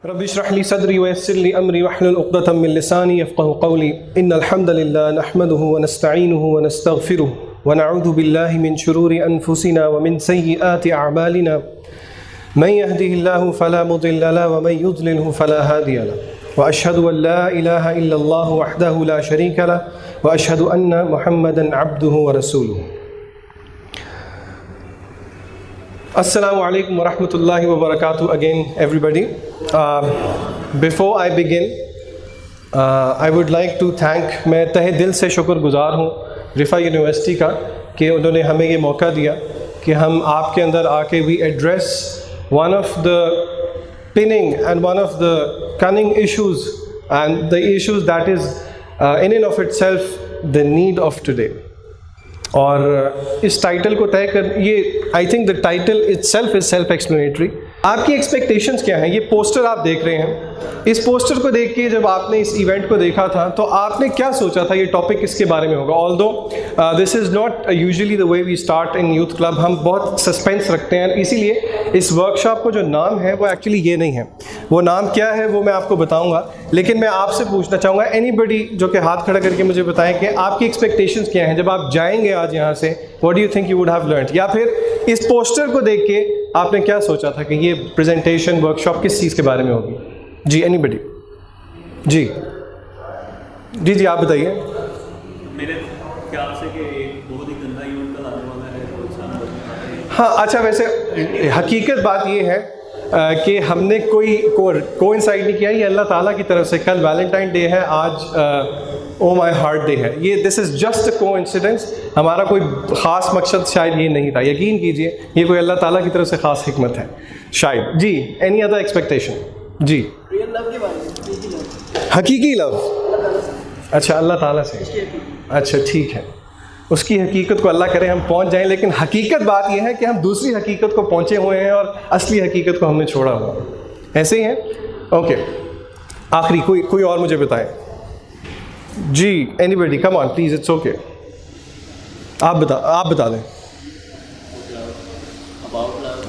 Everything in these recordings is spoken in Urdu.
رب اشرح لي صدري ويسر لي امري واحلل عقدة من لساني يفقهوا قولي ان الحمد لله نحمده ونستعينه ونستغفره ونعوذ بالله من شرور انفسنا ومن سيئات اعمالنا من يهده الله فلا مضل له ومن يضلل فلا هادي له واشهد ان لا اله الا الله وحده لا شريك له واشهد ان محمدا عبده ورسوله. Assalamu alaikum wa rahmatullahi wa barakatuh again everybody. Before I begin, I would like to thank, میں تہہ دل سے شکر گزار ہوں رفا یونیورسٹی کا کہ انہوں نے ہمیں یہ موقع دیا کہ ہم آپ کے اندر آ کے we address one of the pinning and one of the cunning issues and the issues that is in and of itself the need of today. اور اس ٹائٹل کو طے کر یہ I think the title it self is self explanatory. آپ کی ایکسپیکٹیشنس کیا ہیں؟ یہ پوسٹر آپ دیکھ رہے ہیں. اس پوسٹر کو دیکھ کے جب آپ نے اس ایونٹ کو دیکھا تھا تو آپ نے کیا سوچا تھا یہ ٹاپک کس کے بارے میں ہوگا؟ although this is not usually the way we start in youth club. ہم بہت سسپینس رکھتے ہیں، اسی لیے اس ورک شاپ کو جو نام ہے وہ ایکچولی یہ نہیں ہے. وہ نام کیا ہے وہ میں آپ کو بتاؤں گا، لیکن میں آپ سے پوچھنا چاہوں گا اینی بڈی جو کہ ہاتھ کھڑا کر کے مجھے بتائیں کہ آپ کی ایکسپیکٹیشنس کیا ہیں جب آپ جائیں گے آج یہاں سے. What do you think you would have learned? یا پھر اس پوسٹر کو دیکھ کے آپ نے کیا سوچا تھا کہ یہ پریزنٹیشن ورک شاپ کس چیز کے بارے میں ہوگی؟ جی اینی بڈی؟ جی جی جی آپ بتائیے. میرے خیال سے کہ بہت ہی گندا ایونٹ کا لانے والا ہے. ہاں اچھا، ویسے حقیقت بات یہ ہے کہ ہم نے کوئی کوئنسائڈ نہیں کیا، یہ اللہ تعالیٰ کی طرف سے. کل ویلنٹائن ڈے ہے، آج او مائی ہارٹ ڈے ہے. یہ دس از جسٹ اے کو انسیڈنس. ہمارا کوئی خاص مقصد شاید یہ نہیں تھا. یقین کیجئے یہ کوئی اللہ تعالیٰ کی طرف سے خاص حکمت ہے شاید. جی اینی ادر ایکسپیکٹیشن؟ جی حقیقی لو. اچھا اللہ تعالیٰ سے. اچھا ٹھیک ہے، اس کی حقیقت کو اللہ کرے ہم پہنچ جائیں. لیکن حقیقت بات یہ ہے کہ ہم دوسری حقیقت کو پہنچے ہوئے ہیں اور اصلی حقیقت کو ہم نے چھوڑا ہوا. ایسے ہی ہیں؟ اوکے آخری کوئی اور مجھے بتائیں. جی anybody come on please, it's okay. آپ بتا دیں.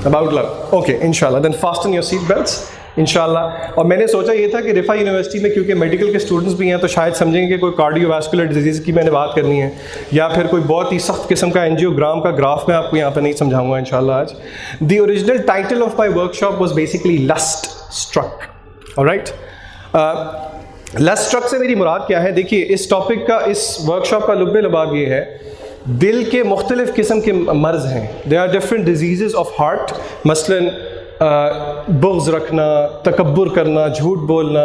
About love. اوکے انشاءاللہ then fasten your seat belts انشاءاللہ. اور میں نے سوچا یہ تھا کہ رفا یونیورسٹی میں کیونکہ میڈیکل کے اسٹوڈنٹس بھی ہیں تو شاید سمجھیں گے کہ کوئی کارڈیو واسکولر ڈیزیز کی میں نے بات کرنی ہے، یا پھر کوئی بہت ہی سخت قسم کا اینجیوگرام کا گراف میں آپ کو یہاں پہ نہیں سمجھاؤں گا انشاءاللہ آج. The original title of my workshop was basically lust struck. Alright, lust struck سے میری مراد کیا ہے؟ دیکھیے اس ٹاپک کا، اس ورک شاپ کا لب لباب یہ ہے دل کے مختلف قسم کے مرض ہیں. They are different diseases of heart. مثلاً بغض رکھنا، تکبر کرنا، جھوٹ بولنا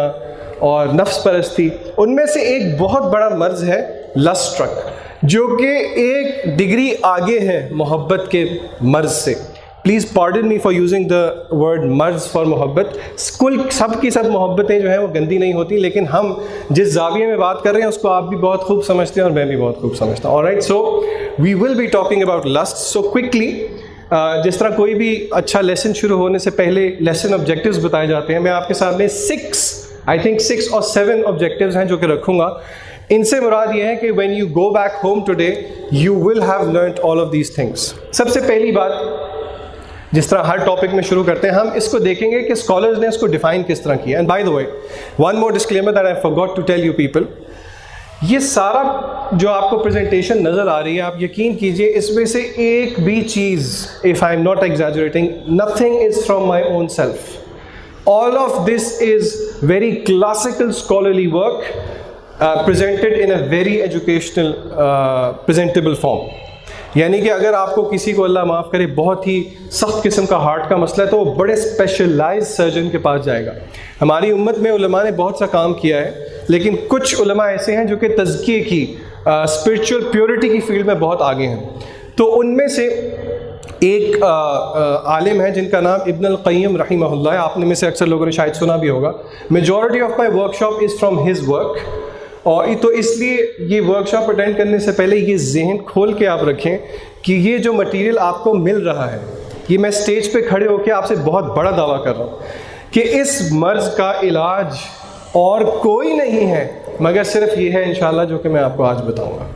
اور نفس پرستی. ان میں سے ایک بہت بڑا مرض ہے لسٹ اسٹرک، جو کہ ایک ڈگری آگے ہے محبت کے مرض سے. Please pardon me for using the word مرض فار محبت. کل سب کی سب محبتیں جو ہیں وہ گندی نہیں ہوتی، لیکن ہم جس زاویے میں بات کر رہے ہیں اس کو آپ بھی بہت خوب سمجھتے ہیں اور میں بھی بہت خوب سمجھتا ہوں. Alright, so we will be talking about lust. So quickly جس طرح کوئی بھی اچھا لیسن شروع ہونے سے پہلے لیسن آبجیکٹیوز بتائے جاتے ہیں، میں آپ کے سامنے 6 اور 7 آبجیکٹیوز ہیں جو کہ رکھوں گا. ان سے مراد یہ ہے کہ when you go back home today you will have learned all of these things. سب سے پہلی بات، جس طرح ہر ٹاپک میں شروع کرتے ہیں ہم اس کو دیکھیں گے کہ اسکالرز نے اس کو ڈیفائن کس طرح کیا. And by the way one more disclaimer that I forgot to tell you people, یہ سارا جو آپ کو پریزنٹیشن نظر آ رہی ہے آپ یقین کیجئے اس میں سے ایک بھی چیز، if I am not exaggerating, nothing is from my own self. All of this is very classical scholarly work presented in a very educational presentable form. یعنی کہ اگر آپ کو کسی کو اللہ معاف کرے بہت ہی سخت قسم کا ہارٹ کا مسئلہ ہے تو وہ بڑے اسپیشلائز سرجن کے پاس جائے گا. ہماری امت میں علماء نے بہت سا کام کیا ہے، لیکن کچھ علماء ایسے ہیں جو کہ تزکیے کی، اسپرچول پیورٹی کی فیلڈ میں بہت آگے ہیں. تو ان میں سے ایک عالم ہے جن کا نام ابن القیم رحمہ اللہ ہے. آپ نے میں سے اکثر لوگوں نے شاید سنا بھی ہوگا. Majority of my work shop is from his work. اور تو اس لیے یہ ورک شاپ اٹینڈ کرنے سے پہلے یہ ذہن کھول کے آپ رکھیں کہ یہ جو مٹیریل آپ کو مل رہا ہے، یہ میں اسٹیج پہ کھڑے ہو کے آپ سے بہت بڑا دعویٰ کر رہا ہوں کہ اس مرض کا علاج اور کوئی نہیں ہے مگر صرف یہ ہے انشاءاللہ جو کہ میں آپ کو آج بتاؤں گا.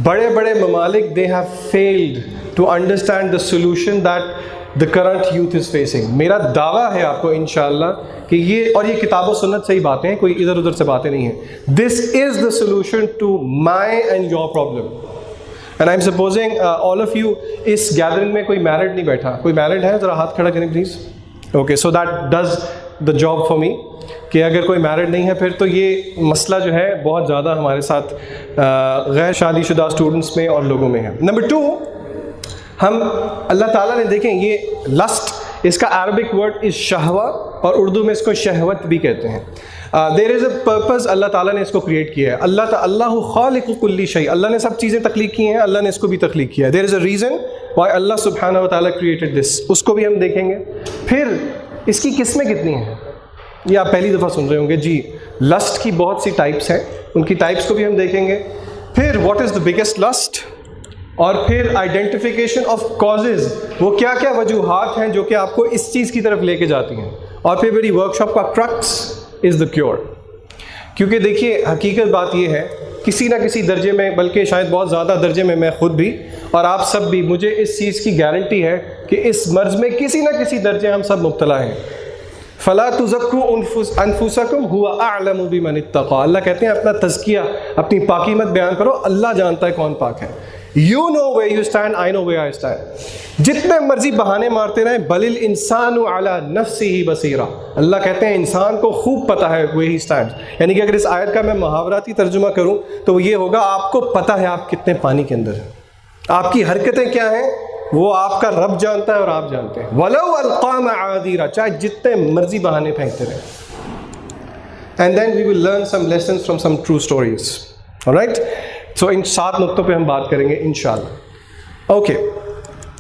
بڑے بڑے ممالک they have failed to understand the solution that the current youth is facing. میرا دعویٰ ہے آپ کو انشاءاللہ کہ یہ، اور یہ کتاب و سنت سے ہی باتیں ہیں، کوئی ادھر ادھر سے باتیں نہیں ہیں. This is the solution to my and your problem. And I'm supposing all of you اس گیدرنگ میں کوئی میرڈ نہیں بیٹھا. کوئی میرڈ ہے؟ ذرا ہاتھ کھڑا کریں please. Okay, so that does the job for me کہ اگر کوئی میرڈ نہیں ہے پھر تو یہ مسئلہ جو ہے بہت زیادہ ہمارے ساتھ غیر شادی شدہ اسٹوڈنٹس میں اور لوگوں میں ہے. نمبر 2، ہم اللہ تعالیٰ نے دیکھیں یہ لسٹ، اس کا عربک ورڈ از شہوہ، اور اردو میں اس کو شہوت بھی کہتے ہیں. دیر از اے پرپز، اللہ تعالیٰ نے اس کو کریٹ کیا ہے. اللہ خالق کل شیء، اللہ نے سب چیزیں تخلیق کی ہیں، اللہ نے اس کو بھی تخلیق کیا ہے. دیر از اے ریزن وائی اللہ سبحانہ و تعالیٰ کریٹڈ دس، اس کو بھی ہم دیکھیں گے. پھر اس کی قسمیں کتنی ہیں، یہ آپ پہلی دفعہ سن رہے ہوں گے. جی، لسٹ کی بہت سی ٹائپس ہیں، ان کی ٹائپس کو بھی ہم دیکھیں گے. پھر what is the biggest list, اور پھر آئیڈینٹیفیکیشن آف کازز، وہ کیا کیا وجوہات ہیں جو کہ آپ کو اس چیز کی طرف لے کے جاتی ہیں. اور پھر میری ورک شاپ کا کرکس از دا کیور. کیونکہ دیکھیے حقیقت بات یہ ہے، کسی نہ کسی درجے میں، بلکہ شاید بہت زیادہ درجے میں، میں خود بھی اور آپ سب بھی، مجھے اس چیز کی گارنٹی ہے کہ اس مرض میں کسی نہ کسی درجے ہم سب مبتلا ہیں. فلا تزکوا انفسکم هو اعلم بمن اتقى، اللہ کہتے ہیں اپنا تزکیہ، اپنی پاکی مت بیان کرو، اللہ جانتا ہے کون پاک ہے. You know where you stand, I know where I stand. جتنے مرضی بہانے مارتے رہیں، بل الانسان علی نفسہ بصیرہ، اللہ کہتے ہیں انسان کو خوب پتہ ہے where he stands. یعنی کہ اگر اس آیت کا میں محاوراتی ترجمہ کروں تو یہ ہوگا آپ کو پتہ ہے آپ کتنے پانی کے اندر ہیں، آپ کی حرکتیں کیا ہیں وہ آپ کا رب جانتا ہے اور آپ جانتے ہیں. وَلَوْ أَلْقَىٰ مَعَاذِيرَ، چاہے جتنے مرضی بہانے پھینکتے رہیں. And then we will learn some lessons from some true stories. Alright? So ان 7 نقطوں پہ ہم بات کریں گے انشاءاللہ. اوکے،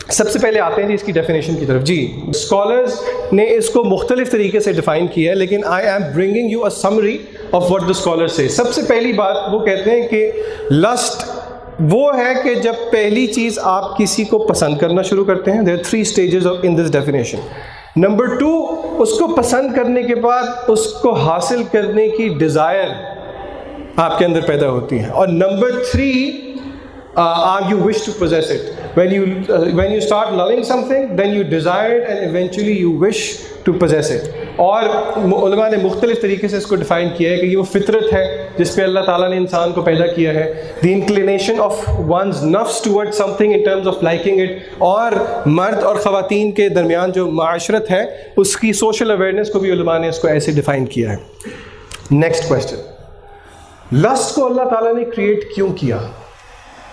سب سے پہلے آتے ہیں جی اس کی ڈیفینیشن کی طرف. جی، اسکالرز نے اس کو مختلف طریقے سے ڈیفائن کیا ہے، لیکن I M bringing you a summary of what the scholars سے. سب سے پہلی بات وہ کہتے ہیں کہ لسٹ وہ ہے کہ جب پہلی چیز آپ کسی کو پسند کرنا شروع کرتے ہیں. There are 3 stages in this definition. نمبر 2، اس کو پسند کرنے کے بعد اس کو حاصل کرنے کی ڈیزائر آپ کے اندر پیدا ہوتی ہے. اور number 3، you wish to possess it. When you start loving something, then you desire it and eventually you wish to possess it. اور علماء نے مختلف طریقے سے اس کو ڈیفائن کیا ہے کہ یہ وہ فطرت ہے جس پہ اللہ تعالیٰ نے انسان کو پیدا کیا ہے. The inclination of one's nafs towards something in terms of liking it. اور مرد اور خواتین کے درمیان جو معاشرت ہے اس کی سوشل اویئرنیس کو بھی علماء نے اس کو ایسے ڈیفائن کیا ہے. نیکسٹ کویسچن، لسٹ کو اللہ تعالیٰ نے کریٹ کیوں کیا؟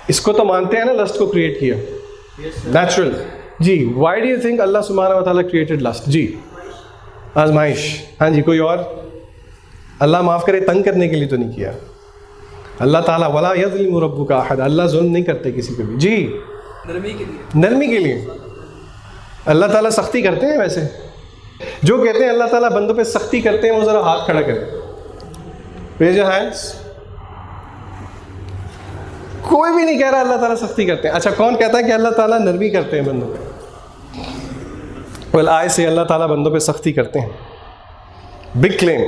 اس کو تو مانتے ہیں نا لسٹ کو کریٹ کیا نیچرل. جی، وائی ڈو یو تھنک اللہ سبحانہ و تعالیٰ کریٹڈ لسٹ؟ جی، آزمائش. ہاں جی، کوئی اور؟ اللہ معاف کرے تنگ کرنے کے لیے تو نہیں کیا اللہ تعالیٰ. ولا یظلم ربک احد، اللہ ظلم نہیں کرتے کسی پہ بھی. جی، نرمی کے لیے. اللہ تعالیٰ سختی کرتے ہیں؟ ویسے جو کہتے ہیں اللہ تعالیٰ بندوں پہ سختی کرتے ہیں وہ ذرا ہاتھ کھڑا کریں. Raise your hands. کوئی بھی نہیں کہہ رہا اللہ تعالیٰ سختی کرتے ہیں. اچھا، کون کہتا ہے کہ اللہ تعالیٰ نرمی کرتے ہیں بندوں پہ؟ well I say اللہ تعالیٰ بندوں پہ سختی کرتے ہیں. بگ کلیم.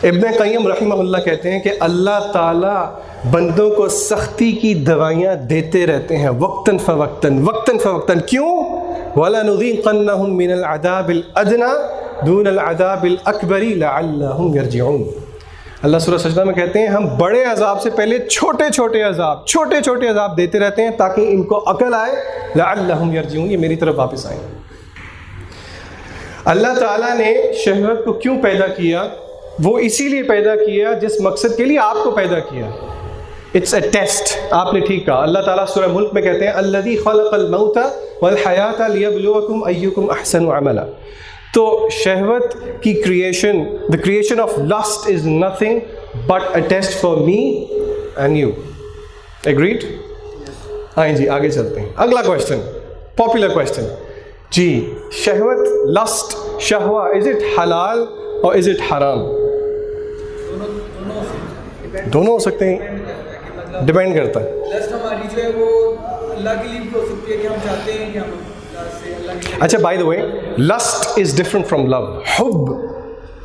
ابن قیم رحمہ اللہ کہتے ہیں کہ اللہ تعالیٰ بندوں کو سختی کی دوائیاں دیتے رہتے ہیں وقتاً فوقتاً، وقتاً فوقتاً. کیوں؟ وَلَنُذِيقَنَّهُم مِّنَ الْعَذَابِ الْأَدْنَىٰ دُونَ الْعَذَابِ الْأَكْبَرِ لَعَلَّهُمْ يَرْجِعُونَ. اللہ سورہ سجدہ میں کہتے ہیں ہم بڑے عذاب سے پہلے چھوٹے چھوٹے عذاب دیتے رہتے ہیں تاکہ ان کو عقل آئے. لعلہم یرجعون، یہ میری طرف واپس آئیں. اللہ تعالیٰ نے شہوت کو کیوں پیدا کیا؟ وہ اسی لیے پیدا کیا جس مقصد کے لیے آپ کو پیدا کیا. It's a test. آپ نے ٹھیک کہا. اللہ تعالیٰ سورہ ملک میں کہتے ہیں الذی خلق الموت والحیات لیبلوکم ایکم احسن عملا. تو شہوت کی creation, the creation of lust is nothing but a test for me and you. Agreed? ہاں جی، آگے چلتے ہیں. اگلا کویشچن، پاپولر کویشچن. جی، شہوت، لسٹ، شہوہ، از اٹ حلال اور از اٹ حرام؟ دونوں ہو سکتے ہیں، ڈپینڈ کرتا ہے. لسٹ ہماری جو ہے وہ اللہ کے لیے بھی ہو سکتی ہے کہ ہم چاہتے ہیں کہ ہم اچھا، by the way lust is different from love. حب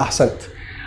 ahsant।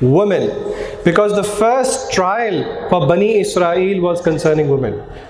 women, because the first trial for Bani Israel was concerning women।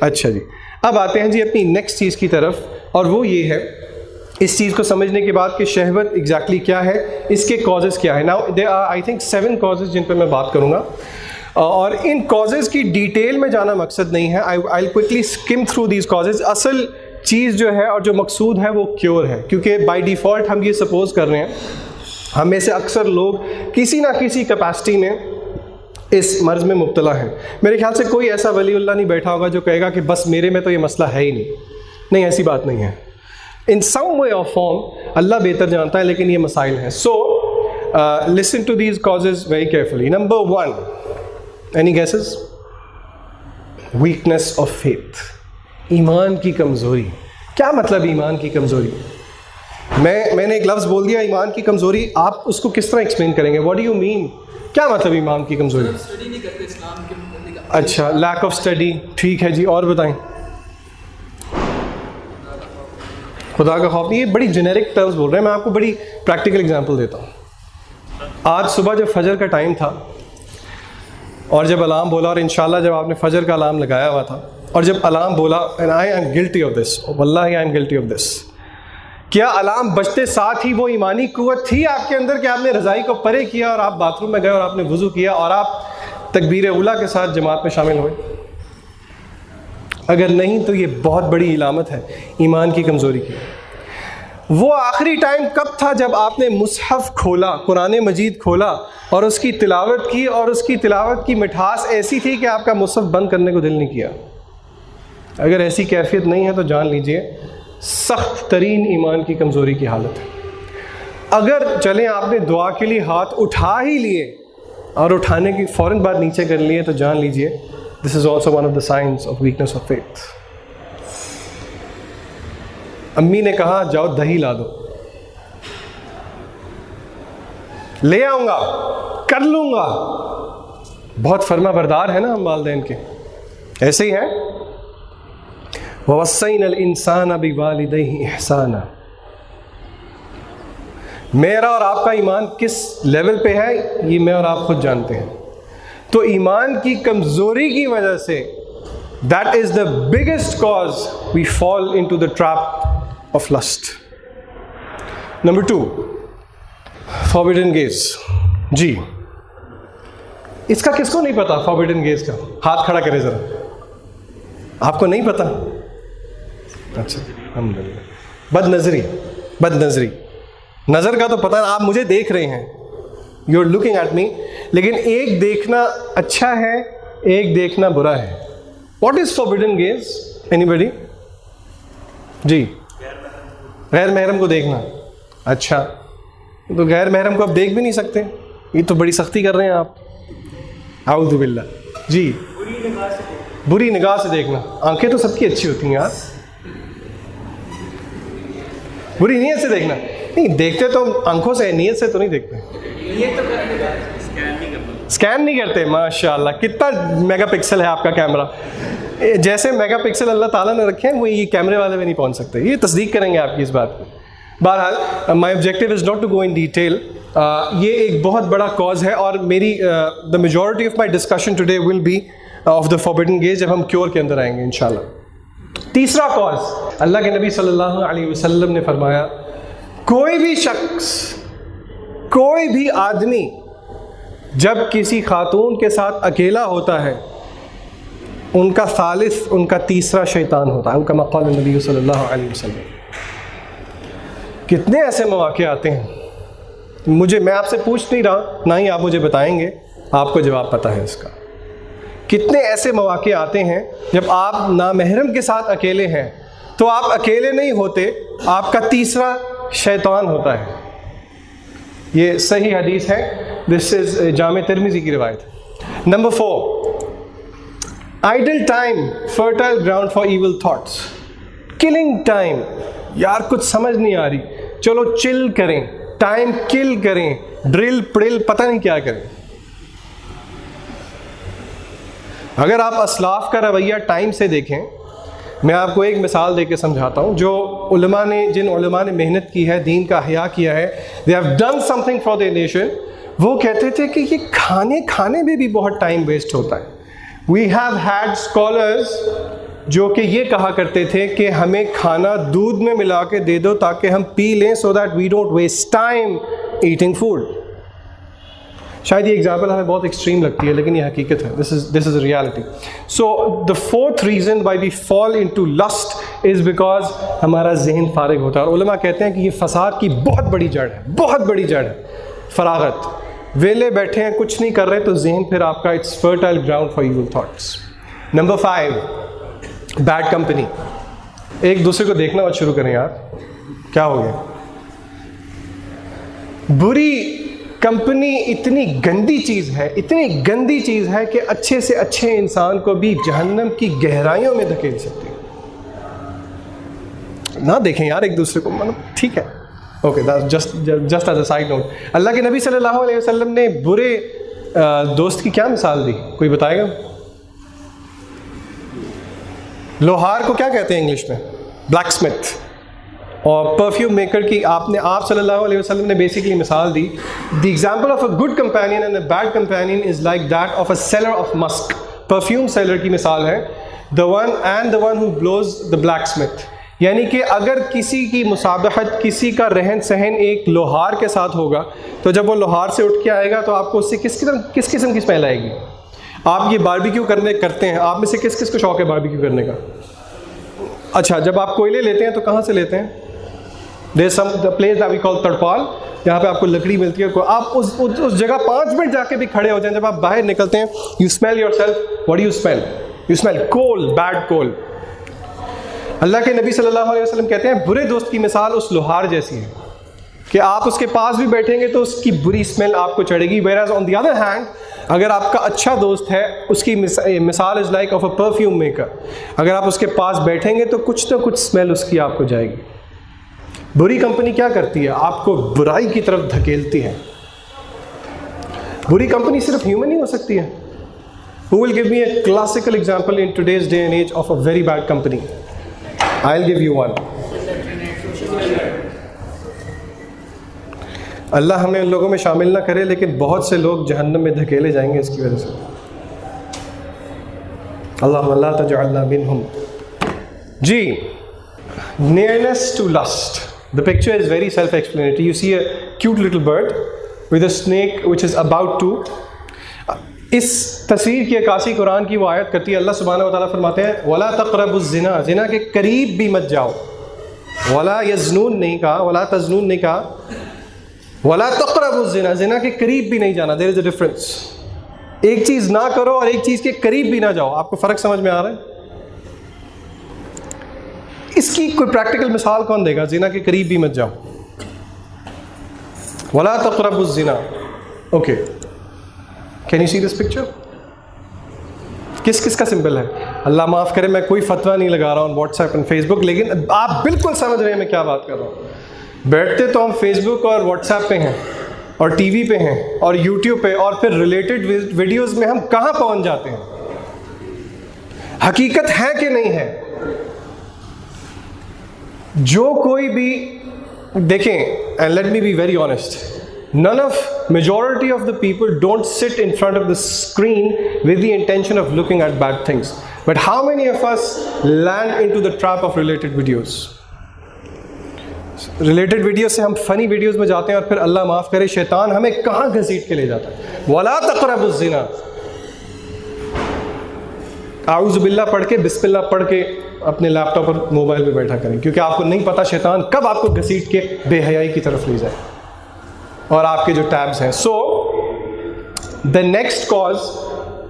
اچھا جی، اب آتے ہیں جی اپنی نیکسٹ چیز کی طرف، اور وہ یہ ہے اس چیز کو سمجھنے کے بعد کہ شہوت ایگزیکٹلی کیا ہے، اس کے کازز کیا ہے. Now there are I think 7 causes جن پہ میں بات کروں گا، اور ان کازز کی ڈیٹیل میں جانا مقصد نہیں ہے. I will quickly skim through these causes. اصل چیز جو ہے اور جو مقصود ہے وہ کیور ہے، کیونکہ بائی ڈیفالٹ ہم یہ سپوز کر رہے ہیں ہم میں سے اکثر لوگ کسی نہ کسی کیپیسٹی میں اس مرض میں مبتلا ہیں. میرے خیال سے کوئی ایسا ولی اللہ نہیں بیٹھا ہوگا جو کہے گا کہ بس میرے میں تو یہ مسئلہ ہے ہی نہیں. ایسی بات نہیں ہے. ان سم وے آف فارم اللہ بہتر جانتا ہے، لیکن یہ مسائل ہیں. So listen to these causes very carefully. Number 1، any guesses? Weakness of faith, ایمان کی کمزوری. کیا مطلب ایمان کی کمزوری؟ میں نے ایک لفظ بول دیا ایمان کی کمزوری، آپ اس کو کس طرح ایکسپلین کریں گے؟ What do you mean? کیا مطلب ایمان کی کمزوری؟ اسٹڈی نہیں کرتے اسلام کے متعلق. اچھا، لیک آف اسٹڈی، ٹھیک ہے جی، اور بتائیں؟ خدا کا خوف نہیں. یہ بڑی جنیرک ٹرمز بول رہے ہیں، میں آپ کو بڑی پریکٹیکل اگزامپل دیتا ہوں. آج صبح جب فجر کا ٹائم تھا اور جب الارم بولا، اور انشاءاللہ جب آپ نے فجر کا الارم لگایا ہوا تھا اور جب الارم بولا، and I am guilty of this, واللہ I am guilty of this, کیا الارم بجتے ساتھ ہی وہ ایمانی قوت تھی آپ کے اندر کہ آپ نے رضائی کو پرے کیا اور آپ باتھ روم میں گئے اور آپ نے وضو کیا اور آپ تکبیر اولیٰ کے ساتھ جماعت میں شامل ہوئے؟ اگر نہیں تو یہ بہت بڑی علامت ہے ایمان کی کمزوری کی. وہ آخری ٹائم کب تھا جب آپ نے مصحف کھولا، قرآن مجید کھولا اور اس کی تلاوت کی، اور اس کی تلاوت کی مٹھاس ایسی تھی کہ آپ کا مصحف بند کرنے کو دل نہیں کیا؟ اگر ایسی کیفیت نہیں ہے تو جان لیجئے سخت ترین ایمان کی کمزوری کی حالت ہے. اگر چلیں آپ نے دعا کے لیے ہاتھ اٹھا ہی لیے اور اٹھانے کی فوراً بعد نیچے کر لیے تو جان لیجئے this is also one of the signs of weakness of faith. امی نے کہا جاؤ دہی لا دو، لے آؤں گا، کر لوں گا. بہت فرما بردار ہے نا ہم والدین کے، ایسے ہی ہیں. وَوَصَّيْنَا الْإِنسَانَ بِوَالِدَيْهِ إِحْسَانًا. میرا اور آپ کا ایمان کس لیول پہ ہے یہ میں اور آپ خود جانتے ہیں. تو ایمان کی کمزوری کی وجہ سے that is the biggest cause we fall into the trap of lust. Number 2, forbidden gaze. جی اس کا کس کو نہیں پتا forbidden gaze کا؟ ہاتھ کھڑا کرے ذرا. آپ کو نہیں پتا؟ اچھا الحمدللہ. بد نظری نظر کا تو پتہ ہے، آپ مجھے دیکھ رہے ہیں، you are looking at me, لیکن ایک دیکھنا اچھا ہے، ایک دیکھنا برا ہے. What is forbidden gaze? Anybody? جی غیر محرم کو دیکھنا. اچھا تو غیر محرم کو آپ دیکھ بھی نہیں سکتے، یہ تو بڑی سختی کر رہے ہیں آپ. اعوذ باللہ. جی بری نگاہ سے دیکھنا. آنکھیں تو سب کی اچھی ہوتی ہیں یار، بری نیت سے دیکھنا نہیں. دیکھتے تو آنکھوں سے، نیت سے تو نہیں دیکھتے. اسکین نہیں کرتے. ماشاء اللہ کتنا میگا پکسل ہے آپ کا کیمرہ. جیسے میگا پکسل اللہ تعالیٰ نے رکھے ہیں وہ یہ کیمرے والے میں نہیں پہنچ سکتے. یہ تصدیق کریں گے آپ کی اس بات کو. بہرحال my objective is not to go in detail. یہ ایک بہت بڑا کاز ہے، اور میری the majority of my discussion today will be of the forbidden gaze جب ہم کیور کے اندر آئیں گے انشاءاللہ. تیسرا کاز، اللہ کے نبی صلی اللہ علیہ وسلم نے فرمایا کوئی بھی شخص، کوئی بھی آدمی جب کسی خاتون کے ساتھ اکیلا ہوتا ہے ان کا ثالث، ان کا تیسرا شیطان ہوتا ہے. کما قال النبی صلی اللہ علیہ وسلم. کتنے ایسے مواقع آتے ہیں، میں آپ سے پوچھ نہیں رہا، نہ ہی آپ مجھے بتائیں گے، آپ کو جواب پتہ ہے اس کا. کتنے ایسے مواقع آتے ہیں جب آپ نامحرم کے ساتھ اکیلے ہیں تو آپ اکیلے نہیں ہوتے، آپ کا تیسرا شیطان ہوتا ہے. یہ صحیح حدیث ہے، دس از جامع ترمذی کی روایت. نمبر 4، idle time fertile ground for evil thoughts. Killing time, یار کچھ سمجھ نہیں آ رہی، چلو چل کریں، ٹائم کل کریں، ڈرل پڑل پتہ نہیں کیا کریں. اگر آپ اسلاف کا رویہ ٹائم سے دیکھیں، میں آپ کو ایک مثال دے کے سمجھاتا ہوں. جن علماء نے محنت کی ہے، دین کا احیاء کیا ہے، they have done something for their nation. وہ کہتے تھے کہ یہ کھانے میں بھی بہت ٹائم ویسٹ ہوتا ہے. We have had scholars جو کہ یہ کہا کرتے تھے کہ ہمیں کھانا دودھ میں ملا کے دے دو تاکہ ہم پی لیں so that we don't waste time eating food. شاید یہ ایگزامپل ہمیں بہت ایکسٹریم لگتی ہے لیکن یہ حقیقت ہے. This is a reality. So the fourth reason why we fall into lust is because ہمارا ذہن فارغ ہوتا ہے. اور علماء کہتے ہیں کہ یہ فساد کی بہت بڑی جڑ ہے, بہت بڑی جڑ ہے فراغت. ویلے بیٹھے ہیں کچھ نہیں کر رہے تو ذہن پھر آپ کا it's fertile ground for evil thoughts. نمبر 5, بیڈ کمپنی. ایک دوسرے کو دیکھنا مت شروع کریں یار, کیا ہو گیا. بری کمپنی اتنی گندی چیز ہے, اتنی گندی چیز ہے کہ اچھے سے اچھے انسان کو بھی جہنم کی گہرائیوں میں دھکیل سکتی ہے. نہ دیکھیں یار ایک دوسرے کو, مطلب ٹھیک ہے, okay, just as a side note. اللہ کے نبی صلی اللہ علیہ وسلم نے برے دوست کی کیا مثال دی, کوئی بتائے گا؟ لوہار کو کیا کہتے ہیں انگلش میں؟ Blacksmith. اور پرفیوم میکر کی آپ صلی اللہ علیہ وسلم نے بیسکلی مثال دی. The example of a good companion and a bad companion is like that of a seller of musk. Perfume seller کی مثال ہے the one who blows the blacksmith. یعنی کہ اگر کسی کی مسابقت, کسی کا رہن سہن ایک لوہار کے ساتھ ہوگا تو جب وہ لوہار سے اٹھ کے آئے گا تو آپ کو اس سے کس قسم کی اسمیل آئے گی. آپ یہ باربیکیو کرتے ہیں, آپ میں سے کس کو شوق ہے باربیکیو کرنے کا؟ اچھا, جب آپ کوئلے لیتے ہیں تو کہاں سے لیتے ہیں؟ There's the place that we call تڑپال, جہاں پہ آپ کو لکڑی ملتی ہے. آپ اس جگہ 5 منٹ جا کے بھی کھڑے ہو جائیں, جب آپ باہر نکلتے ہیں you smell yourself. What do you smell? You smell coal, bad coal. اللہ کے نبی صلی اللہ علیہ وسلم کہتے ہیں برے دوست کی مثال اس لوہار جیسی ہے کہ آپ اس کے پاس بھی بیٹھیں گے تو اس کی بری اسمیل آپ کو چڑھے گی. whereas on the other hand اگر آپ کا اچھا دوست ہے, اس کی مثال is like of a perfume maker. اگر آپ اس کے پاس بیٹھیں گے تو کچھ نہ کچھ اسمیل اس کی آپ کو جائے گی. بری کمپنی کیا کرتی ہے؟ آپ کو برائی کی طرف دھکیلتی ہے. بری کمپنی صرف ہیومن ہی ہو سکتی ہے. Who will give me a classical example in today's day and age of a very bad company? I'll give you one. اللہ ہمیں ان لوگوں میں شامل نہ کرے, لیکن بہت سے لوگ جہنم میں دھکیلے جائیں گے اس کی وجہ سے. اللہم لا تجعلنا منہم. جی, nearness to lust. The picture is very self-explanatory. You see a cute little bird with a snake which is about to. اس تصویر کی عکاسی قرآن کی وہ آیت کرتی ہے. اللہ سبحانہ و تعالیٰ فرماتے ہیں وَلَا تَقْرَبُوا الزِّنَا, زنا کے قریب بھی مت جاؤ. وَلَا يَزْنُونَ نہیں کہا, وَلَا تَزْنُونَ نہیں کہا, وَلَا تَقْرَبُوا الزِّنَا, زنا کے قریب بھی نہیں جانا. There is a difference. ایک چیز نہ کرو اور ایک چیز کے قریب بھی نہ جاؤ. آپ کو فرق سمجھ میں آ رہا ہے؟ اس کی کوئی پریکٹیکل مثال کون دے گا؟ زنا کے قریب بھی مت جاؤ. وَلَا تَقْرَبُوا الزِّنَا. Okay, can you see this picture? کس کا سمبل ہے؟ اللہ معاف کرے میں کوئی فتویٰ نہیں لگا رہا ہوں واٹس ایپ اینڈ فیس بک, لیکن آپ بالکل سمجھ رہے ہیں میں کیا بات کر رہا ہوں. بیٹھتے تو ہم فیس بک اور واٹس ایپ پہ ہیں اور ٹی وی پہ ہیں اور یوٹیوب پہ, اور پھر ریلیٹڈ ویڈیوز میں ہم کہاں پہنچ جاتے ہیں. حقیقت ہے کہ نہیں ہے؟ جو کوئی بھی دیکھیں, and let me be very honest, none of majority of the people don't sit in front of the screen with the intention of looking at bad things. But how many of us land into the trap of related videos? Related videos سے ہم funny videos میں جاتے ہیں اور پھر اللہ معاف کرے شیطان ہمیں کہاں گھسیٹ کے لے جاتا ہے. وَلَا تَقْرَبُوا الزِّنَا. اعوذ باللہ پڑھ کے, بسم اللہ پڑھ کے اپنے لیپ ٹاپ اور موبائل پہ بیٹھا کریں, کیونکہ آپ کو نہیں پتا شیطان کب آپ کو گھسیٹ کے بے حیائی کی طرف لے جائے اور آپ کے جو ٹیبز ہیں. So the next cause,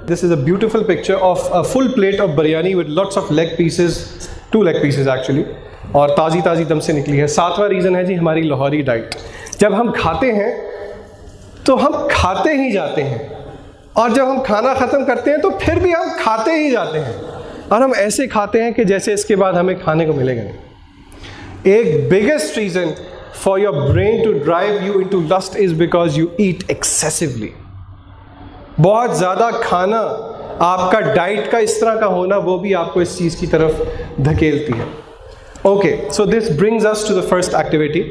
this is a beautiful picture of a full plate of biryani with lots of leg pieces, 2 leg pieces actually, اور تازی دم سے نکلی ہے. 7واں ریزن ہے جی ہماری لاہوری ڈائٹ. جب ہم کھاتے ہیں تو ہم کھاتے ہی جاتے ہیں, اور جب ہم کھانا ختم کرتے ہیں تو پھر بھی ہم کھاتے ہی جاتے ہیں, اور ہم ایسے کھاتے ہیں کہ جیسے اس کے بعد ہمیں کھانے کو ملے گا نہیں. ایک biggest reason for your brain to drive you into lust is because you eat excessively. بہت زیادہ کھانا, آپ کا ڈائٹ کا اس طرح کا ہونا, وہ بھی آپ کو اس چیز کی طرف دھکیلتی ہے. Okay, so this brings us to the first activity.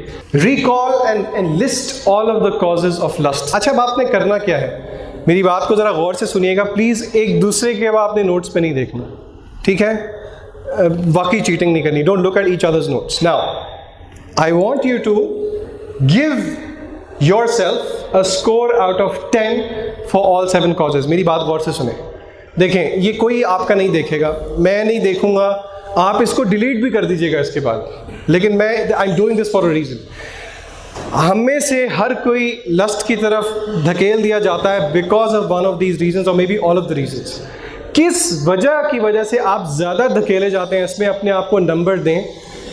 Recall and list all of the causes of lust. اچھا, اب آپ نے کرنا کیا ہے, میری بات کو ذرا غور سے سنیے گا پلیز. ایک دوسرے کے اب آپ نے نوٹس پہ نہیں دیکھنا, ٹھیک ہے؟ واقعی چیٹنگ نہیں کرنی. Don't look at each other's notes. Now I want you to give yourself a score out of 10 for all 7 causes. میری بات غور سے سنیں. دیکھیں یہ کوئی آپ کا نہیں دیکھے گا, میں نہیں دیکھوں گا, آپ اس کو ڈیلیٹ بھی کر دیجیے گا اس کے بعد, لیکن میں I am doing this for a reason. ہم میں سے ہر کوئی لسٹ کی طرف دھکیل دیا جاتا ہے because of one of these reasons اور may be all of the reasons. کس وجہ کی وجہ سے آپ زیادہ دھکیلے جاتے ہیں اس میں اپنے آپ کو نمبر دیں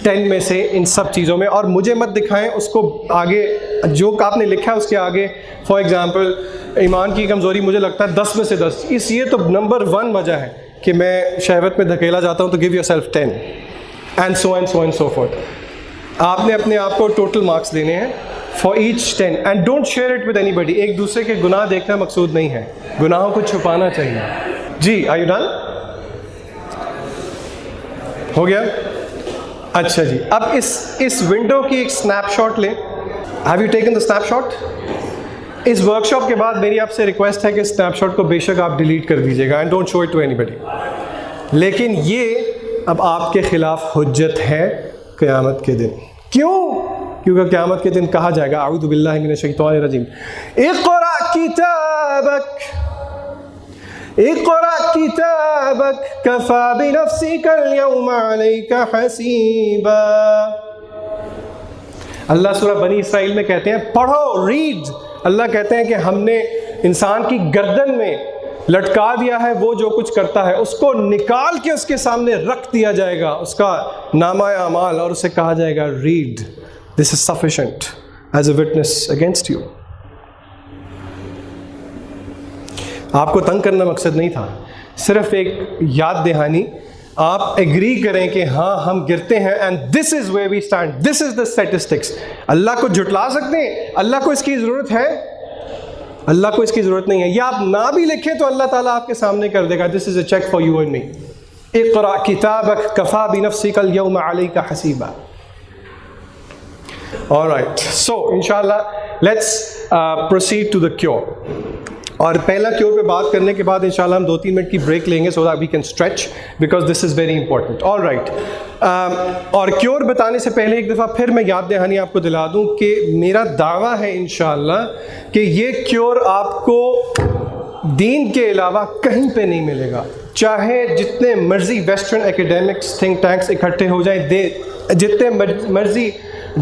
10 میں سے ان سب چیزوں میں, اور مجھے مت دکھائیں اس کو آگے جو آپ نے لکھا ہے اس کے آگے. فار ایگزامپل ایمان کی کمزوری مجھے لگتا ہے 10 میں سے 10, اس یہ تو نمبر 1 وجہ ہے کہ میں شہوت میں دھکیلا جاتا ہوں, تو give yourself 10 and so and so and so forth. آپ نے اپنے آپ کو ٹوٹل مارکس دینے ہیں for each 10 and don't share it with anybody. ایک دوسرے کے گناہ دیکھنا مقصود نہیں ہے, گناہوں کو چھپانا چاہیے. جی آر یو ڈن؟ ہو گیا؟ اچھا جی, اب اس ونڈو کی ایک اسنیپ شاٹ لیں. Have you taken the snapshot? اس ورک شاپ کے بعد میری آپ سے ریکویسٹ ہے کہ اسنیپ شاٹ کو بے شک آپ ڈیلیٹ کر دیجیے گا and don't show it to anybody. لیکن یہ اب آپ کے خلاف حجت ہے قیامت کے دن. کیوں؟ کیونکہ قیامت کے دن کہا جائے گا اعوذ باللہ من الشیطان الرجیم اقرأ کتابک اقرأ کتابک کفی بنفسک اليوم علیک حسیبا. اللہ سورہ بنی اسرائیل میں کہتے ہیں پڑھو, ریڈ. اللہ کہتے ہیں کہ ہم نے انسان کی گردن میں لٹکا دیا ہے وہ جو کچھ کرتا ہے, اس کو نکال کے اس کے سامنے رکھ دیا جائے گا اس کا نامہ اعمال, اور اسے کہا جائے گا read, this is sufficient as a witness against you. آپ کو تنگ کرنا مقصد نہیں تھا, صرف ایک یاد دہانی. آپ ایگری کریں کہ ہاں ہم گرتے ہیں and this is where we stand, this is the statistics. اللہ کو جھٹلا سکتے ہیں؟ اللہ کو اس کی ضرورت ہے؟ اللہ کو اس کی ضرورت نہیں ہے. یا آپ نہ بھی لکھیں تو اللہ تعالیٰ آپ کے سامنے کر دے گا. This is a check for you and me. اقرأ کتابک کفی بنفسک اليوم علیک حسیبا. Alright, so inshallah let's proceed to the cure. اور پہلا کیور پہ بات کرنے کے بعد انشاءاللہ ہم 2-3 منٹ کی بریک لیں گے so that we can stretch because this is very important. Alright, اور کیور بتانے سے پہلے ایک دفعہ پھر میں یاد دہانی آپ کو دلا دوں کہ میرا دعویٰ ہے انشاءاللہ کہ یہ کیور آپ کو دین کے علاوہ کہیں پہ نہیں ملے گا. چاہے جتنے مرضی ویسٹرن ایکیڈیمکس تھنک ٹینکس اکٹھے ہو جائیں, جتنے مرضی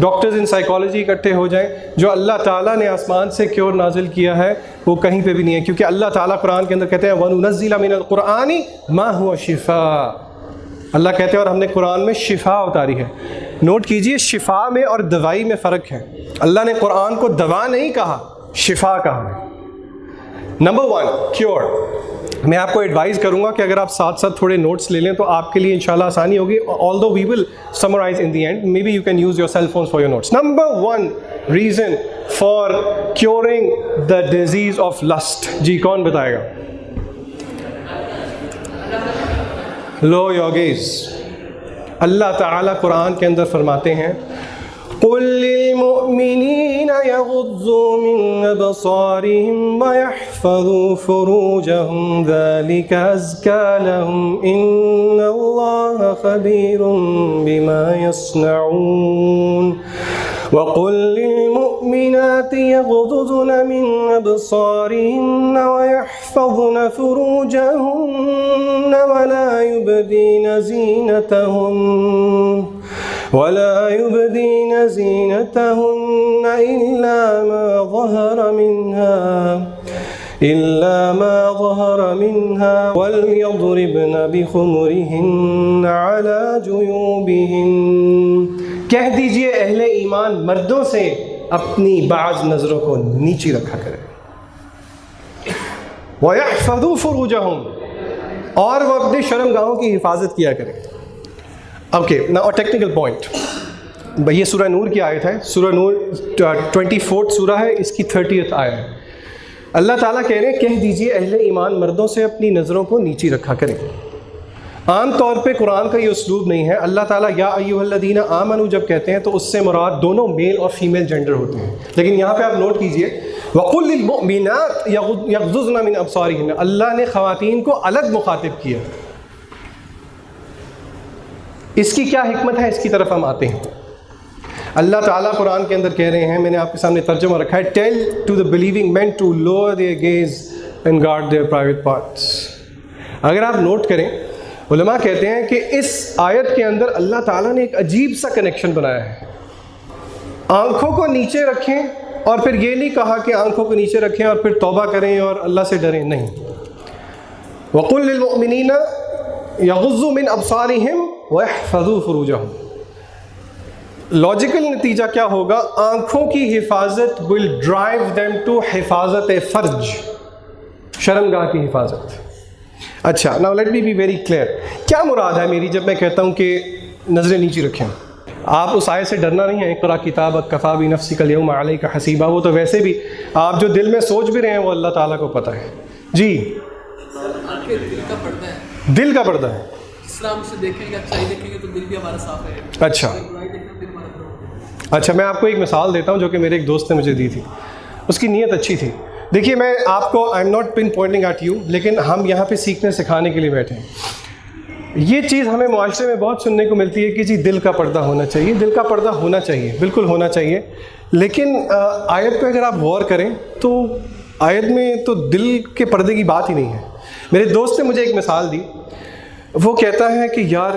ڈاکٹرز ان سائیکالوجی اکٹھے ہو جائیں, جو اللہ تعالیٰ نے آسمان سے کیور نازل کیا ہے وہ کہیں پہ بھی نہیں ہے. کیونکہ اللہ تعالیٰ قرآن کے اندر کہتے ہیں وَنُنَزِّلَ مِنَ الْقُرْآنِ مَا هُوَ شِفَاء. اللہ کہتے ہیں اور ہم نے قرآن میں شفا اتاری ہے. نوٹ کیجئے شفا میں اور دوائی میں فرق ہے. اللہ نے قرآن کو دوا نہیں کہا, شفا کہا ہے. Number 1 cure. میں آپ کو ایڈوائز کروں گا کہ اگر آپ ساتھ ساتھ تھوڑے نوٹس لے لیں تو آپ کے لیے انشاءاللہ آسانی ہوگی. although we will summarize in the end, maybe you can use your cell phones for your notes. Number 1 reason for curing the disease of lust. جی کون بتائے گا؟ لو یوگیز. اللہ تعالیٰ قرآن کے اندر فرماتے ہیں قُلْ لِلْمُؤْمِنِينَ يَغُضُّوا مِنْ أَبْصَارِهِمْ وَيَحْفَظُوا فُرُوجَهُمْ ذَلِكَ أَزْكَىٰ لَهُمْ إِنَّ اللَّهَ خَبِيرٌ بِمَا يَصْنَعُونَ وَقُلْ لِلْمُؤْمِنَاتِ يَغْضُضْنَ مِنْ أَبْصَارِهِنَّ وَيَحْفَظْنَ فُرُوجَهُنَّ وَلَا يُبْدِينَ زِينَتَهُنَّ إِلَّا مَا ظَهَرَ مِنْهَا وَلْيَضْرِبْنَ بِخُمُرِهِنَّ عَلَى جُيُوبِهِنَّ. کہہ دیجئے اہل ایمان مردوں سے اپنی بعض نظروں کو نیچی رکھا کریں. وَيَحْفَظُوا فُرُوجَهُمْ, اور وہ اپنے شرمگاہوں کی حفاظت کیا کریں. اوکے نا ٹیکنیکل پوائنٹ. یہ سورہ نور کی آیت ہے. سورہ نور 24 سورہ ہے, اس کی 30th آیت ہے. اللہ تعالیٰ کہہ رہے ہیں کہہ دیجئے اہل ایمان مردوں سے اپنی نظروں کو نیچی رکھا کریں. عام طور پہ قرآن کا یہ اسلوب نہیں ہے. اللہ تعالیٰ یا ایھا الذین آمنوا جب کہتے ہیں تو اس سے مراد دونوں میل اور فیمیل جینڈر ہوتے ہیں. لیکن یہاں پہ آپ نوٹ کیجئے وَقُلْ لِلْمُؤْمِنَاتِ يَغْضُضْنَ مِنْ أَبْصَارِهِنَّ. اللہ نے خواتین کو الگ مخاطب کیا. اس کی کیا حکمت ہے، اس کی طرف ہم آتے ہیں۔ اللہ تعالیٰ قرآن کے اندر کہہ رہے ہیں، میں نے آپ کے سامنے ترجمہ رکھا ہے، tell to the believing men to lower their gaze and guard their private parts. اگر آپ نوٹ کریں، علماء کہتے ہیں کہ اس آیت کے اندر اللہ تعالیٰ نے ایک عجیب سا کنیکشن بنایا ہے۔ آنکھوں کو نیچے رکھیں اور پھر یہ نہیں کہا کہ آنکھوں کو نیچے رکھیں اور پھر توبہ کریں اور اللہ سے ڈریں، نہیں۔ وَقُلْ لِلْمُؤْمِنِينَ يَغُضُّوا مِنْ أَبْصَارِهِمْ وَيَحْفَظُوا فُرُوجَهُمْ۔ لاجیکل نتیجہ کیا ہوگا؟ آنکھوں کی حفاظت will drive them to حفاظت فرج، شرمگاہ کی حفاظت۔ اچھا، now let me be very clear، کیا مراد ہے میری جب میں کہتا ہوں کہ نظریں نیچے رکھیں؟ آپ اس آیت سے ڈرنا نہیں ہے، اقرأ کتابک کفیٰ بنفسک اليوم علیک حسیبا، وہ تو ویسے بھی آپ جو دل میں سوچ بھی رہے ہیں وہ اللہ تعالیٰ کو پتہ ہے۔ جی، دل کا پردہ ہے، دل کا پردہ ہے۔ اسلام سے دیکھیں گے، اچھائی دیکھیں گے تو دل بھی ہمارا صاف ہے۔ اچھا برائی دیکھیں تو دل ہمارا خراب ہے۔ اچھا، میں آپ کو ایک مثال دیتا ہوں جو کہ میرے ایک دوست نے مجھے دی تھی، اس کی نیت اچھی تھی۔ دیکھیے، میں آپ کو I am not pinpointing at you, لیکن ہم یہاں پہ سیکھنے سکھانے کے لیے بیٹھے ہیں۔ یہ چیز ہمیں معاشرے میں بہت سننے کو ملتی ہے کہ جی دل کا پردہ ہونا چاہیے، دل کا پردہ ہونا چاہیے، بالکل ہونا چاہیے، لیکن آیت پہ اگر آپ غور کریں تو آیت میں تو دل کے پردے کی بات ہی نہیں ہے۔ میرے دوست نے مجھے ایک مثال دی، وہ کہتا ہے کہ یار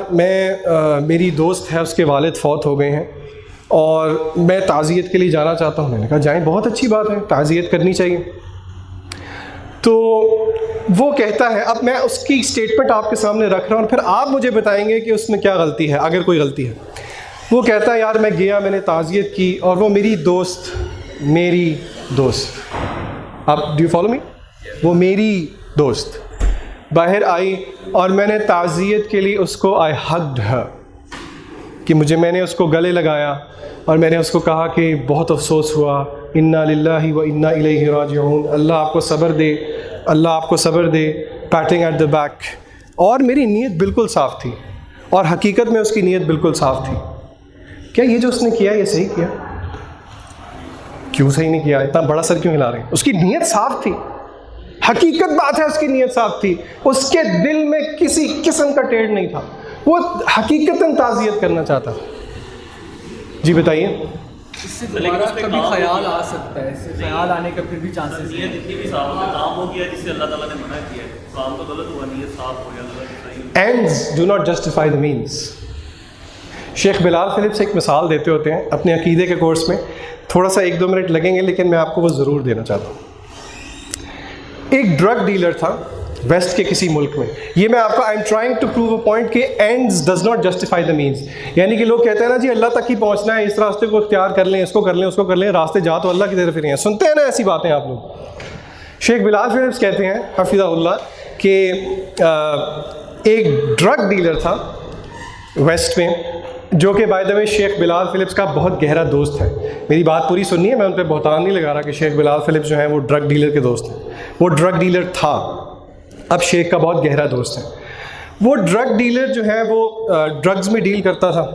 میری دوست ہے، اس کے والد فوت ہو گئے ہیں اور میں تعزیت کے لیے جانا چاہتا ہوں۔ میں نے کہا جائیں، بہت اچھی بات ہے، تعزیت کرنی چاہیے۔ تو وہ کہتا ہے، اب میں اس کی اسٹیٹمنٹ آپ کے سامنے رکھ رہا ہوں اور پھر آپ مجھے بتائیں گے کہ اس میں کیا غلطی ہے، اگر کوئی غلطی ہے۔ وہ کہتا ہے یار میں گیا، میں نے تعزیت کی اور وہ میری دوست اب ڈو یو فالو می، وہ میری دوست باہر آئی اور میں نے تعزیت کے لیے اس کو آئی ہگڈ ہر، کہ میں نے اس کو گلے لگایا اور میں نے اس کو کہا کہ بہت افسوس ہوا، انا للہ و انا الیہ راجعون، اللہ آپ کو صبر دے، اللہ آپ کو صبر دے، پیٹنگ ایٹ دا بیک۔ اور میری نیت بالکل صاف تھی اور حقیقت میں اس کی نیت بالکل صاف تھی۔ کیا یہ جو اس نے کیا یہ صحیح کیا؟ کیوں صحیح نہیں کیا؟ اتنا بڑا سر کیوں ہلا رہے ہیں؟ اس کی نیت صاف تھی، حقیقت بات ہے، اس کی نیت صاف تھی، اس کے دل میں کسی قسم کا ٹیڑھ نہیں تھا، وہ حقیقتاً تعزیت کرنا چاہتا تھا۔ جی بتائیے۔ اس سے دوبارہ کبھی خیال آ سکتا ہے، اس سے خیال آنے کا پھر بھی چانسز نیت اتنی بھی صاف ہے، کام ہو گیا جس سے اللہ تعالیٰ نے منع کیا ہے، کام تو غلط ہوا، نیت صاف ہو گیا، صحیح۔ Ends do not justify the means۔ Sheikh Bilal flips ایک مثال دیتے ہوتے ہیں اپنے عقیدے کے کورس میں، تھوڑا سا 1-2 منٹ لگیں گے لیکن میں آپ کو وہ ضرور دینا چاہتا ہوں۔ ایک ڈرگ ڈیلر تھا ویسٹ کے کسی ملک میں، یہ میں آپ کو I am trying to prove a point کہ ends does not justify the means, یعنی کہ لوگ کہتے ہیں نا جی اللہ تک ہی پہنچنا ہے، اس راستے کو اختیار کر لیں، اس کو کر لیں، اس کو کر لیں، راستے جا تو اللہ کی طرف ہی رہے ہیں، سنتے ہیں نا ایسی باتیں آپ لوگ۔ شیخ بلال فلپس کہتے ہیں حفظہ اللہ کہ ایک ڈرگ ڈیلر تھا ویسٹ میں، جو کہ by the way Sheikh Bilal flips کا بہت گہرا دوست ہے۔ میری بات پوری سننی ہے، میں ان پہ بہتان نہیں لگا رہا کہ شیخ بلال فلپس جو ہیں وہ ڈرگ ڈیلر کے دوست ہیں، وہ ڈرگ ڈیلر تھا، اب شیخ کا بہت گہرا دوست ہے۔ وہ ڈرگ ڈیلر جو ہے وہ ڈرگز میں ڈیل کرتا تھا،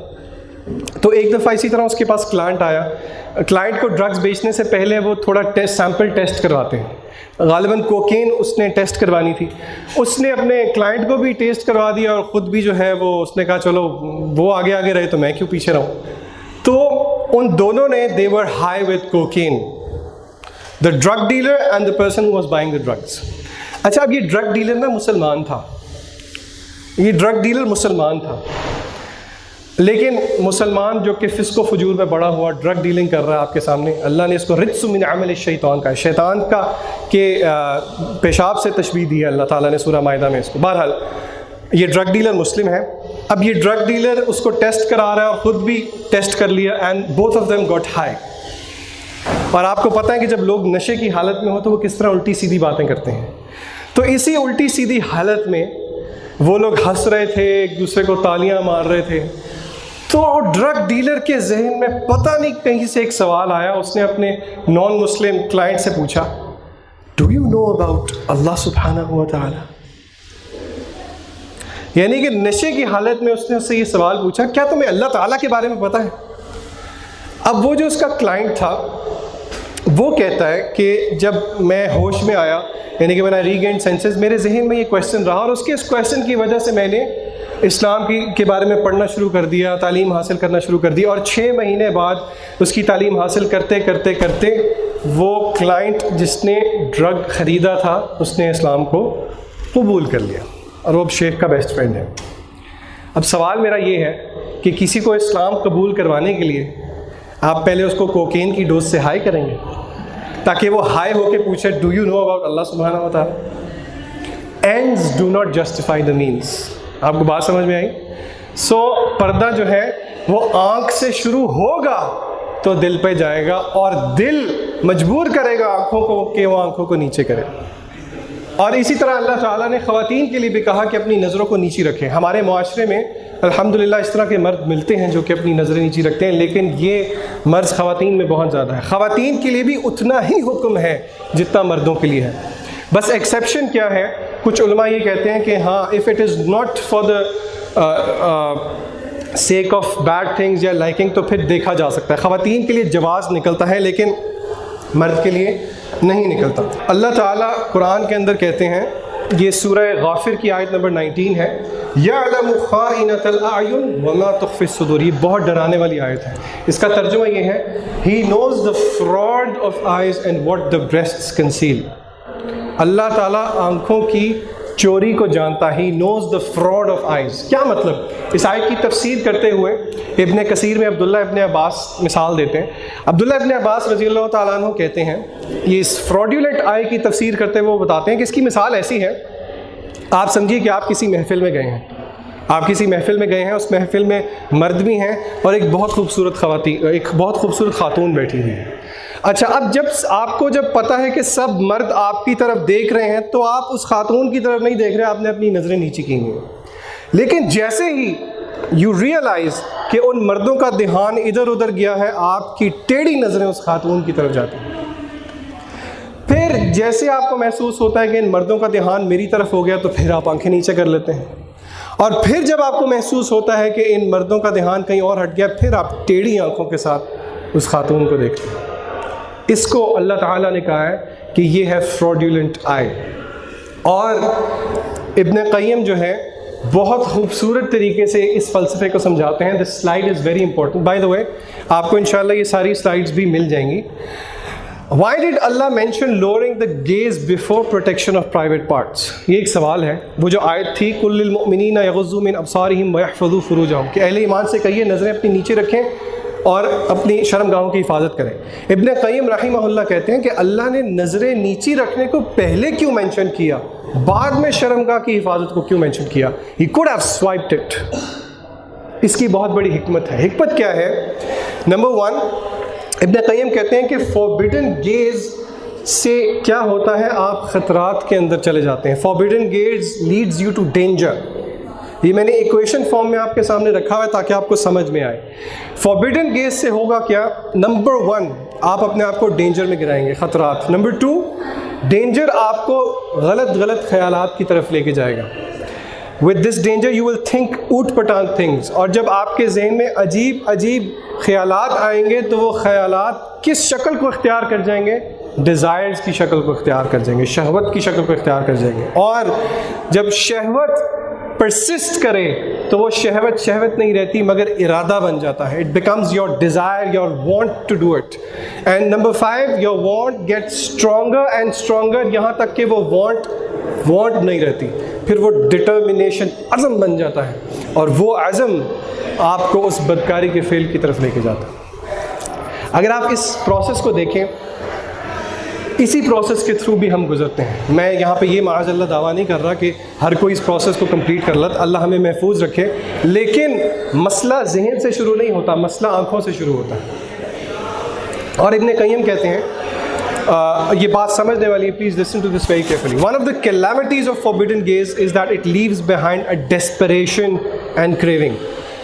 تو ایک دفعہ اسی طرح اس کے پاس کلائنٹ آیا، کلائنٹ کو ڈرگز بیچنے سے پہلے وہ تھوڑا سیمپل ٹیسٹ کرواتے ہیں، غالباً کوکین اس نے ٹیسٹ کروانی تھی، اس نے اپنے کلائنٹ کو بھی ٹیسٹ کروا دیا اور خود بھی جو ہے وہ اس نے کہا چلو وہ آگے آگے رہے تو میں کیوں پیچھے رہوں۔ تو ان دونوں نے they were high with cocaine, the drug dealer and the person who was buying the drugs۔ اچھا، اب یہ ڈرگ ڈیلر نا مسلمان تھا، یہ ڈرگ ڈیلر مسلمان تھا، لیکن مسلمان جو کہ فسق و فجور میں بڑا ہوا، ڈرگ ڈیلنگ کر رہا ہے آپ کے سامنے، اللہ نے اس کو رجس من عمل الشیطان کا، شیطان کا کہ پیشاب سے تشبیہ دی ہے اللہ تعالیٰ نے سورہ مائدہ میں اس کو۔ بہرحال یہ ڈرگ ڈیلر مسلم ہے، اب یہ ڈرگ ڈیلر اس کو ٹیسٹ کرا رہا ہے اور خود بھی ٹیسٹ کر لیا، and both of them got high. اور آپ کو پتہ ہے کہ جب لوگ نشے کی حالت میں ہو تو وہ کس طرح الٹی سیدھی باتیں کرتے ہیں، تو اسی الٹی سیدھی حالت میں وہ لوگ ہنس رہے تھے، ایک دوسرے کو تالیاں مار رہے تھے، تو ڈرگ ڈیلر کے ذہن میں پتہ نہیں کہیں سے ایک سوال آیا، اس نے اپنے نان مسلم کلائنٹ سے پوچھا، ڈو یو نو اباؤٹ اللہ سبحانہ و تعالی؟ یعنی کہ نشے کی حالت میں اس نے اس سے یہ سوال پوچھا، کیا تمہیں اللہ تعالیٰ کے بارے میں پتہ ہے؟ اب وہ جو اس کا کلائنٹ تھا وہ کہتا ہے کہ جب میں ہوش میں آیا, یعنی کہ میں نے ریگینڈ سینسز, میرے ذہن میں یہ کویشچن رہا, اور اس کے اس کویشچن کی وجہ سے میں نے اسلام کے بارے میں پڑھنا شروع کر دیا, تعلیم حاصل کرنا شروع کر دی, اور 6 مہینے بعد اس کی تعلیم حاصل کرتے کرتے کرتے وہ کلائنٹ جس نے ڈرگ خریدا تھا اس نے اسلام کو قبول کر لیا, اور وہ اب شیخ کا بیسٹ فرینڈ ہے. اب سوال میرا یہ ہے کہ کسی کو اسلام قبول کروانے کے لیے آپ پہلے اس کو کوکین کی ڈوز سے ہائی کریں گے تاکہ وہ ہائی ہو کے پوچھے ڈو یو نو اباؤٹ اللہ سبحانہ و تعالیٰ؟ Ends do not justify the means. آپ کو بات سمجھ میں آئی؟ سو پردہ جو ہے وہ آنکھ سے شروع ہوگا تو دل پہ جائے گا, اور دل مجبور کرے گا آنکھوں کو کہ وہ آنکھوں کو نیچے کرے. اور اسی طرح اللہ تعالیٰ نے خواتین کے لیے بھی کہا کہ اپنی نظروں کو نیچی رکھیں. ہمارے معاشرے میں الحمدللہ اس طرح کے مرد ملتے ہیں جو کہ اپنی نظریں نیچی رکھتے ہیں, لیکن یہ مرض خواتین میں بہت زیادہ ہے. خواتین کے لیے بھی اتنا ہی حکم ہے جتنا مردوں کے لیے ہے. بس ایکسیپشن کیا ہے, کچھ علماء یہ کہتے ہیں کہ ہاں if it is not for the sake of bad things یا لائکنگ تو پھر دیکھا جا سکتا ہے. خواتین کے لیے جواز نکلتا ہے لیکن مرد کے لیے نہیں نکلتا. اللہ تعالیٰ قرآن کے اندر کہتے ہیں, یہ سورہ غافر کی آیت نمبر 19 ہے, یعلم خائنۃ الاعین وما تخفی الصدور. یہ بہت ڈرانے والی آیت ہے. اس کا ترجمہ یہ ہے, he knows the fraud of eyes and what the breasts conceal. اللہ تعالیٰ آنکھوں کی چوری کو جانتا, he knows the fraud of eyes. کیا مطلب؟ اس آیت کی تفسیر کرتے ہوئے ابن کثیر میں عبداللہ ابن عباس مثال دیتے ہیں. عبداللہ ابن عباس رضی اللہ تعالیٰ عنہ کہتے ہیں, یہ اس فراڈیولنٹ آئے کی تفسیر کرتے ہوئے وہ بتاتے ہیں کہ اس کی مثال ایسی ہے, آپ سمجھیے کہ آپ کسی محفل میں گئے ہیں, اس محفل میں مرد بھی ہیں اور ایک بہت خوبصورت خاتون بیٹھی ہوئی ہے. اچھا, اب جب پتہ ہے کہ سب مرد آپ کی طرف دیکھ رہے ہیں تو آپ اس خاتون کی طرف نہیں دیکھ رہے, آپ نے اپنی نظریں نیچی کی ہیں. لیکن جیسے ہی یو ریئلائز کہ ان مردوں کا دھیان ادھر ادھر گیا ہے, آپ کی ٹیڑھی نظریں اس خاتون کی طرف جاتی ہیں. پھر جیسے آپ کو محسوس ہوتا ہے کہ ان مردوں کا دھیان میری طرف ہو گیا تو پھر آپ آنکھیں نیچے کر لیتے ہیں, اور پھر جب آپ کو محسوس ہوتا ہے کہ ان مردوں کا دھیان کہیں اور ہٹ گیا, پھر آپ ٹیڑھی آنکھوں کے ساتھ اس خاتون کو دیکھتے ہیں. اس کو اللہ تعالیٰ نے کہا ہے کہ یہ ہے فراڈیولنٹ آئی. اور ابن قیم جو ہے بہت خوبصورت طریقے سے اس فلسفے کو سمجھاتے ہیں. This slide is very important by the way, آپ کو انشاءاللہ یہ ساری سلائڈز بھی مل جائیں گی. Why did Allah mention lowering the gaze before protection of private parts? یہ ایک سوال ہے. وہ جو آیت تھی قُلْ لِلْمُؤْمِنِينَ يَغُضُّوا مِنْ أَبْصَارِهِمْ وَيَحْفَظُوا فُرُوجَهُمْ, کہ اہل ایمان سے کہیے نظریں اپنی نیچے رکھیں اور اپنی شرمگاہوں کی حفاظت کریں. ابن قیم رحمہ اللہ کہتے ہیں کہ اللہ نے نظریں نیچی رکھنے کو پہلے کیوں مینشن کیا, بعد میں شرمگاہ کی حفاظت کو کیوں مینشن کیا؟ He could have swiped it. اس کی بہت بڑی حکمت ہے. حکمت کیا ہے؟ نمبر 1, ابن قیم کہتے ہیں کہ فوربیڈن گیز سے کیا ہوتا ہے, آپ خطرات کے اندر چلے جاتے ہیں. Forbidden gaze leads you to danger. یہ میں نے ایکویشن فارم میں آپ کے سامنے رکھا ہوا ہے تاکہ آپ کو سمجھ میں آئے. فوربیڈن گیز سے ہوگا کیا؟ نمبر 1, آپ اپنے آپ کو ڈینجر میں گرائیں گے, خطرات. نمبر 2, ڈینجر آپ کو غلط خیالات کی طرف لے کے جائے گا. With this danger you will think out پٹانگ things. اور جب آپ کے ذہن میں عجیب خیالات آئیں گے تو وہ خیالات کس شکل کو اختیار کر جائیں گے؟ ڈیزائرز کی شکل کو اختیار کر جائیں گے, شہوت کی شکل کو اختیار کر جائیں گے. اور جب شہوت پرسسٹ کرے تو وہ شہوت نہیں رہتی مگر ارادہ بن جاتا ہے. It becomes your desire, your want to do it. And number 5, your want gets stronger and stronger, یہاں تک کہ وہ want نہیں رہتی, پھر وہ ڈٹرمنیشن, عزم بن جاتا ہے, اور وہ عزم آپ کو اس بدکاری کے فعل کی طرف لے کے جاتا ہے. اگر آپ اس پروسیس کو دیکھیں, اسی پروسیس کے تھرو بھی ہم گزرتے ہیں. میں یہاں پہ یہ معاذ اللہ دعویٰ نہیں کر رہا کہ ہر کوئی اس پروسیس کو کمپلیٹ کر لے, اللہ ہمیں محفوظ رکھے, لیکن مسئلہ ذہن سے شروع نہیں ہوتا, مسئلہ آنکھوں سے شروع ہوتا ہے. اور ابن قیم کہتے ہیں, یہ بات سمجھنے والی ہے, please listen to this very carefully. One of the calamities of forbidden gaze is that it leaves behind a desperation and craving.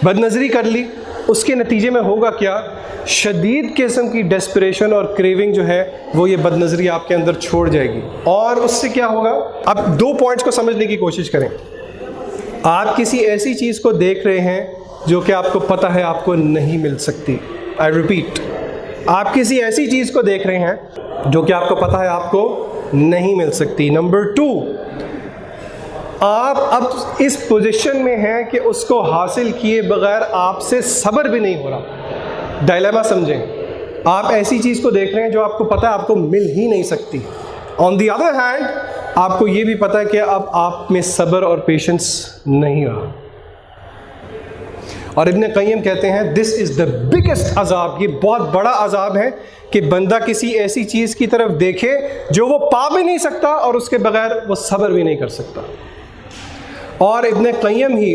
بد نظری کر لی, اس کے نتیجے میں ہوگا کیا؟ شدید قسم کی ڈیسپریشن اور کریونگ جو ہے وہ یہ بد نظری آپ کے اندر چھوڑ جائے گی. اور اس سے کیا ہوگا؟ اب 2 پوائنٹس کو سمجھنے کی کوشش کریں. آپ کسی ایسی چیز کو دیکھ رہے ہیں جو کہ آپ کو پتہ ہے آپ کو نہیں مل سکتی. آئی ریپیٹ, آپ کسی ایسی چیز کو دیکھ رہے ہیں جو کہ آپ کو پتہ ہے آپ کو نہیں مل سکتی. نمبر 2, آپ اب اس پوزیشن میں ہیں کہ اس کو حاصل کیے بغیر آپ سے صبر بھی نہیں ہو رہا. ڈائلیما سمجھیں, آپ ایسی چیز کو دیکھ رہے ہیں جو آپ کو پتہ ہے آپ کو مل ہی نہیں سکتی. آن دی ادر ہینڈ آپ کو یہ بھی پتہ ہے کہ اب آپ میں صبر اور پیشنس نہیں رہا. اور ابن قیم کہتے ہیں دس از دا بگیسٹ عذاب, یہ بہت بڑا عذاب ہے کہ بندہ کسی ایسی چیز کی طرف دیکھے جو وہ پا بھی نہیں سکتا اور اس کے بغیر وہ صبر بھی نہیں کر سکتا. اور ابن قیم ہی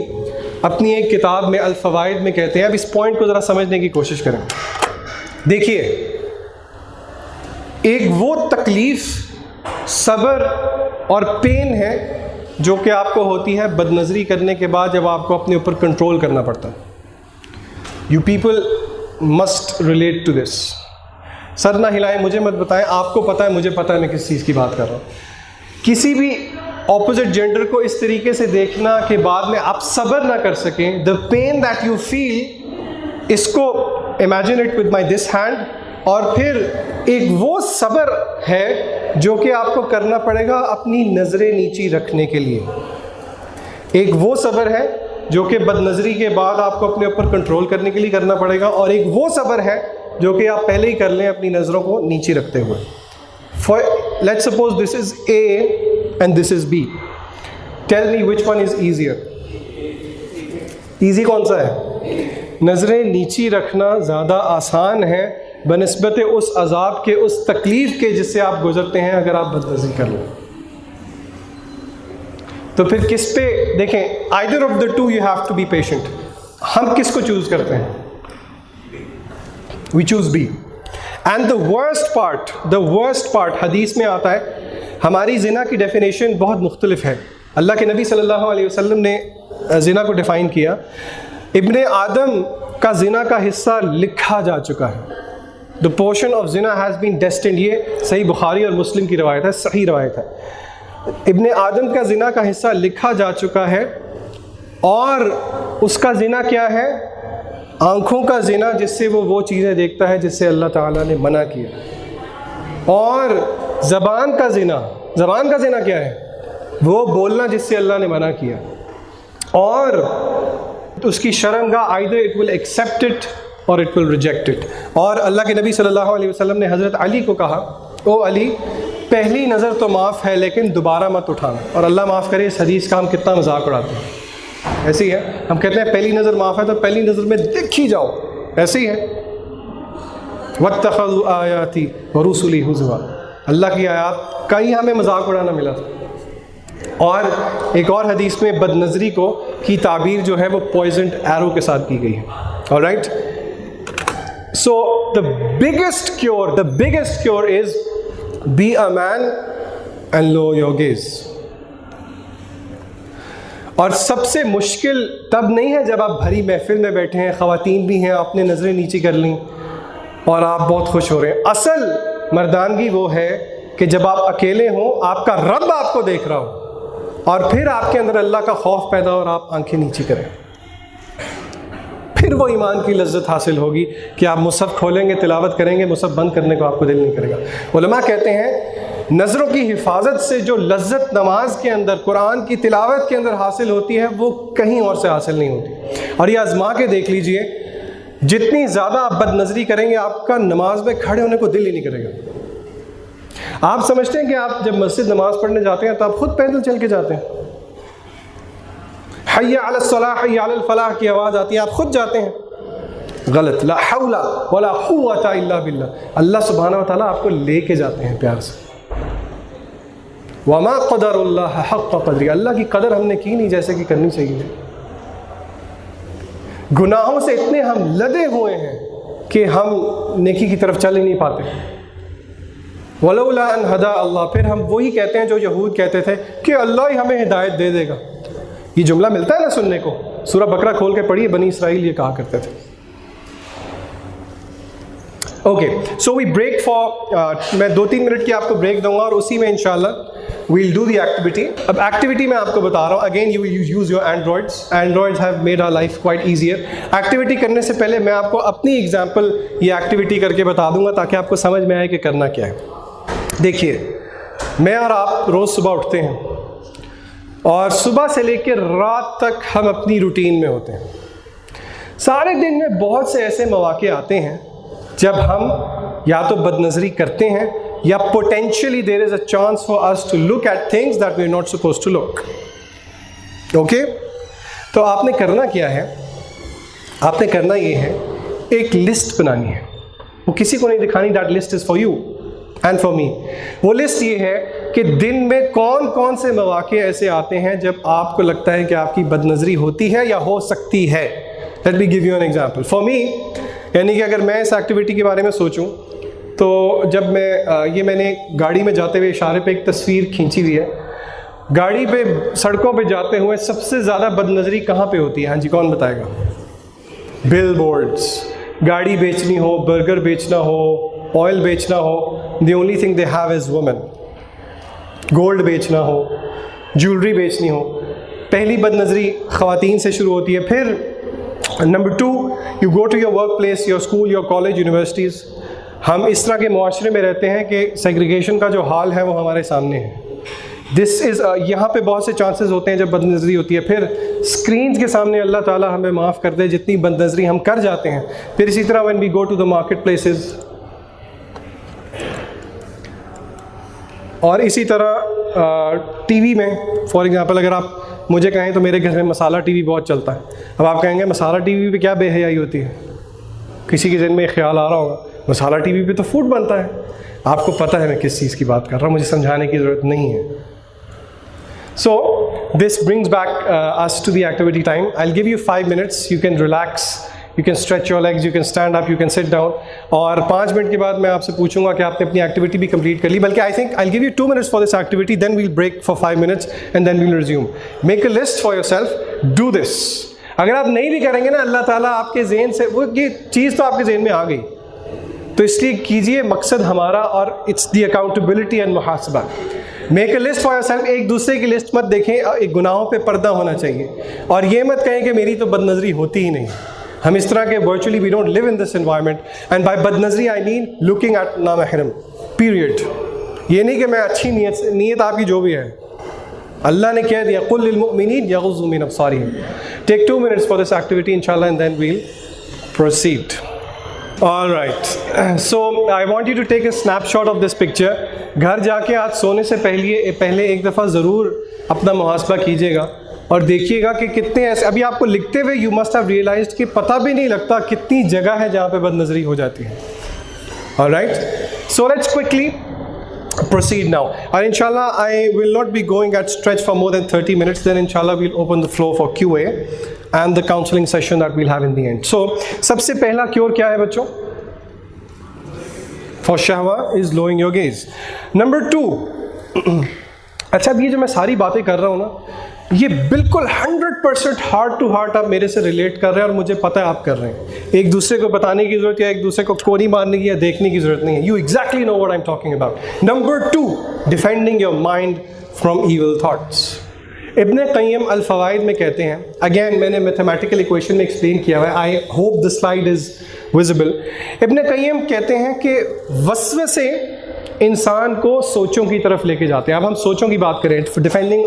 اپنی ایک کتاب میں الفوائد میں کہتے ہیں, اب اس پوائنٹ کو ذرا سمجھنے کی کوشش کریں. دیکھیے, ایک وہ تکلیف, صبر اور پین ہے جو کہ آپ کو ہوتی ہے بد نظری کرنے کے بعد جب آپ کو اپنے اوپر کنٹرول کرنا پڑتا ہے. You people must relate to this. سر نہ ہلائیں, مجھے مت بتائیں, آپ کو پتہ ہے مجھے پتہ ہے میں کس چیز کی بات کر رہا ہوں. کسی بھی اپوزٹ جینڈر کو اس طریقے سے دیکھنا کہ بعد میں آپ صبر نہ کر سکیں, دا پین دیٹ یو فیل, اس کو imagine it with my this hand. اور پھر ایک وہ صبر ہے جو کہ آپ کو کرنا پڑے گا اپنی نظریں نیچی رکھنے کے لیے. ایک وہ صبر ہے جو کہ بد نظری کے بعد آپ کو اپنے اوپر کنٹرول کرنے کے لیے کرنا پڑے گا, اور ایک وہ صبر ہے جو کہ آپ پہلے ہی کر لیں اپنی نظروں کو نیچی رکھتے ہوئے. Let's suppose this is A and this is B. Tell me which one is easier. Easy کون سا ہے؟ نظریں نیچی رکھنا زیادہ آسان ہے بنسبت اس عذاب کے, اس تکلیف کے جس سے آپ گزرتے ہیں اگر آپ بد نظری کر لیں. تو پھر کس پہ دیکھیں, either of the two you have to be patient. ہم کس کو چوز کرتے ہیں؟ we choose B. And the worst part حدیث میں آتا ہے, ہماری زنا کی ڈیفینیشن بہت مختلف ہے. اللہ کے نبی صلی اللہ علیہ وسلم نے زنا کو ڈیفائن کیا, ابن آدم کا زنا کا حصہ لکھا جا چکا ہے. The portion of zina has been destined. یہ صحیح بخاری اور مسلم کی روایت ہے, صحیح روایت ہے. ابن آدم کا زنا کا حصہ لکھا جا چکا ہے, اور اس کا زنا کیا ہے؟ آنکھوں کا زنا, جس سے وہ چیزیں دیکھتا ہے جس سے اللہ تعالیٰ نے منع کیا. اور زبان کا زنا کیا ہے؟ وہ بولنا جس سے اللہ نے منع کیا. اور اس کی شرمگاہ either it will accept it or it will reject it. اور اللہ کے نبی صلی اللہ علیہ وسلم نے حضرت علی کو کہا, او علی, پہلی نظر تو معاف ہے لیکن دوبارہ مت اٹھانا. اور اللہ معاف کرے, اس حدیث کا ہم کتنا مذاق اڑاتے ہیں. ایسی ہے, ہم کہتے ہیں پہلی نظر معاف ہے تو پہلی نظر میں دیکھ ہی جاؤ, ایسی ہے. وَاتَّخَذُوا آیَاتِي وَرُسُلِي هُزُوًا, اللہ کی آیات کا ہی ہمیں مذاق اڑانا ملا تھا. اور ایک اور حدیث میں بد نظری کو کی تعبیر جو ہے وہ پوائزنڈ ایرو کے ساتھ کی گئی ہے. All right, so the biggest cure is be a man and lower your gaze. اور سب سے مشکل تب نہیں ہے جب آپ بھری محفل میں بیٹھے ہیں, خواتین بھی ہیں, آپ نے نظریں نیچی کر لیں اور آپ بہت خوش ہو رہے ہیں. اصل مردانگی وہ ہے کہ جب آپ اکیلے ہوں, آپ کا رب آپ کو دیکھ رہا ہو, اور پھر آپ کے اندر اللہ کا خوف پیدا ہو اور آپ آنکھیں نیچی کریں. پھر وہ ایمان کی لذت حاصل ہوگی کہ آپ مصحف کھولیں گے, تلاوت کریں گے, مصحف بند کرنے کو آپ کو دل نہیں کرے گا. علماء کہتے ہیں نظروں کی حفاظت سے جو لذت نماز کے اندر, قرآن کی تلاوت کے اندر حاصل ہوتی ہے وہ کہیں اور سے حاصل نہیں ہوتی. اور یہ آزما کے دیکھ لیجئے, جتنی زیادہ آپ بد نظری کریں گے آپ کا نماز میں کھڑے ہونے کو دل ہی نہیں کرے گا. آپ سمجھتے ہیں کہ آپ جب مسجد نماز پڑھنے جاتے ہیں تو آپ خود پیدل چل کے جاتے ہیں, حی علی الصلاح حی علی الفلاح کی آواز آتی ہے, آپ خود جاتے ہیں. غلط. لا حول ولا قوۃ الا باللہ, اللہ سبحانہ و تعالیٰ آپ کو لے کے جاتے ہیں پیار سے. وما قدر اللہ حق قدری, اللہ کی قدر ہم نے کی نہیں جیسے کہ کرنی چاہیے. گناہوں سے اتنے ہم لدے ہوئے ہیں کہ ہم نیکی کی طرف چل ہی نہیں پاتے. ولولا ان ہدا اللہ, پھر ہم وہی کہتے ہیں جو یہود کہتے تھے کہ اللہ ہی ہمیں ہدایت دے دے گا. یہ جملہ ملتا ہے نا سننے کو, سورہ بقرہ کھول کے پڑھیے, بنی اسرائیل یہ کہا کرتے تھے. Okay so we break for میں 2-3 منٹ کی آپ کو بریک دوں گا اور اسی میں انشاءاللہ ویل ڈو دی ایکٹیویٹی. اب ایکٹیویٹی میں آپ کو بتا رہا ہوں, again you use your androids have made our life quite easier. Activity کرنے سے پہلے میں آپ کو اپنی ایگزامپل یہ ایکٹیویٹی کر کے بتا دوں گا تاکہ آپ کو سمجھ میں آئے کہ کرنا کیا ہے. دیکھیے میں اور آپ روز صبح اٹھتے ہیں اور صبح سے لے کے رات تک ہم اپنی روٹین میں ہوتے ہیں. سارے دن میں بہت سے ایسے مواقع آتے ہیں جب ہم یا تو بد نظری کرتے ہیں یا potentially there is a chance for us to look at things that we are not suppose to look. Okay, تو آپ نے کرنا کیا ہے, آپ نے کرنا یہ ہے ایک لسٹ بنانی ہے. وہ کسی کو نہیں دکھانی, that list is for you and for me. وہ لسٹ یہ ہے کہ دن میں کون کون سے مواقع ایسے آتے ہیں جب آپ کو لگتا ہے کہ آپ کی بد نظری ہوتی ہے یا ہو سکتی ہے. Let me give you an example. For me, یعنی کہ اگر میں اس ایکٹیویٹی کے بارے میں سوچوں تو جب میں نے گاڑی میں جاتے ہوئے اشارے پہ ایک تصویر کھینچی ہوئی ہے. گاڑی پہ سڑکوں پہ جاتے ہوئے سب سے زیادہ بد نظری کہاں پہ ہوتی ہے؟ ہاں جی, کون بتائے گا؟ بل بورڈس. گاڑی بیچنی ہو, برگر بیچنا ہو, آئل بیچنا ہو, the only thing they have is woman. Gold بیچنا ہو, جیولری بیچنی ہو, پہلی بد نظری خواتین سے شروع ہوتی ہے. پھر نمبر 2, you go to your workplace, your school, your college, universities. ہم اس طرح کے معاشرے میں رہتے ہیں کہ سیگریگیشن کا جو حال ہے وہ ہمارے سامنے ہے. دس از یہاں پہ بہت سے چانسز ہوتے ہیں جب بد نظری ہوتی ہے. پھر اسکرینس کے سامنے اللہ تعالیٰ ہمیں معاف کر دے جتنی بد نظری ہم کر جاتے ہیں. پھر اسی طرح when we go to the market places, اور اسی طرح ٹی وی میں. فار ایگزامپل اگر آپ مجھے کہیں تو میرے گھر میں مسالہ ٹی وی بہت چلتا ہے. اب آپ کہیں گے مسالہ ٹی وی پہ کیا بے حیائی ہوتی ہے؟ کسی کے ذہن میں ایک خیال آ رہا ہوگا مسالہ ٹی وی پہ تو فوڈ بنتا ہے. آپ کو پتہ ہے میں کس چیز کی بات کر رہا ہوں, مجھے سمجھانے کی ضرورت نہیں ہے. So this brings back us to the activity time. I'll give you 5 minutes. You can relax, you can stretch your legs, you can stand up, you can sit down. اور 5 منٹ کے بعد میں آپ سے پوچھوں گا کہ آپ نے اپنی ایکٹیویٹی بھی کمپلیٹ کر لی. بلکہ I think I'll give you 2 minutes for this activity, then we'll break for 5 minutes and then we'll resume. Make a list for yourself. Do this. اگر آپ نہیں بھی کریں گے نا, اللہ تعالیٰ آپ کے ذہن سے وہ یہ چیز تو آپ کے ذہن میں آ گئی, تو اس لیے کیجئے. مقصد ہمارا اور اٹس دی اکاؤنٹیبلٹی اینڈ محاسبہ. Make a list for your self. ایک دوسرے کی لسٹ مت دیکھیں, ایک گناہوں پہ پردہ ہونا چاہیے. اور یہ مت کہیں کہ میری تو بد نظری ہوتی ہی نہیں. ہم اس طرح کے virtually we don't live in this environment. And by بد نظری آئی مین لوکنگ ایٹ نامحرم, پیریڈ. یہ نہیں کہ میں اچھی نیت آپ کی جو بھی ہے, اللہ نے کہہ دیا قل للمؤمنین یغضوا من ابصارہم. ٹیک 2 minutes for this activity inshallah and then we'll proceed. All right. So I want you to take a snapshot of this picture. گھر جا کے آج سونے سے پہلے ایک دفعہ ضرور اپنا محاسبہ کیجیے گا اور دیکھیے گا کہ کتنے ایسے ابھی آپ کو لکھتے ہوئے you must have realized کہ پتہ بھی نہیں لگتا کتنی جگہ ہے جہاں پہ بد نظری ہو جاتی ہے. All right. So let's quickly proceed now. And inshallah I will not be going at stretch for more than 30 minutes. Then inshallah we'll open the floor for QA and the counseling session that we'll have in the end. So سب سے پہلا کیور کیا ہے بچوں؟ For shahwa is lowering your gaze. Number 2. اچھا اب یہ جو میں ساری باتیں کر رہا ہوں نا, یہ بالکل 100% ہارٹ ٹو ہارٹ آپ میرے سے ریلیٹ کر رہے ہیں اور مجھے پتہ ہے آپ کر رہے ہیں. ایک دوسرے کو بتانے کی ضرورت یا ایک دوسرے کو کوڑی مارنے کی یا دیکھنے کی ضرورت نہیں ہے. You exactly know what I'm talking about. Number 2, defending your mind from evil thoughts. ابن قیم الفوائد میں کہتے ہیں, اگین میں نے میتھمیٹیکل ایکویشن میں ایکسپلین کیا ہوا ہے, I hope the slide is visible. ابن قیم کہتے ہیں کہ وسوسے انسان کو سوچوں کی طرف لے کے جاتے ہیں. اب ہم سوچوں کی بات کریں, defending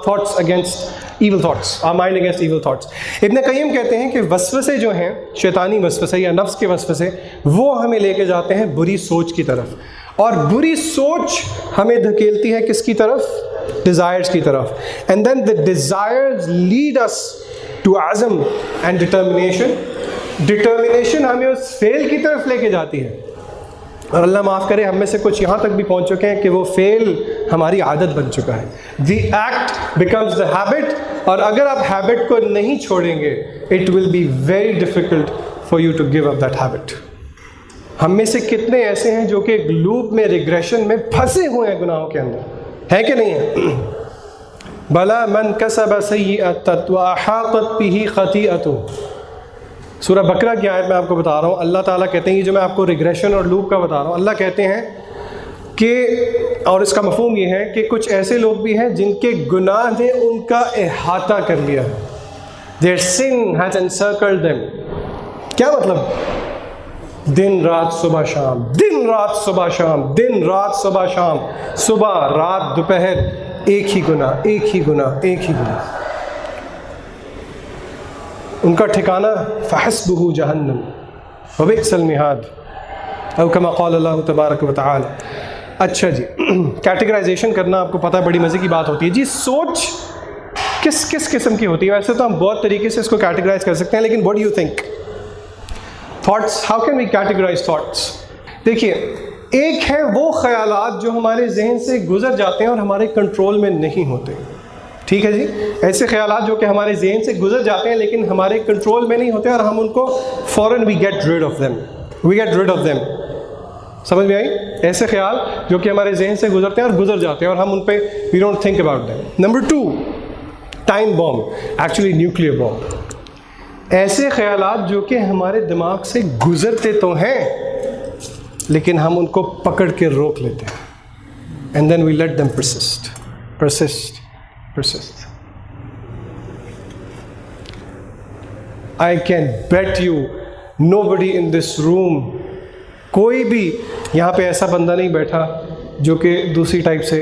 thoughts against evil thoughts, our mind against evil thoughts. ابن قیم کہتے ہیں کہ وسوسے جو ہیں, شیطانی وسوسے یا نفس کے وسوسے, وہ ہمیں لے کے جاتے ہیں بری سوچ کی طرف, اور بری سوچ ہمیں دھکیلتی ہے کس کی طرف؟ ڈیزائرز کی طرف. And then the desires lead us to عزم اینڈ ڈٹرمنیشن. ڈٹرمنیشن ہمیں اس فیل کی طرف لے کے جاتی ہے, اور اللہ معاف کرے ہم میں سے کچھ یہاں تک بھی پہنچ چکے ہیں کہ وہ فیل ہماری عادت بن چکا ہے. The act becomes the habit, اور اگر آپ ہیبٹ کو نہیں چھوڑیں گے it will be very difficult for you to give up that habit. ہم میں سے کتنے ایسے ہیں جو کہ ایک لوپ میں, ریگریشن میں پھنسے ہوئے ہیں گناہوں کے اندر, ہے کہ نہیں ہے؟ بلا من کسب سیئۃ واحاطت به خطیئۃ. سورہ بقرہ کی آیت میں آپ کو بتا رہا ہوں، اللہ تعالیٰ کہتے ہیں، یہ جو میں آپ کو ریگریشن اور لوپ کا بتا رہا ہوں، اللہ کہتے ہیں کہ، اور اس کا مفہوم یہ ہے کہ کچھ ایسے لوگ بھی ہیں جن کے گناہ نے ان کا احاطہ کر لیا ہے. Their sin has encircled them. کیا مطلب؟ دن رات صبح شام، دن رات صبح شام، دن رات صبح شام، صبح رات دوپہر، ایک ہی گناہ، ایک ہی گناہ، ایک ہی گناہ. ان کا ٹھکانہ فحسبہ جہنم وبئس المہاد، او کما قال اللہ تبارک و تعالی. اچھا جی، کیٹیگرائزیشن کرنا آپ کو پتہ ہے بڑی مزے کی بات ہوتی ہے جی. سوچ کس کس قسم کی ہوتی ہے؟ ویسے تو ہم بہت طریقے سے اس کو کیٹیگرائز کر سکتے ہیں، لیکن what do you think? Thoughts, how can we categorize thoughts? دیکھیے، ایک ہے وہ خیالات جو ہمارے ذہن سے گزر جاتے ہیں اور ہمارے کنٹرول میں نہیں ہوتے. ٹھیک ہے جی، ایسے خیالات جو کہ ہمارے ذہن سے گزر جاتے ہیں لیکن ہمارے کنٹرول میں نہیں ہوتے اور ہم ان کو فوراً we get rid of them, we get rid of them. سمجھ میں آئی؟ ایسے خیال جو کہ ہمارے ذہن سے گزرتے ہیں اور گزر جاتے ہیں اور ہم ان پہ we don't think about them. Number 2، time bomb, actually nuclear bomb. ایسے خیالات جو کہ ہمارے دماغ سے گزرتے تو ہیں لیکن ہم ان کو پکڑ کے روک لیتے ہیں. And then we let them persist. I can bet you nobody in this room، کوئی بھی یہاں پہ ایسا بندہ نہیں بیٹھا جو کہ دوسری ٹائپ سے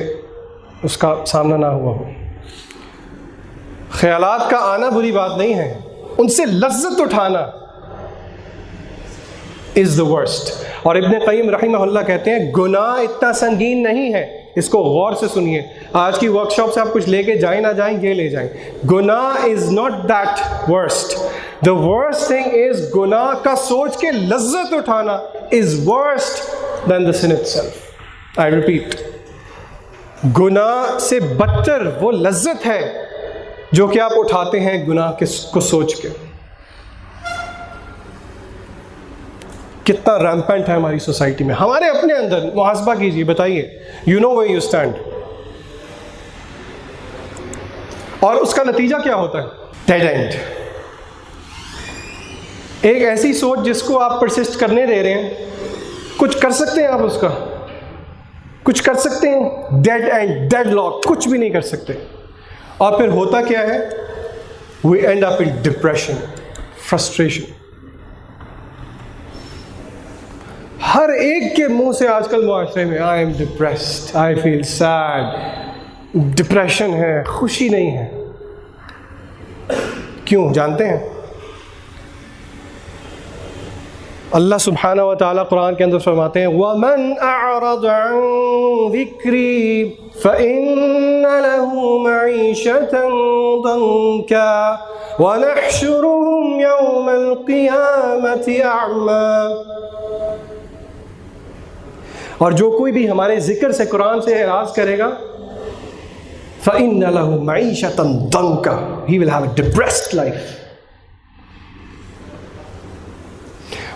اس کا سامنا نہ ہوا ہو. خیالات کا آنا بری بات نہیں ہے، ان سے لذت اٹھانا is the worst. اور ابن قیم رحمہ اللہ کہتے ہیں گناہ اتنا سنگین نہیں ہے. اس کو غور سے سنیے، آج کی ورک شاپ سے آپ کچھ لے کے جائیں نہ جائیں، یہ لے جائیں. گناہ is not that worst. The worst thing is گناہ کا سوچ کے لذت اٹھانا is worst than the sin itself. I repeat, گناہ سے بدتر وہ لذت ہے جو کہ آپ اٹھاتے ہیں گناہ کو سوچ کے. کتنا ریمپنٹ ہے ہماری سوسائٹی میں. ہمارے اپنے اندر محاسبہ کیجیے، بتائیے، you know where you stand. اور اس کا نتیجہ کیا ہوتا ہے؟ Dead end. ایک ایسی سوچ جس کو آپ پرسسٹ کرنے دے رہے ہیں، کچھ کر سکتے ہیں آپ اس کا؟ کچھ کر سکتے ہیں؟ ڈیڈ اینڈ، ڈیڈ لاک، کچھ بھی نہیں کر سکتے. اور پھر ہوتا کیا ہے؟ We end up in depression, frustration. ہر ایک کے منہ سے آج کل معاشرے میں I am depressed, I feel sad. Depression ہے، خوشی نہیں ہے. کیوں جانتے ہیں؟ اللہ سبحانہ و تعالیٰ قرآن کے اندر فرماتے ہیں وَمَنْ أَعْرَضَ عَنْ ذِكْرِي فَإِنَّ لَهُ مَعِيشَةً ضَنْكًا وَنَحْشُرُهُمْ يَوْمَ الْقِيَامَةِ أَعْمَى. اور جو کوئی بھی ہمارے ذکر سے، قرآن سے اعراض کرے گا، فَإِنَّ لَهُ مَعِيشَةً ضَنْكًا، he will have a depressed life.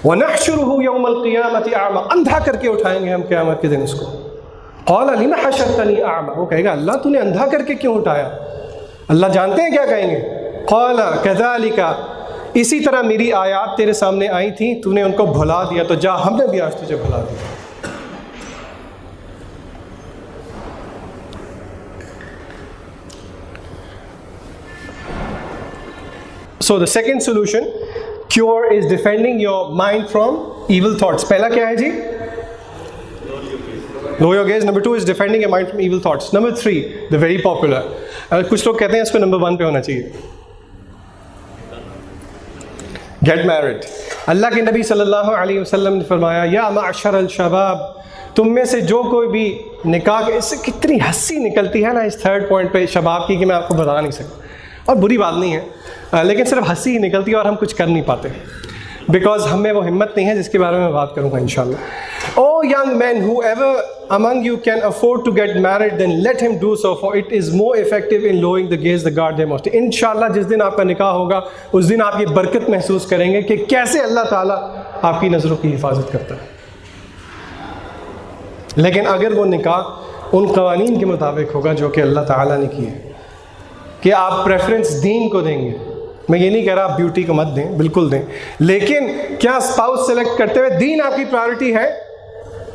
وَنَحْشُرُهُ يَوْمَ الْقِيَامَةِ أَعْمَى، اندھا کر کے اٹھائیں گے ہم قیامت کے دن اس کو. قَالَ لِمَ حَشَرْتَنِي أَعْمَى، وہ کہے گا اللہ تو نے اندھا کر کے کیوں اٹھایا؟ اللہ جانتے ہیں کیا کہیں گے؟ قَالَ كَذَلِكَ، اسی طرح میری آیات تیرے سامنے آئی تھیں، تو نے ان کو بھلا دیا، تو جا ہم نے بھی آج تجھے بھلا دیا. So the second solution, cure, is defending your mind from evil thoughts. پہلا کیا ہے جی؟ Lower your gaze. Number 2 is defending your mind from evil thoughts. Number 3, the very popular. کچھ لوگ کہتے ہیں اس کو نمبر 1 پہ ہونا چاہیے. Get married. اللہ کے نبی صلی اللہ علیہ وسلم نے فرمایا یا معشر الشباب، تم میں سے جو کوئی بھی نکاح، اس سے کتنی ہنسی نکلتی ہے نا اس 3rd پوائنٹ پہ شباب کی کہ میں آپ کو بتا نہیں سکتا. اور بری بات نہیں ہے، لیکن صرف ہنسی ہی نکلتی ہے اور ہم کچھ کر نہیں پاتے بیکاز ہم میں وہ ہمت نہیں ہے جس کے بارے میں بات کروں گا انشاءاللہ. Oh young men, whoever among you can afford to get married, then let him do so, for it is more effective in lowering the gaze, the guard their most. انشاءاللہ جس دن آپ کا نکاح ہوگا اس دن آپ یہ برکت محسوس کریں گے کہ کیسے اللہ تعالیٰ آپ کی نظروں کی حفاظت کرتا ہے. لیکن اگر وہ نکاح ان قوانین کے مطابق ہوگا جو کہ اللہ تعالیٰ نے کیے، کہ آپ پریفرنس دین کو دیں گے، میں یہ نہیں کہہ رہا آپ بیوٹی کو مت دیں، بالکل دیں، لیکن کیا اسپاؤس سلیکٹ کرتے ہوئے دین آپ کی پرائرٹی ہے؟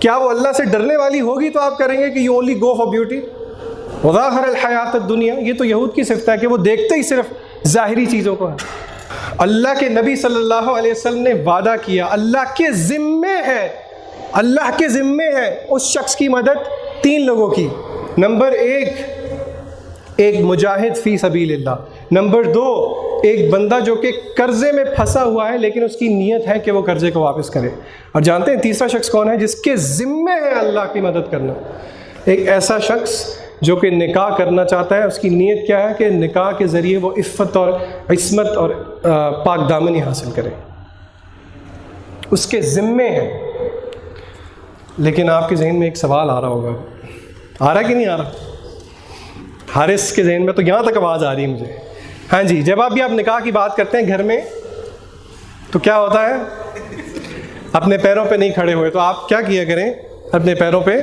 کیا وہ اللہ سے ڈرنے والی ہوگی تو آپ کریں گے کہ you only go for beauty? وظاہر الحیات الدنیا، یہ تو یہود کی صفت ہے کہ وہ دیکھتے ہی صرف ظاہری چیزوں کو ہے۔ اللہ کے نبی صلی اللہ علیہ وسلم نے وعدہ کیا، اللہ کے ذمے ہے، اللہ کے ذمے ہے اس شخص کی مدد 3 لوگوں کی۔ نمبر 1 ایک مجاہد فی سبیل اللہ، نمبر 2 ایک بندہ جو کہ قرضے میں پھنسا ہوا ہے لیکن اس کی نیت ہے کہ وہ قرضے کو واپس کرے، اور جانتے ہیں تیسرا شخص کون ہے؟ جس کے ذمے ہے اللہ کی مدد کرنا، ایک ایسا شخص جو کہ نکاح کرنا چاہتا ہے، اس کی نیت کیا ہے کہ نکاح کے ذریعے وہ عفت اور عصمت اور پاک دامنی حاصل کرے، اس کے ذمے ہے۔ لیکن آپ کے ذہن میں ایک سوال آ رہا ہوگا، آ رہا کہ نہیں آ رہا؟ حارث کے ذہن میں تو یہاں تک آواز آ رہی ہے مجھے، ہاں جی، جب آپ نکاح کی بات کرتے ہیں گھر میں تو کیا ہوتا ہے؟ اپنے پیروں پہ نہیں کھڑے ہوئے تو آپ کیا کیا کریں؟ اپنے پیروں پہ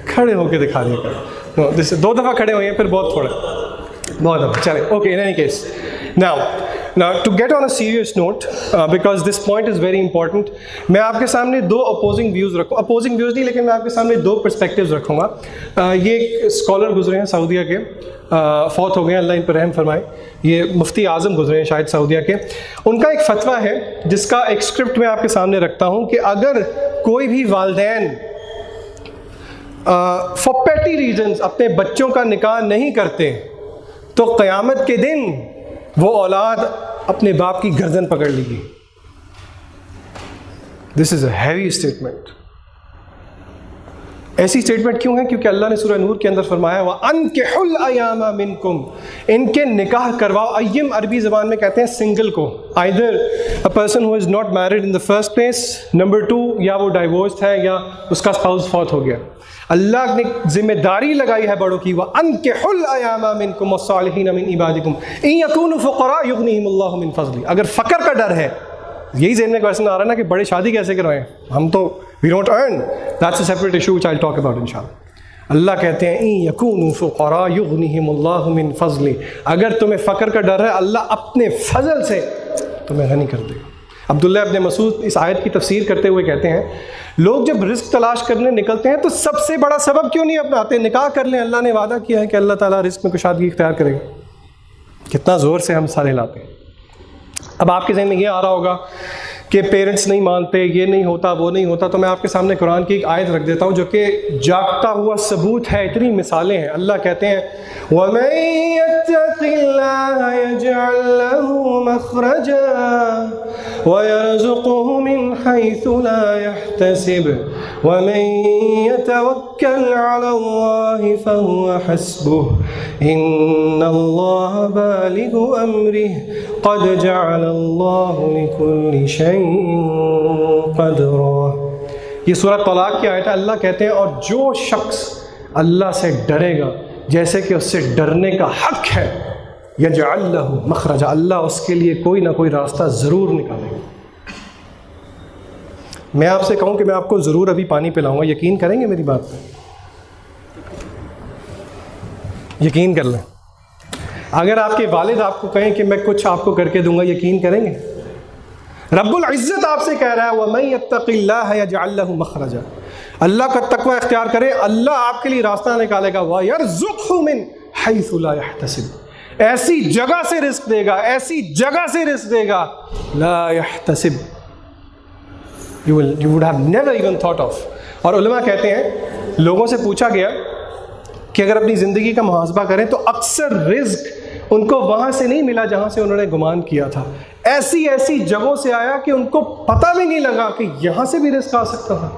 کھڑے ہو کے دکھا دیا کریں۔ 2 دفعہ کھڑے ہوئے ہیں پھر بہت تھوڑا، بہت دفعہ، چلیں okay. In any case now to get on a serious note because this point is very important، میں آپ کے سامنے 2 اپوزنگ ویوز نہیں لیکن میں آپ کے سامنے 2 پرسپیکٹیوز رکھوں گا۔ یہ ایک اسکالر گزرے ہیں سعودیہ کے، فوت ہو گئے ہیں، اللہ ان پر رحم فرمائے، یہ مفتی اعظم گزرے ہیں شاید سعودیہ کے۔ ان کا ایک فتویٰ ہے جس کا ایک اسکرپٹ میں آپ کے سامنے رکھتا ہوں کہ اگر کوئی بھی والدین فار پیٹی ریزنز اپنے بچوں کا نکاح نہیں کرتے تو قیامت کے دن وہ اولاد اپنے باپ کی گردن پکڑ لے گی۔ دس از اے ہیوی اسٹیٹمنٹ۔ ایسی اسٹیٹمنٹ کیوں ہے؟ کیونکہ اللہ نے سورہ نور کے اندر فرمایا وَأَنكِحُوا الْأَيَامَ مِنكُمْ، ان کے نکاح کرواؤ۔ ایم عربی زبان میں کہتے ہیں سنگل کو، either a person who is not married in the first place، number 2 یا وہ ڈائیورسڈ ہے یا اس کا اسپاؤس فوت ہو گیا۔ اللہ نے ذمہ داری لگائی ہے بڑوں کی، وَأَنكِحُوا الْأَيَامَ مِنكُمْ وَالصَّالِحِينَ مِنْ عِبَادِكُمْ إِنْ يَكُونُوا فُقَرَاءَ يُغْنِهِمُ اللَّهُ مِنْ فَضْلِهِ۔ اگر فقر کا ڈر ہے، یہی ذہن میں کویشچن آ رہا ہے نا کہ بڑے شادی کیسے کروائیں، ہم تو we don't earn، that's a separate issue which I'll talk about inshallah۔ اللہ کہتے ہیں إِنْ يَكُونُوا فُقَرَاءَ يُغْنِهِمُ اللَّهُ مِنْ فَضْلِهِ، اگر تمہیں فقر کا ڈر ہے اللہ اپنے فضل سے تمہیں غنی کر دے گا۔ عبداللہ ابن مسعود اس آیت کی تفسیر کرتے ہوئے کہتے ہیں لوگ جب رزق تلاش کرنے نکلتے ہیں تو سب سے بڑا سبب کیوں نہیں اپناتے؟ نکاح کر لیں، اللہ نے وعدہ کیا ہے کہ اللہ تعالیٰ رزق میں کشادگی اختیار کرے گا۔ کتنا زور سے ہم سارے لاتے ہیں۔ اب آپ کے ذہن میں یہ آ رہا ہوگا کہ پیرنٹس نہیں مانتے، یہ نہیں ہوتا، وہ نہیں ہوتا، تو میں آپ کے سامنے قرآن کی ایک آیت رکھ دیتا ہوں جو کہ جاگتا ہوا ثبوت ہے، اتنی مثالیں ہیں۔ اللہ کہتے ہیں وَمَن يَتَّقِ اللَّهَ يَجْعَل لَّهُ مَخْرَجًا وَيَرْزُقْهُ مِنْ حَيْثُ لَا يَحْتَسِبُ وَمَن يَتَوَكَّلْ عَلَى اللَّهِ فَهُوَ حَسْبُهُ إِنَّ اللَّهَ بَالِغُ أَمْرِهِ قَدْ جَعَلَ اللَّهُ لِكُلِّ شَيْءٍ قَدْرًا۔ یہ سورۃ طلاق کی آیت ہے۔ اللہ کہتے ہیں اور جو شخص اللہ سے ڈرے گا جیسے کہ اس سے ڈرنے کا حق ہے، یجعل لہ مخرجا، اللہ اس کے لیے کوئی نہ کوئی راستہ ضرور نکالے گا۔ میں آپ سے کہوں کہ میں آپ کو ضرور ابھی پانی پلاؤں گا، یقین کریں گے میری بات پہ؟ یقین کر لیں۔ اگر آپ کے والد آپ کو کہیں کہ میں کچھ آپ کو کر کے دوں گا، یقین کریں گے؟ رب العزت آپ سے کہہ رہا ہے وَمَن يَتَّقِ اللَّهَ يَجْعَل لَّهُ مَخْرَجًا، اللہ کا تقوی اختیار کرے، اللہ آپ کے لیے راستہ نکالے گا، وَيَرْزُقْهُ مِنْ حَيْثُ لَا يَحْتَسِبُ، ایسی جگہ سے رزق دے گا، ایسی جگہ سے رزق دے گا، لا يحتسب، you would have never even thought of۔ اور علماء کہتے ہیں لوگوں سے پوچھا گیا کہ اگر اپنی زندگی کا محاسبہ کریں تو اکثر رزق ان کو وہاں سے نہیں ملا جہاں سے انہوں نے گمان کیا تھا، ایسی ایسی جگہوں سے آیا کہ ان کو پتہ بھی نہیں لگا کہ یہاں سے بھی رزق آ سکتا تھا۔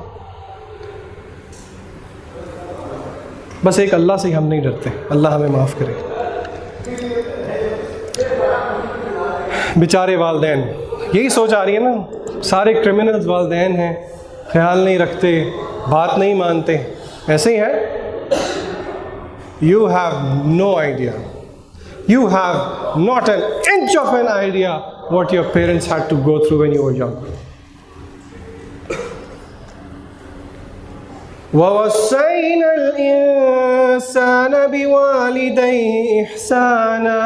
بس ایک اللہ سے ہی ہم نہیں ڈرتے، اللہ ہمیں معاف کرے۔ بیچارے والدین، یہی سوچ آ رہی ہے نا، سارے کرمنلز والدین ہیں، خیال نہیں رکھتے، بات نہیں مانتے، ایسے ہی ہے۔ You have no idea. You have not an inch of an idea what your parents had to go through when you were young. وَوَصَّيْنَا الْإِنسَانَ بِوَالِدَيْهِ إِحْسَانًا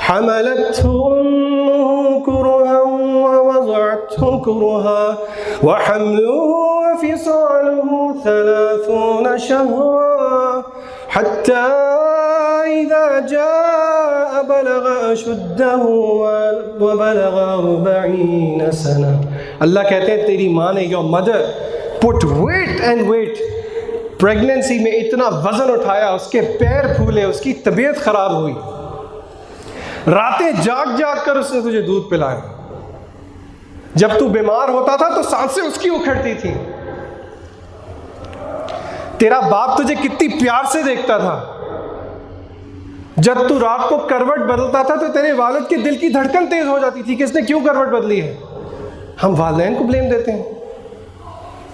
حملته أمه كرها ووضعته كرها وحمله وفصاله 30 شهرا حتى إذا جاء بلغ أشده وبلغ 40 سنة. اللہ کہتے ہیں تیری ماں نے, your mother put weight and weight, pregnancy میں اتنا وزن اٹھایا, اس کے پیر پھولے, اس کی طبیعت خراب ہوئی, راتیں جاگ جاگ کر اس نے تجھے دودھ پلایا. جب تو بیمار ہوتا تھا تو سانسیں اس کی اکھڑتی تھی. تیرا باپ تجھے کتنی پیار سے دیکھتا تھا. جب تو رات کو کروٹ بدلتا تھا تو تیرے والد کے دل کی دھڑکن تیز ہو جاتی تھی کہ اس نے کیوں کروٹ بدلی ہے. ہم والدین کو بلیم دیتے ہیں,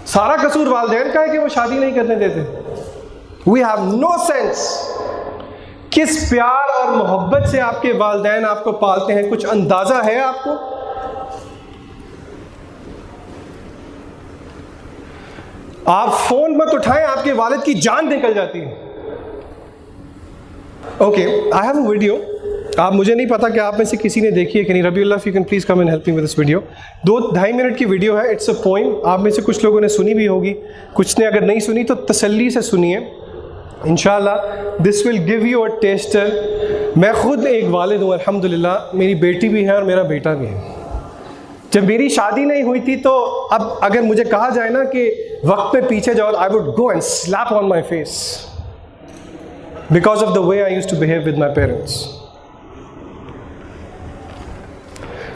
سارا قصور والدین کا ہے کہ وہ شادی نہیں کرنے دیتے. We have no sense. کس پیار اور محبت سے آپ کے والدین آپ کو پالتے ہیں, کچھ اندازہ ہے آپ کو؟ آپ فون مت اٹھائیں, آپ کے والد کی جان نکل جاتی ہے. Okay, I have a video. آپ, مجھے نہیں پتا کہ آپ میں سے کسی نے دیکھی ہے کہ نہیں. ربی اللہ, if you can please come and help me with this video. 2-2.5 minute کی ویڈیو ہے. It's a poem. آپ میں سے کچھ لوگوں نے سنی بھی ہوگی, کچھ نے اگر نہیں سنی تو تسلی سے سنیے. انشاءاللہ this will give you a taster. میں خود ایک والد ہوں الحمدللہ. میری بیٹی بھی ہے اور میرا بیٹا بھی ہے. جب میری شادی نہیں ہوئی تھی تو اب اگر مجھے کہا جائے نا کہ وقت پہ پیچھے جاؤ, I would go and slap on my face because of the way I used to behave with my parents.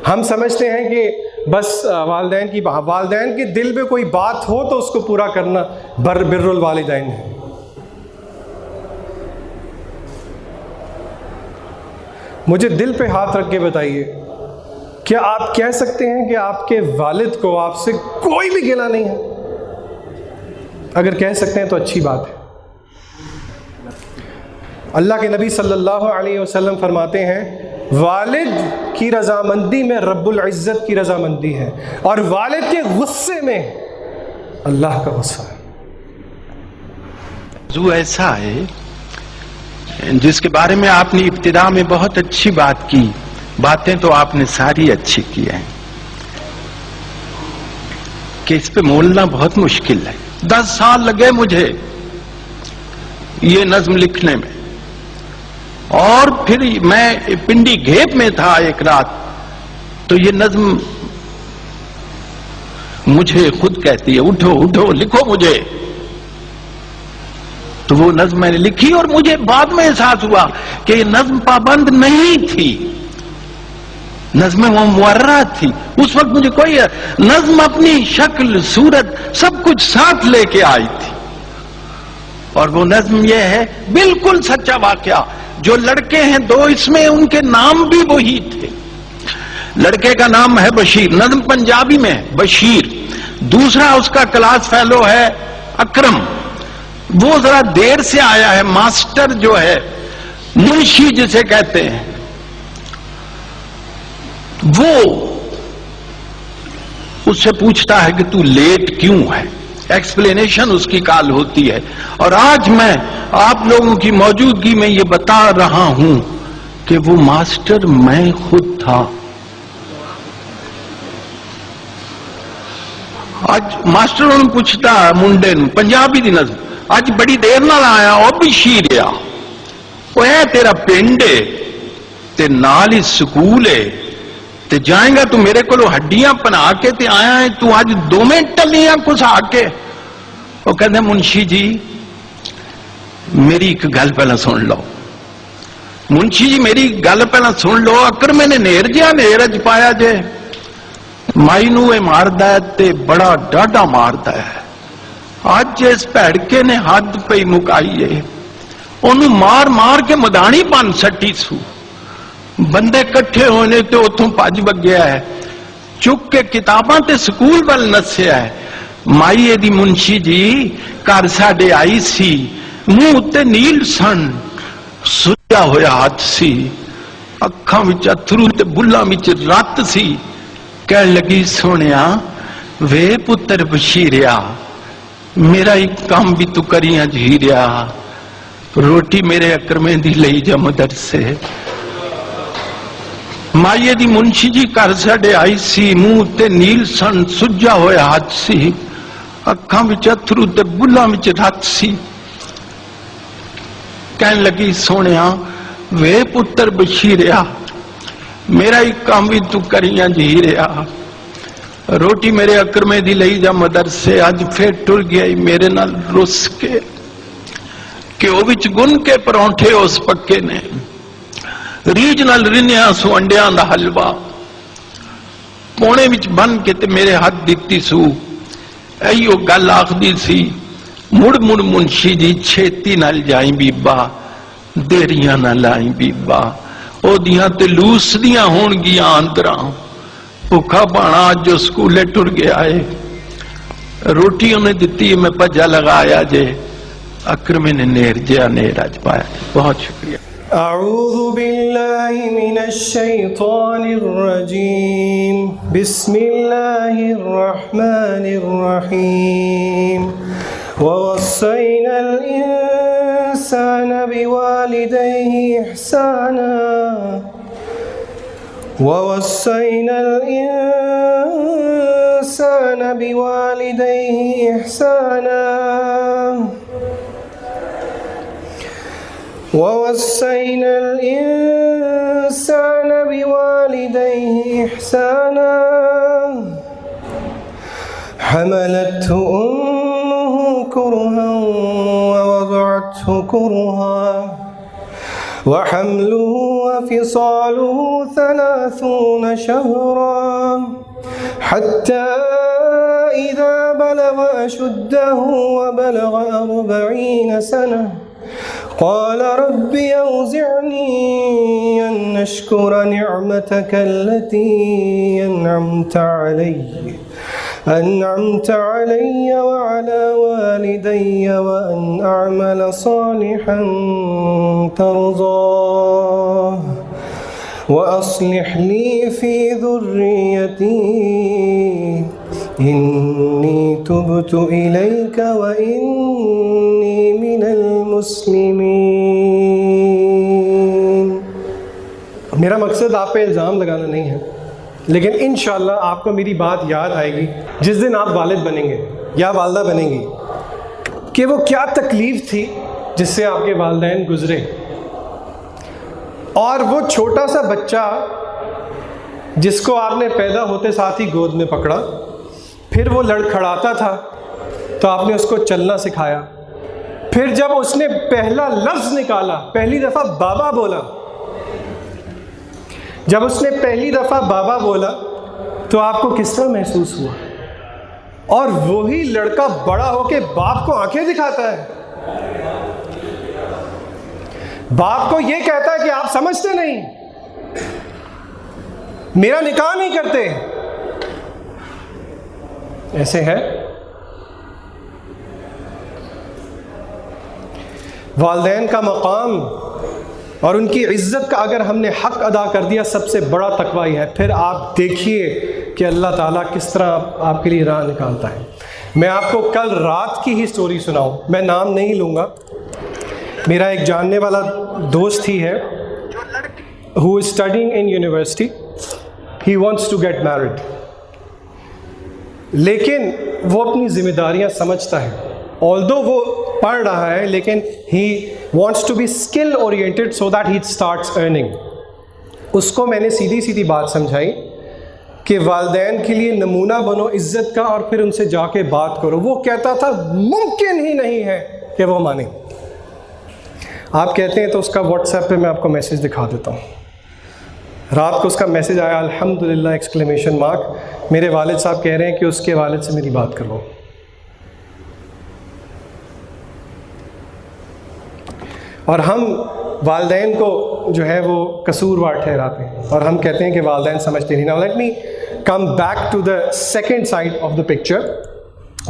ہم سمجھتے ہیں کہ بس والدین کے دل میں کوئی بات ہو تو اس کو پورا کرنا بر الوالدین ہے. مجھے دل پہ ہاتھ رکھ کے بتائیے, کیا آپ کہہ سکتے ہیں کہ آپ کے والد کو آپ سے کوئی بھی گلہ نہیں ہے؟ اگر کہہ سکتے ہیں تو اچھی بات ہے. اللہ کے نبی صلی اللہ علیہ وسلم فرماتے ہیں والد کی رضامندی میں رب العزت کی رضامندی ہے, اور والد کے غصے میں اللہ کا غصہ ہے. موضوع ایسا ہے جس کے بارے میں آپ نے ابتدا میں بہت اچھی بات کی. باتیں تو آپ نے ساری اچھی کی ہیں کہ اس پہ بولنا بہت مشکل ہے. 10 سال لگے مجھے یہ نظم لکھنے میں, اور پھر میں پنڈی گھیپ میں تھا ایک رات, تو یہ نظم مجھے خود کہتی ہے اٹھو اٹھو لکھو مجھے. تو وہ نظم میں نے لکھی, اور مجھے بعد میں احساس ہوا کہ یہ نظم پابند نہیں تھی, نظم وہ معرہ تھی. اس وقت مجھے کوئی نظم اپنی شکل صورت سب کچھ ساتھ لے کے آئی تھی. اور وہ نظم یہ ہے, بالکل سچا واقعہ. جو لڑکے ہیں 2 اس میں, ان کے نام بھی وہی تھے. لڑکے کا نام ہے بشیر, نظم پنجابی میں بشیر. دوسرا اس کا کلاس فیلو ہے اکرم, وہ ذرا دیر سے آیا ہے. ماسٹر جو ہے منشی جسے کہتے ہیں, وہ اس سے پوچھتا ہے کہ تو لیٹ کیوں ہے. ایکسپلینیشن اس کی کال ہوتی ہے. اور آج میں آپ لوگوں کی موجودگی میں یہ بتا رہا ہوں کہ وہ ماسٹر میں خود تھا. آج ماسٹر نے پوچھتا منڈے پنجابی دی نظم, اج بڑی دیر نال آیا اور بھی شیریا, وہ ہے تیرا پنڈ ہے تے نال ہی سکول ہے, تے جائیں گا تو میرے کو ہڈیاں پنا کے تے آیا ہے, تو آج 2 منٹ ٹلیاں کچھ آ کے. وہ کہتے منشی جی میری ایک گل پہلا سن لو. منشی جی میری گل پہلا سن لو. اکر میں نے نیر جہاں نیرج پایا جے, مائی نو اے ماردا ہے تے بڑا ڈاڈا ماردا ہے. اج اس بھڑکے نے حد پہ مکائی ہے, انہوں مار مار کے مدانی پن سٹی سو. بندے کٹھے ہونے تو اتوں پج بگیا ہے, چک کے کتاباں تے سکول ول نسیا ہے. مائی دی منشی جی گھر ساڈے آئی سی, منہ تے نیل سن, سجا ہویا ہاتھ سی, اکھاں وچ اتھرو تے بلاں وچ رت سی. کہن لگی سونیا وے پتر بشیریا, میرا ایک کام بھی تو کریاں جھیریا, روٹی میرے اکرمیں دی لئی جا مدرسے. ਮਾਈਏ ਦੀ ਮੁਨਸ਼ੀ ਜੀ ਘਰ ਸਾਡੇ ਆਈ ਸੀ, ਮੂੰਹ ਤੇ ਨੀਲ ਸਣ ਸੁੱਜਾ ਹੋਇਆ ਹੱਥ ਸੀ, ਅੱਖਾਂ ਵਿੱਚ ਅਥਰੂ ਤੇ ਬੁੱਲਾਂ ਵਿੱਚ ਰੱਤ ਸੀ। ਕਹਿਣ ਲੱਗੀ ਸੋਹਣਿਆ ਵੇ ਪੁੱਤਰ ਬਸ਼ੀਰਿਆ, ਮੇਰਾ ਹੀ ਕੰਮ ਵੀ ਤੂੰ ਕਰੀਆਂ ਜੀ ਰਿਹਾ। ਰੋਟੀ ਮੇਰੇ ਅਕਰਮੇ ਦੀ ਲਈ ਜਾ ਮਦਰਸੇ, ਅੱਜ ਫੇਰ ਟੁਰ ਗਿਆ ਈ ਮੇਰੇ ਨਾਲ ਰੁੱਸ ਕੇ। ਘਿਓ ਵਿੱਚ ਗੁੰਨ ਕੇ ਪਰੌਂਠੇ ਉਸ ਪੱਕੇ ਨੇ, ਰੀਝ ਨਾਲ ਰਿੰਨਿਆ ਸੋ ਅੰਡਿਆਂ ਦਾ ਹਲਵਾ, ਪੌਣੇ ਵਿੱਚ ਬੰਨ ਕੇ ਤੇ ਮੇਰੇ ਹੱਥ ਦਿੱਤੀ ਸੂ। ਐਈਓ ਗੱਲ ਆਖਦੀ ਸੀ, ਮੁੜ ਮੁੜ ਮੁਨਸ਼ੀ ਜੀ ਛੇਤੀ ਨਾਲ ਜਾਈ ਬੀਬਾ, ਦੇਰੀਆਂ ਨਾ ਲਾਈ ਬੀਬਾ। ਉਹਦੀਆਂ ਤੇ ਲੂਸਦੀਆਂ ਹੋਣਗੀਆਂ ਅੰਦਰਾਂ, ਭੁੱਖਾ ਭਾਣਾ ਅੱਜ ਜੋ ਸਕੂਲੇ ਟੁਰ ਗਿਆ ਏ। ਰੋਟੀ ਉਹਨੇ ਦਿੱਤੀ, ਮੈਂ ਭੱਜਾ ਲਗਾਇਆ ਜੇ, ਅਕਰਮੇ ਨੇ ਨੇਰ ਜਿਹਾ ਨੇਰ ਅੱਜ ਪਾਇਆ। ਬਹੁਤ ਸ਼ੁਕਰੀਆ। أعوذ بالله من الشيطان الرجيم بسم الله الرحمن الرحيم ووصينا الإنسان بوالديه إحسانا ووصينا الإنسان بوالديه إحسانا ووصينا الإنسان بوالديه إحسانا حملته أمه كرها ووضعته كرها وحمله وفصاله 30 شهرا حتى إذا بلغ أشده وبلغ 40 سنة قال رب أوزعني أن أشكر نعمتك التي أنعمت علي وعلى والدي وأن أعمل صالحا ترضاه وأصلح لي في ذريتي إني تبت إليك وإني من المسلمين۔ میرا مقصد آپ پہ الزام لگانا نہیں ہے، لیکن انشاءاللہ آپ کو میری بات یاد آئے گی جس دن آپ والد بنیں گے یا والدہ بنیں گی، کہ وہ کیا تکلیف تھی جس سے آپ کے والدین گزرے۔ اور وہ چھوٹا سا بچہ جس کو آپ نے پیدا ہوتے ساتھ ہی گود میں پکڑا، پھر وہ لڑکھڑاتا تھا تو آپ نے اس کو چلنا سکھایا، پھر جب اس نے پہلا لفظ نکالا، پہلی دفعہ بابا بولا، جب اس نے پہلی دفعہ بابا بولا تو آپ کو کس طرح محسوس ہوا؟ اور وہی لڑکا بڑا ہو کے باپ کو آنکھیں دکھاتا ہے، باپ کو یہ کہتا ہے کہ آپ سمجھتے نہیں، میرا نکاح نہیں کرتے۔ ایسے ہے؟ والدین کا مقام اور ان کی عزت کا اگر ہم نے حق ادا کر دیا، سب سے بڑا تقوی ہے۔ پھر آپ دیکھیے کہ اللہ تعالیٰ کس طرح آپ کے لیے راہ نکالتا ہے۔ میں آپ کو کل رات کی ہی سٹوری سناؤں، میں نام نہیں لوں گا۔ میرا ایک جاننے والا دوست ہی ہے who is studying in university, he wants to get married، لیکن وہ اپنی ذمہ داریاں سمجھتا ہے، although وہ پڑھ رہا ہے لیکن he wants to be skill oriented so that he starts earning۔ اس کو میں نے سیدھی سیدھی بات سمجھائی کہ والدین کے لیے نمونہ بنو عزت کا اور پھر ان سے جا کے بات کرو۔ وہ کہتا تھا ممکن ہی نہیں ہے کہ وہ مانیں۔ آپ کہتے ہیں تو اس کا واٹس ایپ پہ میں آپ کو میسیج دکھا دیتا ہوں۔ رات کو اس کا میسیج آیا الحمدللہ ایکسکلیمیشن مارک، میرے والد صاحب کہہ رہے ہیں کہ اس کے والد سے میری بات کرو۔ اور ہم والدین کو جو ہے وہ قصوروار ٹھہراتے ہیں اور ہم کہتے ہیں کہ والدین سمجھتے نہیں۔ Now let me come back to the second side of the picture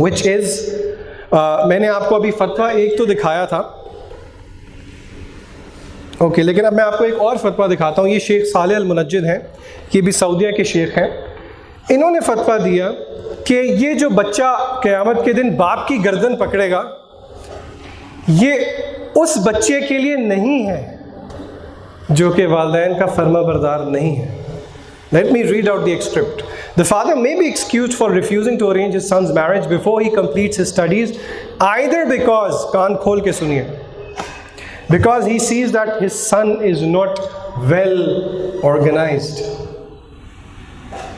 which is میں نے آپ کو ابھی فتویٰ ایک تو دکھایا تھا، اوکے، لیکن اب میں آپ کو ایک اور فتویٰ دکھاتا ہوں۔ یہ شیخ صالح المنجد ہیں، یہ بھی سعودیہ کے شیخ ہیں۔ انہوں نے فتویٰ دیا کہ یہ جو بچہ قیامت کے دن باپ کی گردن پکڑے گا، یہ اس بچے کے لیے نہیں ہے جو کہ والدین کا فرما بردار نہیں ہے۔ Let me read out the excerpt. The father may be excused for refusing to arrange his son's marriage before he completes his studies, either because, kaan khol ke suniye, because he sees that his son is not well organized.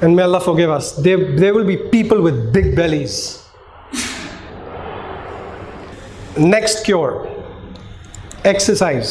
And may Allah forgive us. There will be people with big bellies. Next cure, exercise.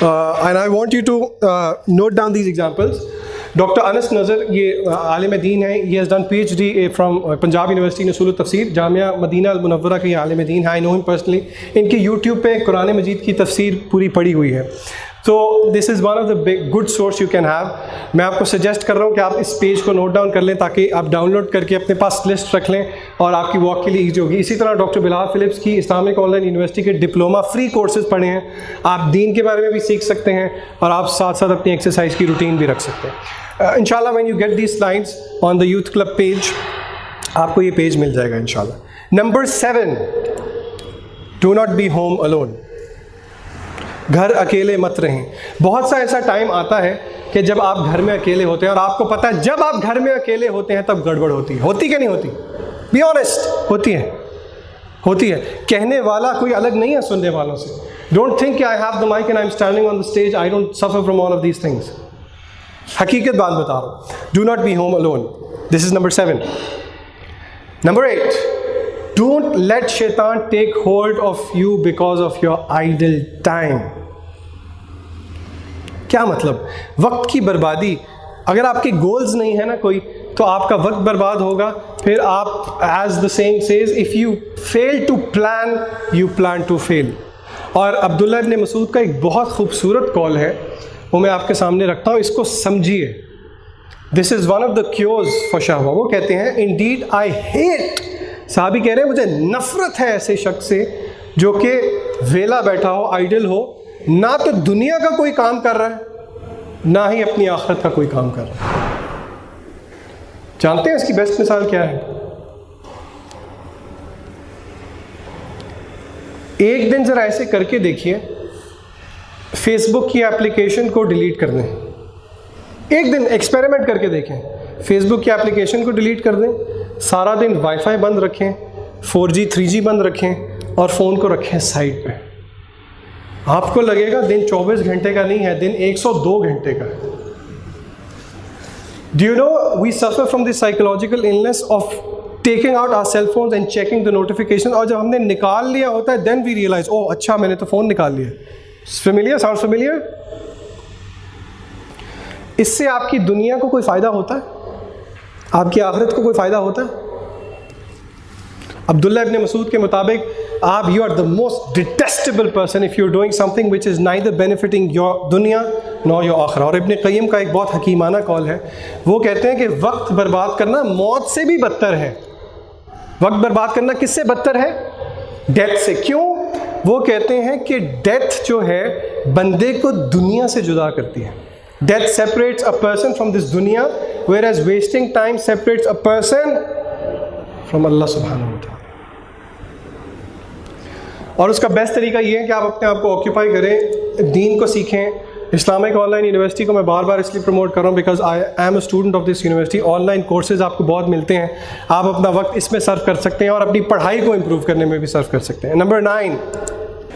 and I want you to note down these examples. Dr. Anas Nazar, یہ عالم دین ہے. He has done PhD from Punjab University in Usul al-Tafsir, جامعہ مدینہ المنورہ کے یہ عالم دین ہے. I know him personally. ان کی YouTube پہ قرآن مجید کی تفسیر پوری پڑھی ہوئی ہے. تو this is one of the good source you can have. میں آپ کو سجیسٹ کر رہا ہوں کہ آپ اس پیج کو نوٹ ڈاؤن کر لیں تاکہ آپ ڈاؤن لوڈ کر کے اپنے پاس لسٹ رکھ لیں اور آپ کی واک کے لیے ایزی ہوگی. اسی طرح ڈاکٹر بلال فلپس کی اسلامک آن لائن یونیورسٹی کے ڈپلوما فری کورسز پڑھے ہیں. آپ دین کے بارے میں بھی سیکھ سکتے ہیں اور آپ ساتھ ساتھ اپنی ایکسرسائز کی روٹین بھی رکھ سکتے ہیں. انشاءاللہ when you get these slides on the youth club page, آپ کو یہ پیج مل جائے گا انشاءاللہ. Number 7, do not be home alone. گھر اکیلے مت رہیں. بہت سا ایسا ٹائم آتا ہے کہ جب آپ گھر میں اکیلے ہوتے ہیں اور آپ کو پتہ ہے جب آپ گھر میں اکیلے ہوتے ہیں تب گڑبڑ ہوتی کہ نہیں ہوتی؟ بی آنیسٹ, ہوتی ہے. کہنے والا کوئی الگ نہیں ہے سننے والوں سے. ڈونٹ تھنک کہ I have the mic and I am standing on the stage, I don't suffer from all of these things. حقیقت بات بتا رہا ہوں. Do not be home alone. This is number 7. Number 8, don't let شیطان take hold of you because of your idle time. کیا مطلب؟ وقت کی بربادی. اگر آپ کے گولز نہیں ہیں نا کوئی, تو آپ کا وقت برباد ہوگا. پھر آپ, as the saying says, if you fail to plan you plan to fail. اور عبداللہ ابن مسعود کا ایک بہت خوبصورت قول ہے, وہ میں آپ کے سامنے رکھتا ہوں, اس کو سمجھیے. This is one of the cures for شہوہ. وہ کہتے ہیں انڈیڈ آئی ہیٹ, صحابی کہہ رہے ہیں مجھے نفرت ہے ایسے شخص سے جو کہ ویلا بیٹھا ہو, آئیڈل ہو, نہ تو دنیا کا کوئی کام کر رہا ہے نہ ہی اپنی آخرت کا کوئی کام کر رہا ہے. جانتے ہیں اس کی بیسٹ مثال کیا ہے؟ ایک دن ذرا ایسے کر کے دیکھیے, فیس بک کی اپلیکیشن کو ڈیلیٹ کر دیں. ایک دن ایکسپیریمنٹ کر کے دیکھیں, فیس بک کی اپلیکیشن کو ڈیلیٹ کر دیں, سارا دن وائی فائی بند رکھیں, 4G 3G بند رکھیں اور فون کو رکھیں سائڈ پہ. آپ کو لگے گا دن 24 گھنٹے کا نہیں ہے, دن 102 گھنٹے کا ہے. Do you know we suffer from the psychological illness of taking out our cell phones and checking the notifications, اور جب ہم نے نکال لیا ہوتا ہے then we realize oh اچھا میں نے تو فون نکال لیا. Familiar? Sounds familiar? اس سے آپ کی دنیا کو کوئی فائدہ ہوتا ہے؟ آپ کی آخرت کو کوئی فائدہ ہوتا ہے؟ عبداللہ ابن مسعود کے مطابق آپ you are the most detestable person if you are doing something which is neither benefiting your دنیا نو یور آخرہ. اور ابن قیم کا ایک بہت حکیمانہ قول ہے, وہ کہتے ہیں کہ وقت برباد کرنا موت سے بھی بدتر ہے. وقت برباد کرنا کس سے بدتر ہے؟ ڈیتھ سے. کیوں؟ وہ کہتے ہیں کہ ڈیتھ جو ہے بندے کو دنیا سے جدا کرتی ہے. Death separates a person from this دنیا, whereas wasting time separates a person from اللہ سبحانہ و تعالیٰ. اور اس کا بیسٹ طریقہ یہ ہے کہ آپ اپنے آپ کو آکیوپائی کریں, دین کو سیکھیں. اسلامک آن لائن یونیورسٹی کو میں بار بار اس لیے پروموٹ کر رہا ہوں because I am a student of this university. On line courses آپ کو بہت ملتے ہیں, آپ اپنا وقت اس میں صرف کر سکتے ہیں اور اپنی پڑھائی کو امپروو کرنے میں بھی صرف کر سکتے ہیں. نمبر 9,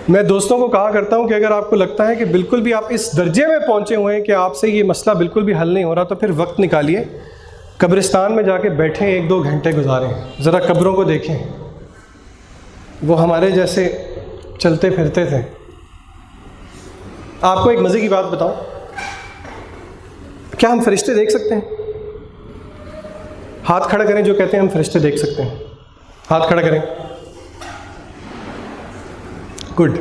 میں دوستوں کو کہا کرتا ہوں کہ اگر آپ کو لگتا ہے کہ بالکل بھی آپ اس درجے میں پہنچے ہوئے ہیں کہ آپ سے یہ مسئلہ بالکل بھی حل نہیں ہو رہا, تو پھر وقت نکالیے, قبرستان میں جا کے بیٹھیں, 1-2 گھنٹے گزاریں, ذرا قبروں کو دیکھیں. وہ ہمارے جیسے چلتے پھرتے تھے. آپ کو ایک مزے کی بات بتاؤں, کیا ہم فرشتے دیکھ سکتے ہیں؟ ہاتھ کھڑا کریں جو کہتے ہیں ہم فرشتے دیکھ سکتے ہیں. ہاتھ کھڑا کریں. گڈ.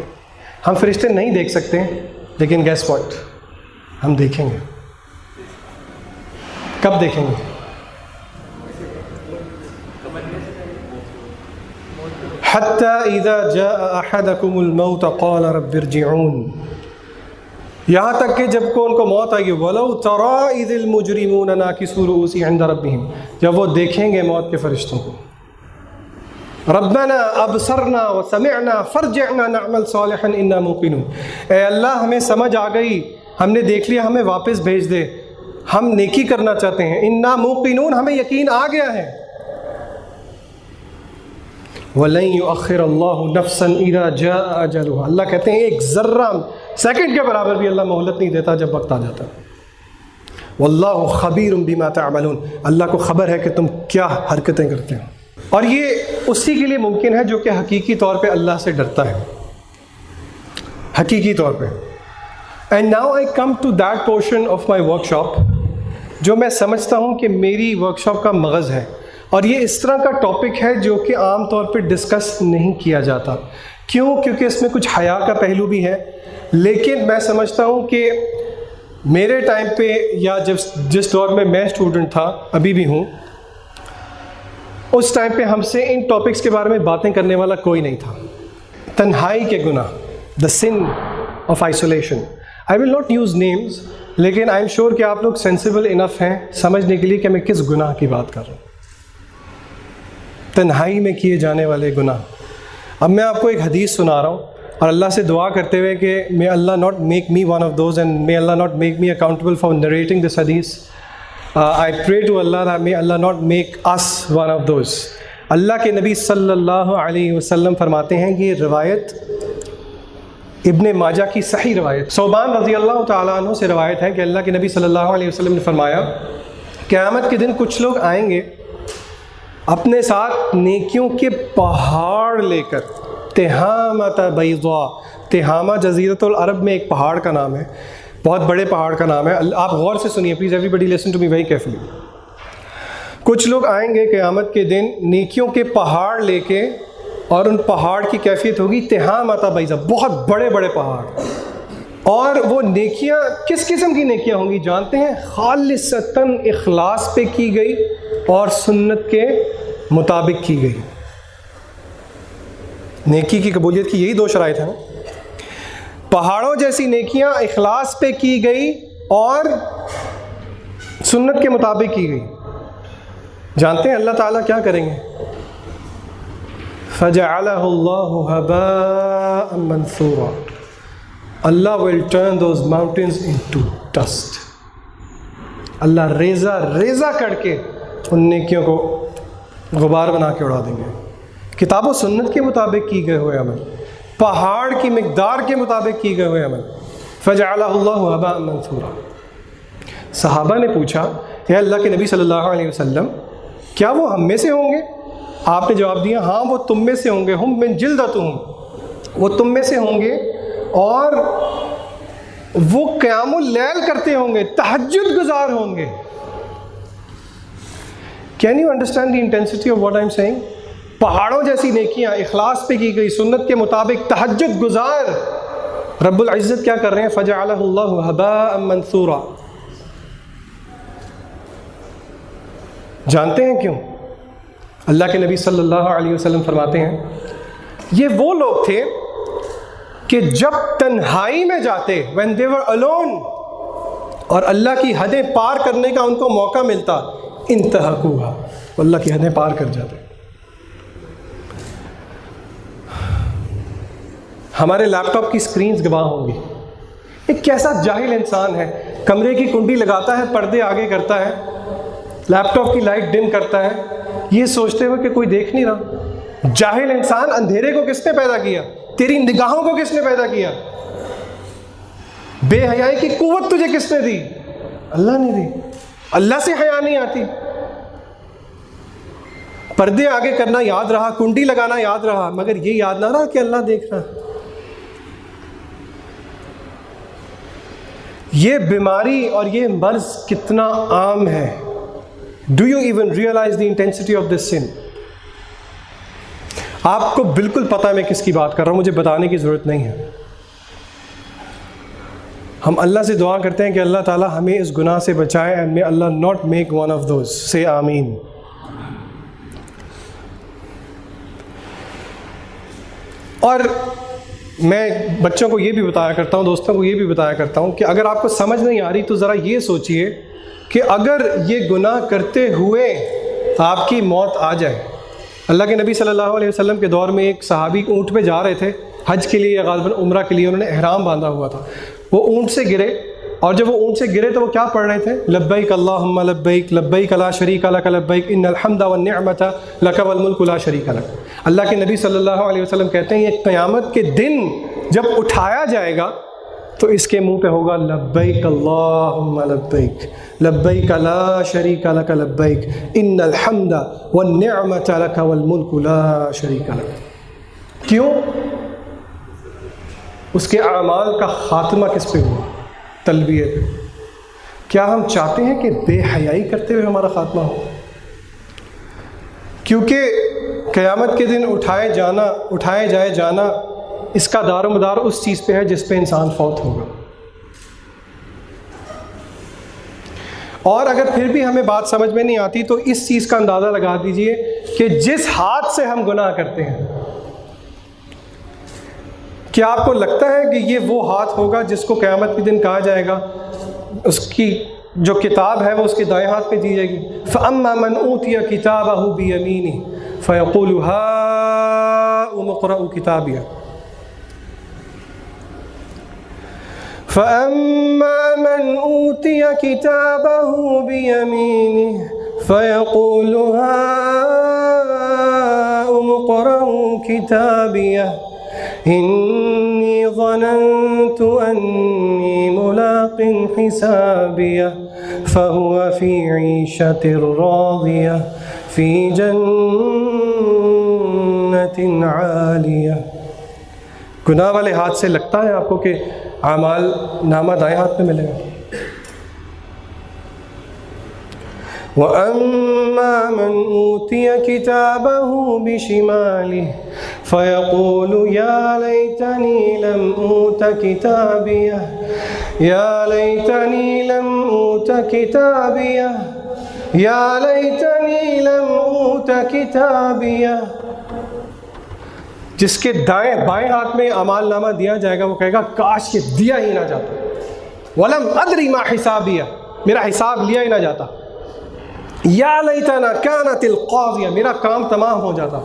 ہم فرشتے نہیں دیکھ سکتے لیکن گیس واٹ, ہم دیکھیں گے. کب دیکھیں گے؟ حتی اذا جاء احدکم الموت قال رب ارجعون, یہاں تک کہ جب کو ان کو موت آئے گی, وَلَوْ تَرَىٰ إِذِ الْمُجْرِمُونَ نَاكِسُو رُءُوسِهِمْ عِنْدَ رَبِّهِمْ, جب وہ دیکھیں گے موت کے فرشتوں کو, رَبَّنَا أَبْصَرْنَا وَسَمِعْنَا فَارْجِعْنَا نَعْمَلْ صَالِحًا إِنَّا مُوقِنُونَ, اے اللہ ہمیں سمجھ آ گئی, ہم نے دیکھ لیا, ہمیں واپس بھیج دے, ہم نیکی کرنا چاہتے ہیں. إِنَّا مُوقِنُونَ, ہمیں یقین آ گیا ہے. وَلَن يُؤَخِّرَ اللَّهُ نَفْسًا إِذَا جَاءَ أَجَلُهَا, اللہ کہتے ہیں ایک ذرہ سیکنڈ کے برابر بھی اللہ مہلت نہیں دیتا جب وقت آ جاتا. وَاللَّهُ خَبِيرٌ بِمَا تَعْمَلُونَ, اللہ کو خبر ہے کہ تم کیا حرکتیں کرتے ہو. اور یہ اسی کے لیے ممکن ہے جو کہ حقیقی طور پہ اللہ سے ڈرتا ہے. حقیقی طور پہ and now I come to that portion of my workshop جو میں سمجھتا ہوں کہ میری ورک شاپ کا مغز ہے، اور یہ اس طرح کا ٹاپک ہے جو کہ عام طور پہ ڈسکس نہیں کیا جاتا. کیوں؟ کیونکہ اس میں کچھ حیا کا پہلو بھی ہے. لیکن میں سمجھتا ہوں کہ میرے ٹائم پہ یا جس دور میں میں اسٹوڈنٹ تھا، ابھی بھی ہوں، اس ٹائم پہ ہم سے ان ٹاپکس کے بارے میں باتیں کرنے والا کوئی نہیں تھا. تنہائی کے گناہ، the sin of isolation. I will not use names, لیکن آئی ایم شیور کہ آپ لوگ سینسیبل انف ہیں سمجھنے کے لیے کہ میں کس گناہ کی بات کر رہا ہوں. تنہائی میں کیے جانے والے گناہ. اب میں آپ کو ایک حدیث سنا رہا ہوں، اور اللہ سے دعا کرتے ہوئے کہ may Allah not make me one of those and may Allah not make me accountable for narrating this hadith. I pray to Allah that may Allah not make us one of those. اللہ کے نبی صلی اللہ علیہ وسلم فرماتے ہیں کہ یہ روایت ابن ماجہ کی صحیح روایت، ثوبان رضی اللہ تعالیٰ عنہ سے روایت ہے کہ اللہ کے نبی صلی اللہ علیہ وسلم نے فرمایا قیامت کے دن کچھ لوگ آئیں گے اپنے ساتھ نیکیوں کے پہاڑ لے کر. تہامۃ بیضاء، تہامہ جزیرۃ العرب میں ایک پہاڑ کا نام ہے، بہت بڑے پہاڑ کا نام ہے. آپ غور سے سنیے please, everybody listen to me very carefully. کچھ لوگ آئیں گے قیامت کے دن نیکیوں کے پہاڑ لے کے، اور ان پہاڑ کی کیفیت ہوگی تہامۃ بیضاء، بہت بڑے بڑے پہاڑ. اور وہ نیکیاں کس قسم کی نیکیاں ہوں گی جانتے ہیں؟ خالصتاً اخلاص پہ کی گئی اور سنت کے مطابق کی گئی. نیکی کی قبولیت کی یہی دو شرائط ہیں نا. پہاڑوں جیسی نیکیاں اخلاص پہ کی گئی اور سنت کے مطابق کی گئی. جانتے ہیں اللہ تعالیٰ کیا کریں گے؟ فَجَعَلَهُ اللَّهُ هَبَاءً مَنْثُورًا. Allah will turn those mountains into dust. اللہ ریزہ ریزہ کر کے ان نیکیوں کو غبار بنا کے اڑا دیں گے. کتاب و سنت کے مطابق کی گئے ہوئے عمل، پہاڑ کی مقدار کے مطابق کی گئے ہوئے عمل. فَجَعَلَهُ اللَّهُ هَبَاءً مَنْثُورًا. صحابہ نے پوچھا اے اللہ کے نبی صلی اللہ علیہ وسلم کیا وہ ہم میں سے ہوں گے؟ آپ نے جواب دیا ہاں وہ تم میں سے ہوں گے. ہم من جلدتہم، وہ تم میں سے ہوں گے اور وہ قیام اللیل کرتے ہوں گے، تہجد گزار ہوں گے. Can you understand the intensity of what I am saying? پہاڑوں جیسی نیکیاں اخلاص پہ کی گئی، سنت کے مطابق، تہجد گزار. رب العزت کیا کر رہے ہیں؟ فَجَعَلَهُ اللَّهُ هَبَاءً مَنْثُورًا. جانتے ہیں کیوں؟ اللہ کے نبی صلی اللہ علیہ وسلم فرماتے ہیں یہ وہ لوگ تھے کہ جب تنہائی میں جاتے when they were alone اور اللہ کی حدیں پار کرنے کا ان کو موقع ملتا انتہکوہا، اللہ کی حدیں پار کر جاتے. ہمارے لیپ ٹاپ کی سکرینز گواہ ہوں گی. ایک کیسا جاہل انسان ہے، کمرے کی کنڈی لگاتا ہے، پردے آگے کرتا ہے، لیپ ٹاپ کی لائٹ ڈم کرتا ہے، یہ سوچتے ہوئے کہ کوئی دیکھ نہیں رہا. جاہل انسان. اندھیرے کو کس نے پیدا کیا؟ تیری نگاہوں کو کس نے پیدا کیا؟ بے حیائی کی قوت تجھے کس نے دی؟ اللہ نے دی. اللہ سے حیا نہیں آتی. پردے آگے کرنا یاد رہا، کنڈی لگانا یاد رہا، مگر یہ یاد نہ رہا کہ اللہ دیکھ رہا. یہ بیماری اور یہ مرض کتنا عام ہے. Do you even realise the intensity of this sin? آپ کو بالکل پتہ ہے میں کس کی بات کر رہا ہوں، مجھے بتانے کی ضرورت نہیں ہے. ہم اللہ سے دعا کرتے ہیں کہ اللہ تعالیٰ ہمیں اس گناہ سے بچائے. And may Allah not make one of those. Say آمین. اور میں بچوں کو یہ بھی بتایا کرتا ہوں، دوستوں کو یہ بھی بتایا کرتا ہوں کہ اگر آپ کو سمجھ نہیں آ رہی تو ذرا یہ سوچئے کہ اگر یہ گناہ کرتے ہوئے آپ کی موت آ جائے. اللہ کے نبی صلی اللہ علیہ وسلم کے دور میں ایک صحابی اونٹ پہ جا رہے تھے حج کے لیے یا غالباً عمرہ کے لیے، انہوں نے احرام باندھا ہوا تھا. وہ اونٹ سے گرے، اور جب وہ اونٹ سے گرے تو وہ کیا پڑھ رہے تھے؟ لبیک اللہم لبیک لبیک لا شریک لک لبیک ان الحمد والنعمت لک والملک لا شریک لک. اللہ کے نبی صلی اللہ علیہ وسلم کہتے ہیں یہ قیامت کے دن جب اٹھایا جائے گا تو اس کے منہ پہ ہوگا لبیک اللہم لبیک لبیک لا شریک لک لبیک ان الحمد والنعمت لک والملک لا شریک لک. کیوں؟ اس کے اعمال کا خاتمہ کس پہ ہوا؟ تلبیہ پہ. کیا ہم چاہتے ہیں کہ بے حیائی کرتے ہوئے ہمارا خاتمہ ہو؟ کیونکہ قیامت کے دن اٹھائے جائے جانا اس کا دار و مدار اس چیز پہ ہے جس پہ انسان فوت ہوگا. اور اگر پھر بھی ہمیں بات سمجھ میں نہیں آتی تو اس چیز کا اندازہ لگا دیجئے کہ جس ہاتھ سے ہم گناہ کرتے ہیں، کیا آپ کو لگتا ہے کہ یہ وہ ہاتھ ہوگا جس کو قیامت کے دن کہا جائے گا اس کی جو کتاب ہے وہ اس کے دائیں ہاتھ پہ دی جائے گی؟ فَأَمَّا مَنْ أُوتِيَ كِتَابَهُ بِيَمِينِهِ فَيَقُولُ هَاؤُمُ اقْرَءُوا كِتَابِيَهْ فَأَمَّا مَنْ أُوتِيَ كِتَابَهُ بِيَمِينِهِ فَيَقُولُ هَاؤُمُ اقْرَءُوا كِتَابِيَهْ إِنِّي ظَنَنْتُ أَنِّي مُلَاقٍ حِسَابِيَهْ فَهُوَ فِي عِيشَةٍ رَاضِيَةٍ فِي جَنَّةٍ عَالِيَةٍ. گناہ والے ہاتھ سے لگتا ہے آپ کو کہ اعمال نامہ دائیں ہاتھ میں ملے گا. وَأَمَّا مَنْ أُوتِيَ كِتَابَهُ بِشِمَالِهِ فَيَقُولُ يَا لَيْتَنِي لَمْ أُوتَ كِتَابِيَهْ يَا لَيْتَنِي لَمْ أُوتَ كِتَابِيَهْ يَا لَيْتَنِي لَمْ أُوتَ كِتَابِيَهْ. جس کے بائیں ہاتھ میں اعمال نامہ دیا جائے گا وہ کہے گا کاش کہ دیا ہی نہ جاتا. وَلَمْ أَدْرِ مَا حِسَابِيَهْ، میرا حساب لیا ہی نہ جاتا. یا لیتنا کانت القاضیہ، میرا کام تمام ہو جاتا.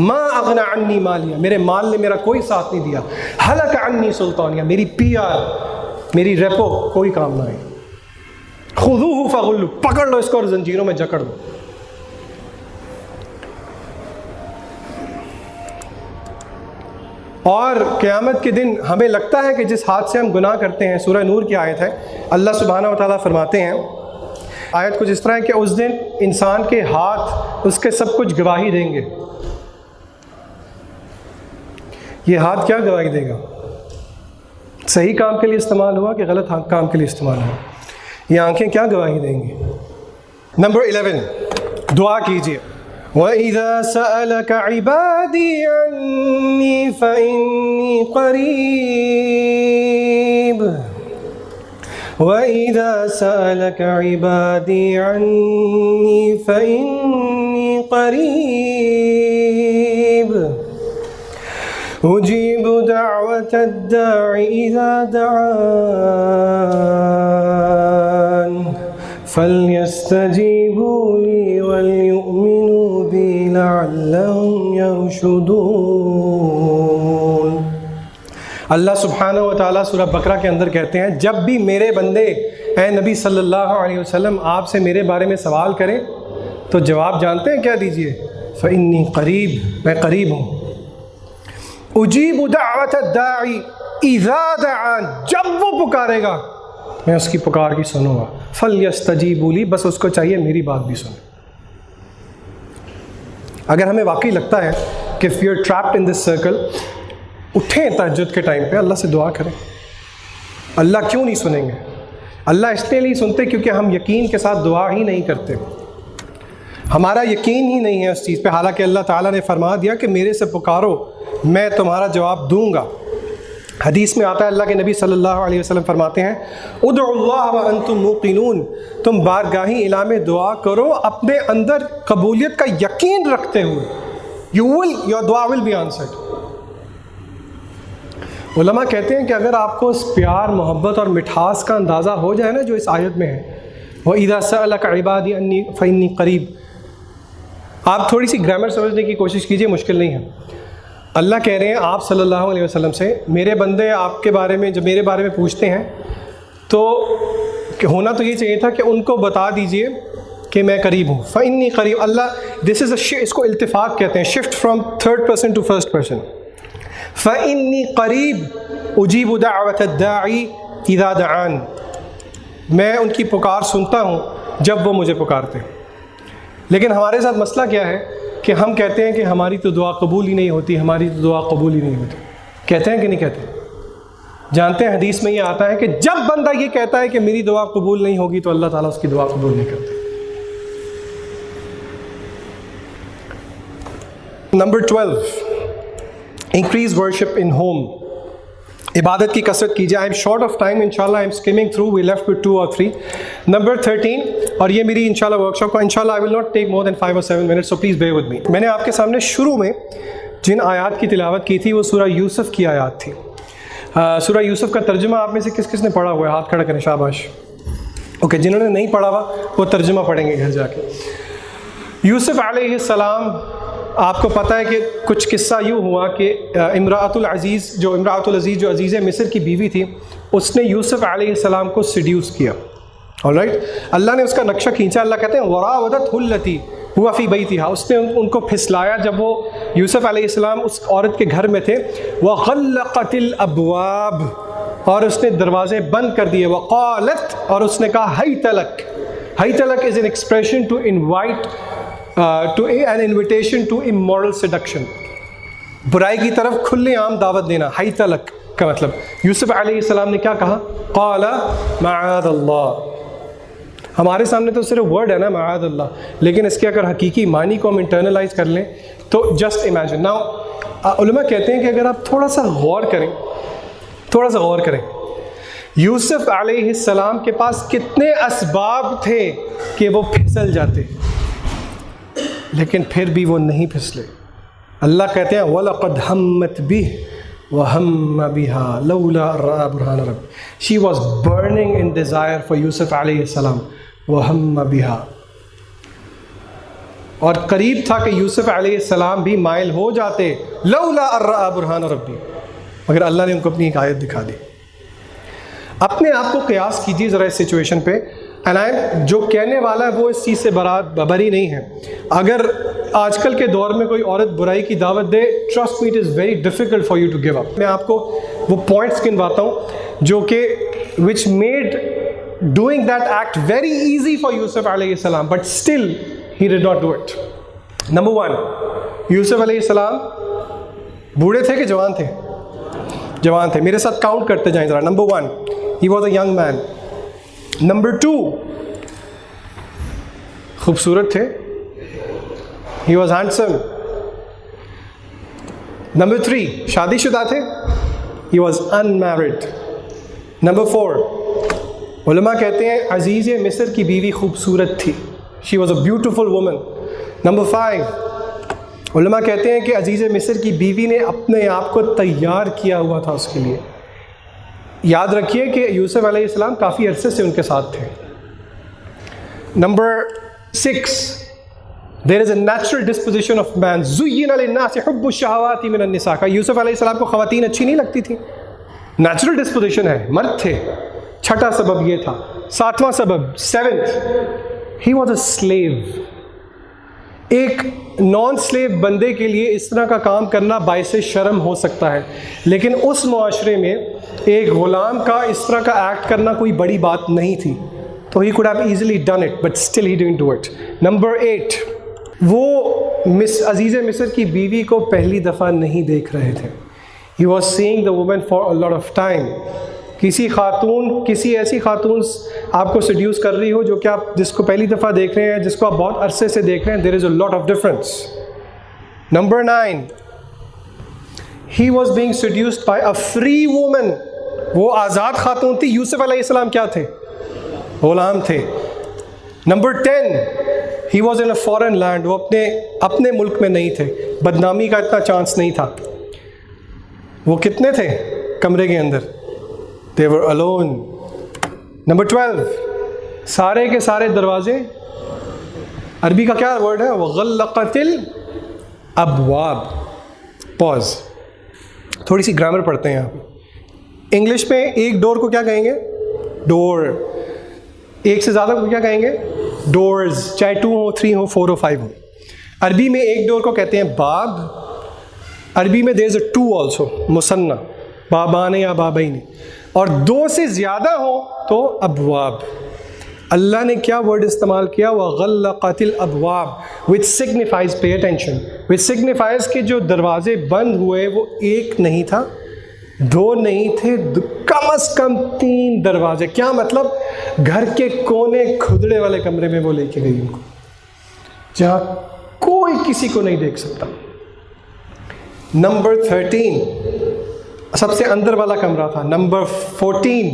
ما اغنی عنی مالیہ، میرے مال نے میرا کوئی ساتھ نہیں دیا. ہلک عنی سلطانیہ، میری پی آر، میری ریپو کوئی کام نہ آئی. خذوہ فغلوہ، پکڑ لو اس کو اور زنجیروں میں جکڑ دو. اور قیامت کے دن ہمیں لگتا ہے کہ جس ہاتھ سے ہم گناہ کرتے ہیں، سورہ نور کی آیت ہے، اللہ سبحانہ و تعالیٰ فرماتے ہیں، آیت کچھ اس طرح ہے کہ اس دن انسان کے ہاتھ اس کے سب کچھ گواہی دیں گے. یہ ہاتھ کیا گواہی دے گا؟ صحیح کام کے لیے استعمال ہوا کہ غلط کام کے لیے استعمال ہوا؟ یہ آنکھیں کیا گواہی دیں گی؟ نمبر 11 دعا کیجیے. وَإِذَا سَأَلَكَ عِبَادِي عَنِّي فَإِنِّي قَرِيبٌ وَإِذَا سَأَلَكَ عِبَادِي عَنِّي فَإِنِّي قَرِيبٌ أُجِيبُ دَعْوَةَ الدَّاعِ إِذَا دَعَانِ فَلْيَسْتَجِيبُوا لِي وَلْيُؤْمِنُوا بِي لَعَلَّهُمْ يَرْشُدُونَ. اللہ سبحانہ و تعالیٰ سورہ بقرہ کے اندر کہتے ہیں جب بھی میرے بندے اے نبی صلی اللہ علیہ وسلم آپ سے میرے بارے میں سوال کریں تو جواب جانتے ہیں کیا دیجئے؟ فَإِنِّي قریب، میں قریب ہوں. اجیب دعوت الداعی اذا دعان، جب وہ پکارے گا میں اس کی پکار کی سنوں گا. فَلْيَسْتَجِيبُوا لِي، بس اس کو چاہیے میری بات بھی سنیں. اگر ہمیں واقعی لگتا ہے کہ if you're trapped in this circle، اٹھیں تہجد کے ٹائم پہ اللہ سے دعا کریں. اللہ کیوں نہیں سنیں گے؟ اللہ اس لیے نہیں سنتے کیونکہ ہم یقین کے ساتھ دعا ہی نہیں کرتے. ہمارا یقین ہی نہیں ہے اس چیز پہ، حالانکہ اللہ تعالیٰ نے فرما دیا کہ میرے سے پکارو میں تمہارا جواب دوں گا. حدیث میں آتا ہے اللہ کے نبی صلی اللہ علیہ وسلم فرماتے ہیں ادعوا اللہ وانتم موقنون، تم بارگاہ الہ میں دعا کرو اپنے اندر قبولیت کا یقین رکھتے ہوئے. your dua will be answered. علماء کہتے ہیں کہ اگر آپ کو اس پیار، محبت اور مٹھاس کا اندازہ ہو جائے نا جو اس آیت میں ہے، وَإِذَا سَأَلَكَ عِبَادِي عَنِّي فَإِنِّي قَرِيبٌ، آپ تھوڑی سی گرامر سمجھنے کی کوشش کیجئے، مشکل نہیں ہے. اللہ کہہ رہے ہیں آپ صلی اللہ علیہ وسلم سے میرے بندے آپ کے بارے میں جب میرے بارے میں پوچھتے ہیں تو ہونا تو یہ چاہیے تھا کہ ان کو بتا دیجئے کہ میں قریب ہوں. فَإِنِّي قَرِيبٌ، اللہ دس از اس کو التفات کہتے ہیں، shift from third person to first person. فَإِنِّي قَرِيبٌ أُجِيبُ دَعْوَةَ الدَّاعِ إِذَا دَعَانِ، میں ان کی پکار سنتا ہوں جب وہ مجھے پکارتے ہیں. لیکن ہمارے ساتھ مسئلہ کیا ہے کہ ہم کہتے ہیں کہ ہماری تو دعا قبول ہی نہیں ہوتی، ہماری تو دعا قبول ہی نہیں ہوتی. کہتے ہیں کہ نہیں کہتے؟ جانتے ہیں حدیث میں یہ آتا ہے کہ جب بندہ یہ کہتا ہے کہ میری دعا قبول نہیں ہوگی تو اللہ تعالیٰ اس کی دعا قبول نہیں کرتے. Number 12, increase worship in home. عبادت کی کثرت کیجیے. I am short of time انشاءاللہ, I am skimming through, we left with 2 or 3. Number 13, اور یہ میری انشاءاللہ ورک شاپ کا انشاءاللہ I will not take more than 5 or 7 minutes, so please bear with me. میں نے آپ کے سامنے شروع میں جن آیات کی تلاوت کی تھی وہ سورہ یوسف کی آیات تھی. سورہ یوسف کا ترجمہ آپ میں سے کس کس نے پڑھا ہوا ہے؟ ہاتھ کھڑا کریں, شاباش. اوکے, جنہوں نے نہیں پڑھا ہوا وہ ترجمہ پڑھیں گے گھر جا کے. یوسف علیہ السلام, آپ کو پتہ ہے کہ کچھ قصہ یوں ہوا کہ امراۃ العزیز جو عزیز مصر کی بیوی تھی, اس نے یوسف علیہ السلام کو سیڈیوس کیا. آلرائٹ, اللہ نے اس کا نقشہ کھینچا. اللہ کہتے ہیں وراودتہ التی ہوا فی بیتہا, اس نے ان کو پھسلایا جب وہ یوسف علیہ السلام اس عورت کے گھر میں تھے. وغلقت الابواب, اور اس نے دروازے بند کر دیے. وقالت, اور اس نے کہا حیت لک. حیت لک is an expression to invite to an invitation to immoral seduction, برائی کی طرف کھلے عام دعوت دینا. حیت لک کا مطلب, یوسف علیہ السلام نے کیا کہا؟ قال معاذ اللہ. ہمارے سامنے تو صرف ورڈ ہے نا معاذ اللہ, لیکن اس کے اگر حقیقی معنی کو ہم انٹرنلائز کر لیں تو جسٹ امیجن. ناؤ علماء کہتے ہیں کہ اگر آپ تھوڑا سا غور کریں, یوسف علیہ السلام کے پاس کتنے اسباب تھے کہ وہ پھسل جاتے, لیکن پھر بھی وہ نہیں پھسلے. اللہ کہتے ہیں وَلَقَدْ هَمَّتْ بِهِ وَهَمَّ بِهَا لَوْلَا رَأَى بُرْهَانَ رَبِّهِ. She was burning in desire for Yusuf علیہ السلام. وَهَمَّ بِهَا, اور قریب تھا کہ یوسف علیہ السلام بھی مائل ہو جاتے. لَوْلَا رَأَى بُرْهَانَ رَبِّهِ, مگر اللہ نے ان کو اپنی ایک آیت دکھا دی. اپنے آپ کو قیاس کیجیے ذرا اس سچویشن پہ. جو کہنے والا ہے وہ اس چیز سے بری نہیں ہے. اگر آج کل کے دور میں کوئی عورت برائی کی دعوت دے, trust me it is very difficult for you to give up. میں آپ کو وہ پوائنٹس گنواتا ہوں جو کہ which made doing that act very easy for Yusuf علیہ السلام, but still he did not do it. Number 1, Yusuf علیہ السلام بوڑھے تھے کہ جوان تھے؟ جوان تھے. میرے ساتھ کاؤنٹ کرتے جائیں ذرا. Number 1, he was a young man. Number 2, خوبصورت تھے. He was handsome. نمبر 3, شادی شدہ تھے. He was unmarried. نمبر 4, علماء کہتے ہیں عزیز مصر کی بیوی خوبصورت تھی. She was a beautiful woman. Number 5, علماء کہتے ہیں کہ عزیز مصر کی بیوی نے اپنے آپ کو تیار کیا ہوا تھا اس کے لیے. یاد رکھیے کہ یوسف علیہ السلام کافی عرصے سے ان کے ساتھ تھے. Number 6, there is a natural disposition of man زین للناس حب الشہوات من النساء. کا یوسف علیہ السلام کو خواتین اچھی نہیں لگتی تھیں؟ نیچرل ڈسپوزیشن ہے, مرد تھے. 6واں سبب یہ تھا. 7واں سبب, 7th, he was a sleeve. ایک نان سلیو بندے کے لیے اس طرح کا کام کرنا باعث شرم ہو سکتا ہے, لیکن اس معاشرے میں ایک غلام کا اس طرح کا ایکٹ کرنا کوئی بڑی بات نہیں تھی. تو he could have easily done it, but still he didn't do it. Number 8, وہ عزیز مصر کی بیوی کو پہلی دفعہ نہیں دیکھ رہے تھے. He was seeing the woman for a lot of time. کسی ایسی خاتون آپ کو سیڈیوس کر رہی ہو جو کہ آپ جس کو پہلی دفعہ دیکھ رہے ہیں, جس کو آپ بہت عرصے سے دیکھ رہے ہیں, there is a lot of difference. Number 9, he was being seduced by a free woman. وہ آزاد خاتون تھی. یوسف علیہ السلام کیا تھے؟ غلام تھے. Number 10, he was in a foreign land. وہ اپنے ملک میں نہیں تھے. بدنامی کا اتنا چانس نہیں تھا. وہ کتنے تھے کمرے کے اندر؟ They were alone. نمبر 12, سارے کے سارے دروازے, عربی کا کیا ورڈ ہے؟ وغلقت الابواب. پاز, تھوڑی سی گرامر پڑھتے ہیں آپ. انگلش میں ایک ڈور کو کیا کہیں گے؟ ڈور. ایک سے زیادہ کو کیا کہیں گے؟ ڈورز, چاہے 2 ہو, 3 ہو, 4 ہو, 5 ہو. عربی میں ایک ڈور کو کہتے ہیں باب. عربی میں there is a 2 also, مثنیٰ, بابان یا بابین. اور 2 سے زیادہ ہو تو ابواب. اللہ نے کیا ورڈ استعمال کیا؟ وغلقت الابواب, which signifies, pay attention, which signifies کہ جو دروازے بند ہوئے وہ ایک نہیں تھا, دو نہیں تھے, کم از کم 3 دروازے. کیا مطلب؟ گھر کے کونے کھدڑے والے کمرے میں وہ لے کے گئی ان کو, جہاں کوئی کسی کو نہیں دیکھ سکتا. نمبر 13 سب سے اندر والا کمرہ تھا. نمبر 14,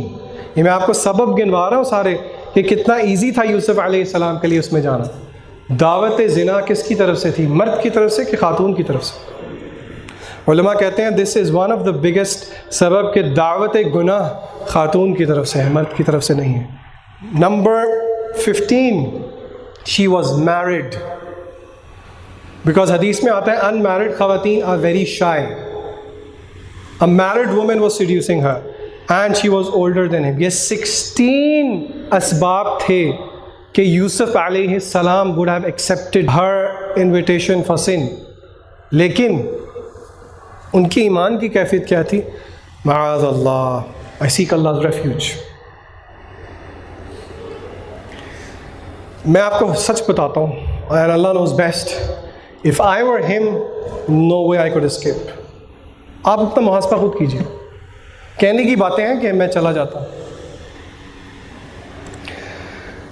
یہ میں آپ کو سبب گنوا رہا ہوں سارے کہ کتنا ایزی تھا یوسف علیہ السلام کے لیے اس میں جانا. دعوت زنا کس کی طرف سے تھی؟ مرد کی طرف سے کہ خاتون کی طرف سے؟ علماء کہتے ہیں this is one of the biggest سبب کہ دعوت گناہ خاتون کی طرف سے ہے, مرد کی طرف سے نہیں ہے. Number 15 she was married, because حدیث میں آتا ہے انمیرڈ خواتین are very shy. A married woman was seducing her and she was older than him. یہ 16 اسباب تھے کہ یوسف علیہ السلام would have accepted her invitation for sin. لیکن ان کی ایمان کی کیفیت کیا تھی؟ معاذ اللہ, I seek Allah's refuge. میں آپ کو سچ بتاتا ہوں, and Allah knows best. If I were him, no way I could escape. آپ اپنا محاسبہ خود کیجیے. کہنے کی باتیں ہیں کہ میں چلا جاتا ہوں.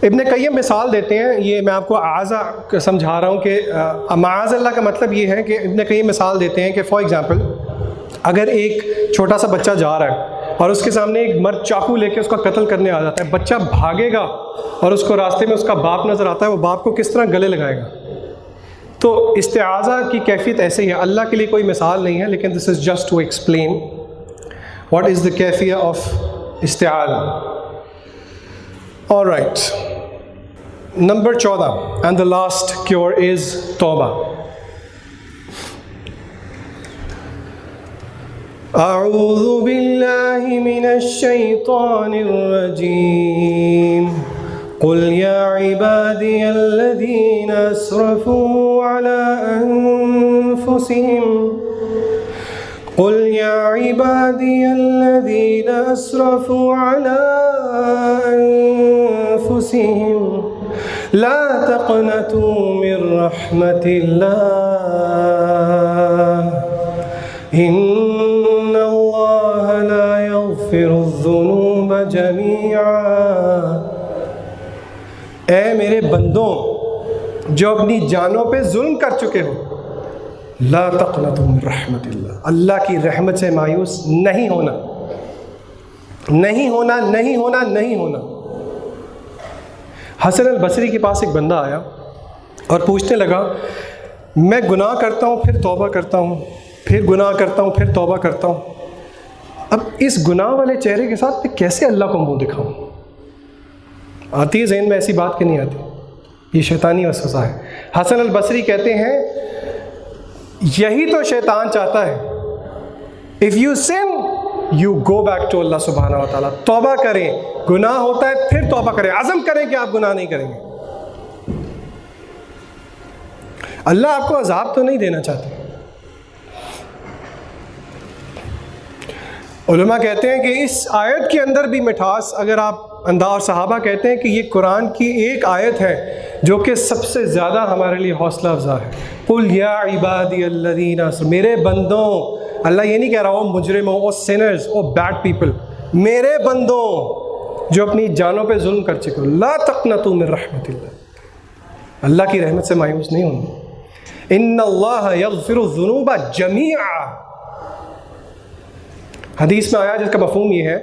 ابن قیم مثال دیتے ہیں, یہ میں آپ کو اعاذہ سمجھا رہا ہوں کہ معاذ اللہ کا مطلب یہ ہے کہ ابن قیم مثال دیتے ہیں کہ فار ایگزامپل اگر ایک چھوٹا سا بچہ جا رہا ہے اور اس کے سامنے ایک مرد چاقو لے کے اس کا قتل کرنے آ جاتا ہے, بچہ بھاگے گا اور اس کو راستے میں اس کا باپ نظر آتا ہے, وہ باپ کو کس طرح گلے لگائے گا؟ تو استعاذہ کی کیفیت ایسے ہی ہے. اللہ کے لیے کوئی مثال نہیں ہے, لیکن this is just to explain what is the کیفیہ آف استعاذہ. All right, number 14 and the last cure is توبہ. اعوذ باللہ من الشیطان الرجیم. قل يا عبادي الذين أسرفوا على أنفسهم قل يا عبادي الذين أسرفوا على أنفسهم لا تقنطوا من رحمة الله إن الله لا يغفر الذنوب جميعا. اے میرے بندوں جو اپنی جانوں پہ ظلم کر چکے ہو, لا تقنطوا من رحمت اللہ, اللہ کی رحمت سے مایوس نہیں ہونا, نہیں ہونا, نہیں ہونا, نہیں ہونا. حسن البصری کے پاس ایک بندہ آیا اور پوچھنے لگا میں گناہ کرتا ہوں پھر توبہ کرتا ہوں, پھر گناہ کرتا ہوں پھر توبہ کرتا ہوں, اب اس گناہ والے چہرے کے ساتھ میں کیسے اللہ کو منہ دکھاؤں؟ آتی ہے ذہن میں ایسی بات کہ نہیں آتی؟ یہ شیطانی وسوسہ ہے. حسن البصری کہتے ہیں یہی تو شیطان چاہتا ہے. If you sin you go back to اللہ سبحانہ و تعالیٰ, توبہ کریں, گناہ ہوتا ہے پھر توبہ کریں, عزم کریں کہ آپ گناہ نہیں کریں گے. اللہ آپ کو عذاب تو نہیں دینا چاہتے. علماء کہتے ہیں کہ اس آیت کے اندر بھی مٹھاس اگر آپ اور صحابہ کہتے ہیں کہ یہ قرآن کی ایک آیت ہے جو کہ سب سے زیادہ ہمارے لیے حوصلہ افزا ہے. قل یا عبادی الذین, میرے بندوں, اللہ یہ نہیں کہہ رہا ہو مجرموں, او سینرز, او بیڈ پیپل, میرے بندوں جو اپنی جانوں پہ ظلم کر چکے ہو, لا تقنطوا من رحمت اللہ, اللہ کی رحمت سے مایوس نہیں ہونا. ان اللہ یغفر الذنوب جمیعا. حدیث میں آیا جس کا مفہوم یہ ہے,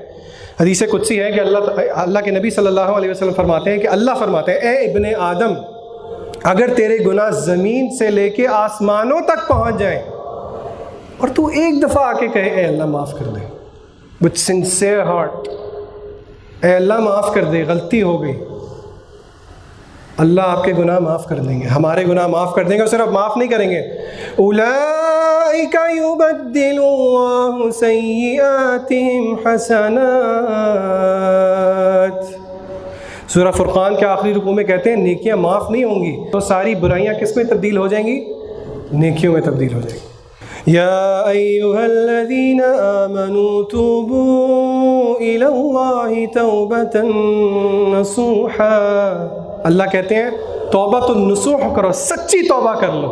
حدیث قدسی ہے کہ اللہ کے نبی صلی اللہ علیہ وسلم فرماتے ہیں کہ اللہ فرماتے ہیں اے ابن آدم اگر تیرے گناہ زمین سے لے کے آسمانوں تک پہنچ جائیں اور تو ایک دفعہ آ کے کہے اے اللہ معاف کر دے, وتھ سنسیئر ہارٹ, اے اللہ معاف کر دے, غلطی ہو گئی, اللہ آپ کے گناہ معاف کر دیں گے, ہمارے گناہ معاف کر دیں گے. اور صرف معاف نہیں کریں گے, اولئک یبدل اللہ سیئاتہم حسنات. سورہ فرقان کے آخری رکوع میں کہتے ہیں نیکیاں معاف نہیں ہوں گی تو ساری برائیاں کس میں تبدیل ہو جائیں گی؟ نیکیوں میں تبدیل ہو جائیں گی. یا ایھا الذین آمنوا توبوا الی اللہ توبۃ نصوحا. اللہ کہتے ہیں توبۃ النصوح کرو, سچی توبہ کر لو.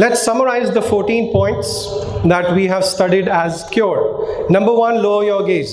let's summarize the 14 points that we have studied as cure. Number 1, lower your gaze.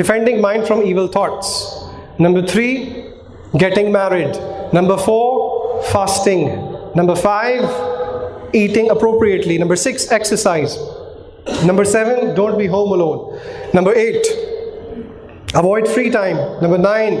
Defending mind from evil thoughts. Number 3, getting married. Number 4, fasting. Number 5, eating appropriately. Number 6, exercise. Number 7, don't be home alone. Number 8, avoid free time. Number 9,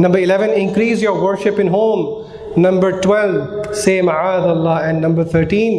Number 11, increase your worship in home. Number 12, say ma'ad Allah. And number 13,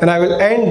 And I will end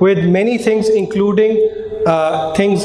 with many things including things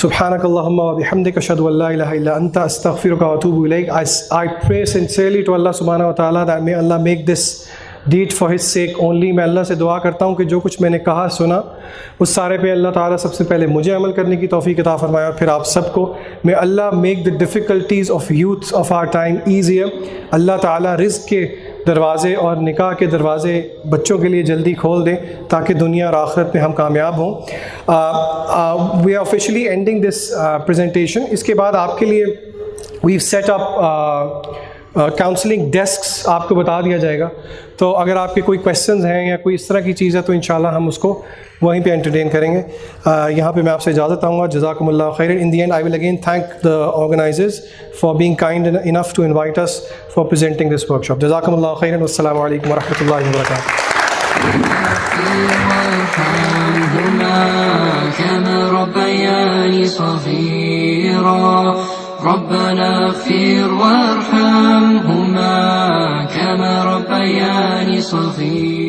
سبحانک اللہم و بحمدک اشہد ان لا الہ الا انت استغفرک و اتوب الیک. I pray sincerely to Allah subhanahu wa ta'ala that may Allah make this deed for his sake only. میں اللہ سے دعا کرتا ہوں کہ جو کچھ میں نے کہا سنا اس سارے پہ اللہ تعالیٰ سب سے پہلے مجھے عمل کرنے کی توفیق عطا فرمائے اور پھر آپ سب کو. may Allah make the difficulties of youth of our time easier. اللہ تعالیٰ رزق کے دروازے اور نکاح کے دروازے بچوں کے لیے جلدی کھول دیں تاکہ دنیا اور آخرت میں ہم کامیاب ہوں. We are officially ending this presentation. اس کے بعد آپ کے لیے we set up counselling desks آپ کو بتا دیا جائے گا. تو اگر آپ کے کوئی کویشچنز ہیں یا کوئی اس طرح کی چیز ہے تو انشاءاللہ ہم اس کو وہیں پہ انٹرٹین کریں گے. یہاں پہ میں آپ سے اجازت آؤں گا. جزاکم اللہ خیر. In the end I will again thank the organisers for being kind enough to invite us for presenting this workshop. جزاکم اللہ خیر. السلام علیکم ورحمۃ اللہ وبرکاتہ. ربنا اغفر وارحمهما كما ربياني صغيرا